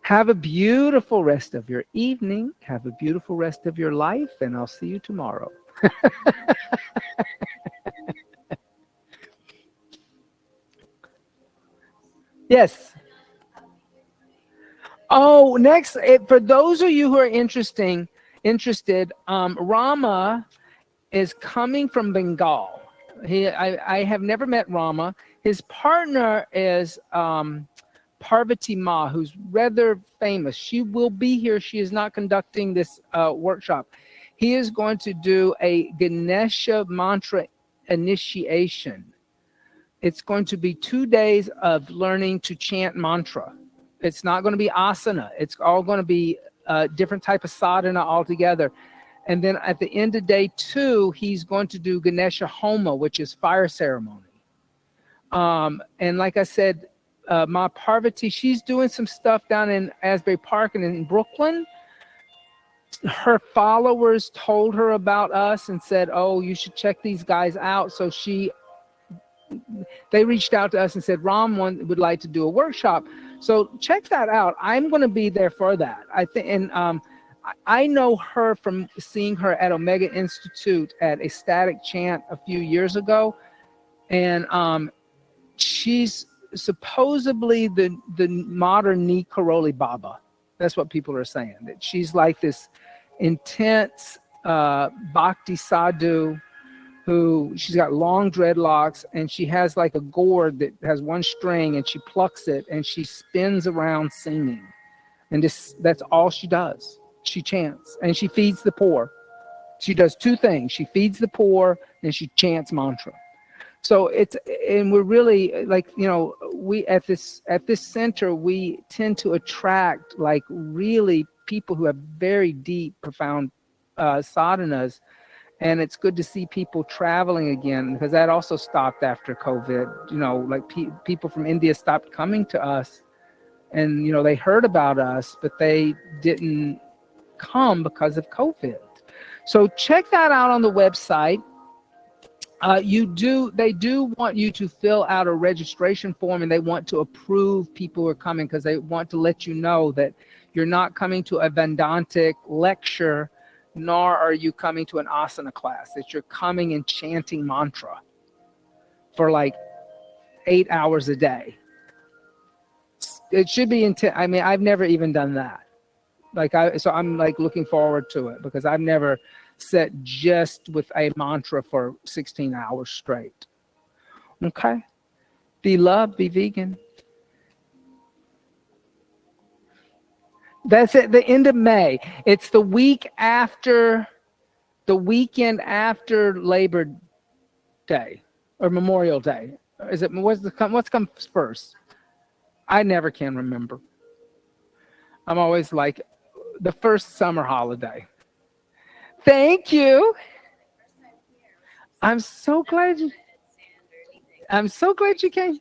Have a beautiful rest of your evening. Have a beautiful rest of your life, and I'll see you tomorrow. Yes. Oh, next, for those of you who are interested, Rama is coming from Bengal. I have never met Rama. His partner is Parvati Ma, who's rather famous. She will be here. She is not conducting this workshop. He is going to do a Ganesha mantra initiation. It's going to be 2 days of learning to chant mantra. It's not going to be asana. It's all going to be a different type of sadhana altogether. And then at the end of day 2, he's going to do Ganesha Homa, which is fire ceremony. And like I said, Ma Parvati, she's doing some stuff down in Asbury Park and in Brooklyn. Her followers told her about us and said, oh, you should check these guys out. So they reached out to us and said, Ram would like to do a workshop. So check that out. I'm going to be there for that. I think, and I know her from seeing her at Omega Institute at Ecstatic Chant a few years ago. And she's supposedly the modern Ni Karoli Baba. That's what people are saying, that she's like this intense bhakti sadhu who, she's got long dreadlocks, and she has a gourd that has one string, and she plucks it and she spins around singing. And that's all she does. She chants and she feeds the poor. She does 2 things. She feeds the poor and she chants mantra. So and we're really we at this center, we tend to attract really people who have very deep, profound sadhanas. And it's good to see people traveling again, because that also stopped after COVID. People from India stopped coming to us, and they heard about us, but they didn't come because of COVID. So check that out on the website. They do want you to fill out a registration form, and they want to approve people who are coming, because they want to let you know that You're not coming to a Vedantic lecture, nor are you coming to an asana class. That you're coming and chanting mantra for like 8 hours a day. It should be intense. I mean, I've never even done that. So I'm like looking forward to it because I've never sat just with a mantra for 16 hours straight. Okay? Be loved, be vegan. That's at the end of May. It's the weekend after Labor Day or Memorial Day. Is it what's comes first? I never can remember. I'm always like the first summer holiday. Thank you. I'm so glad you came.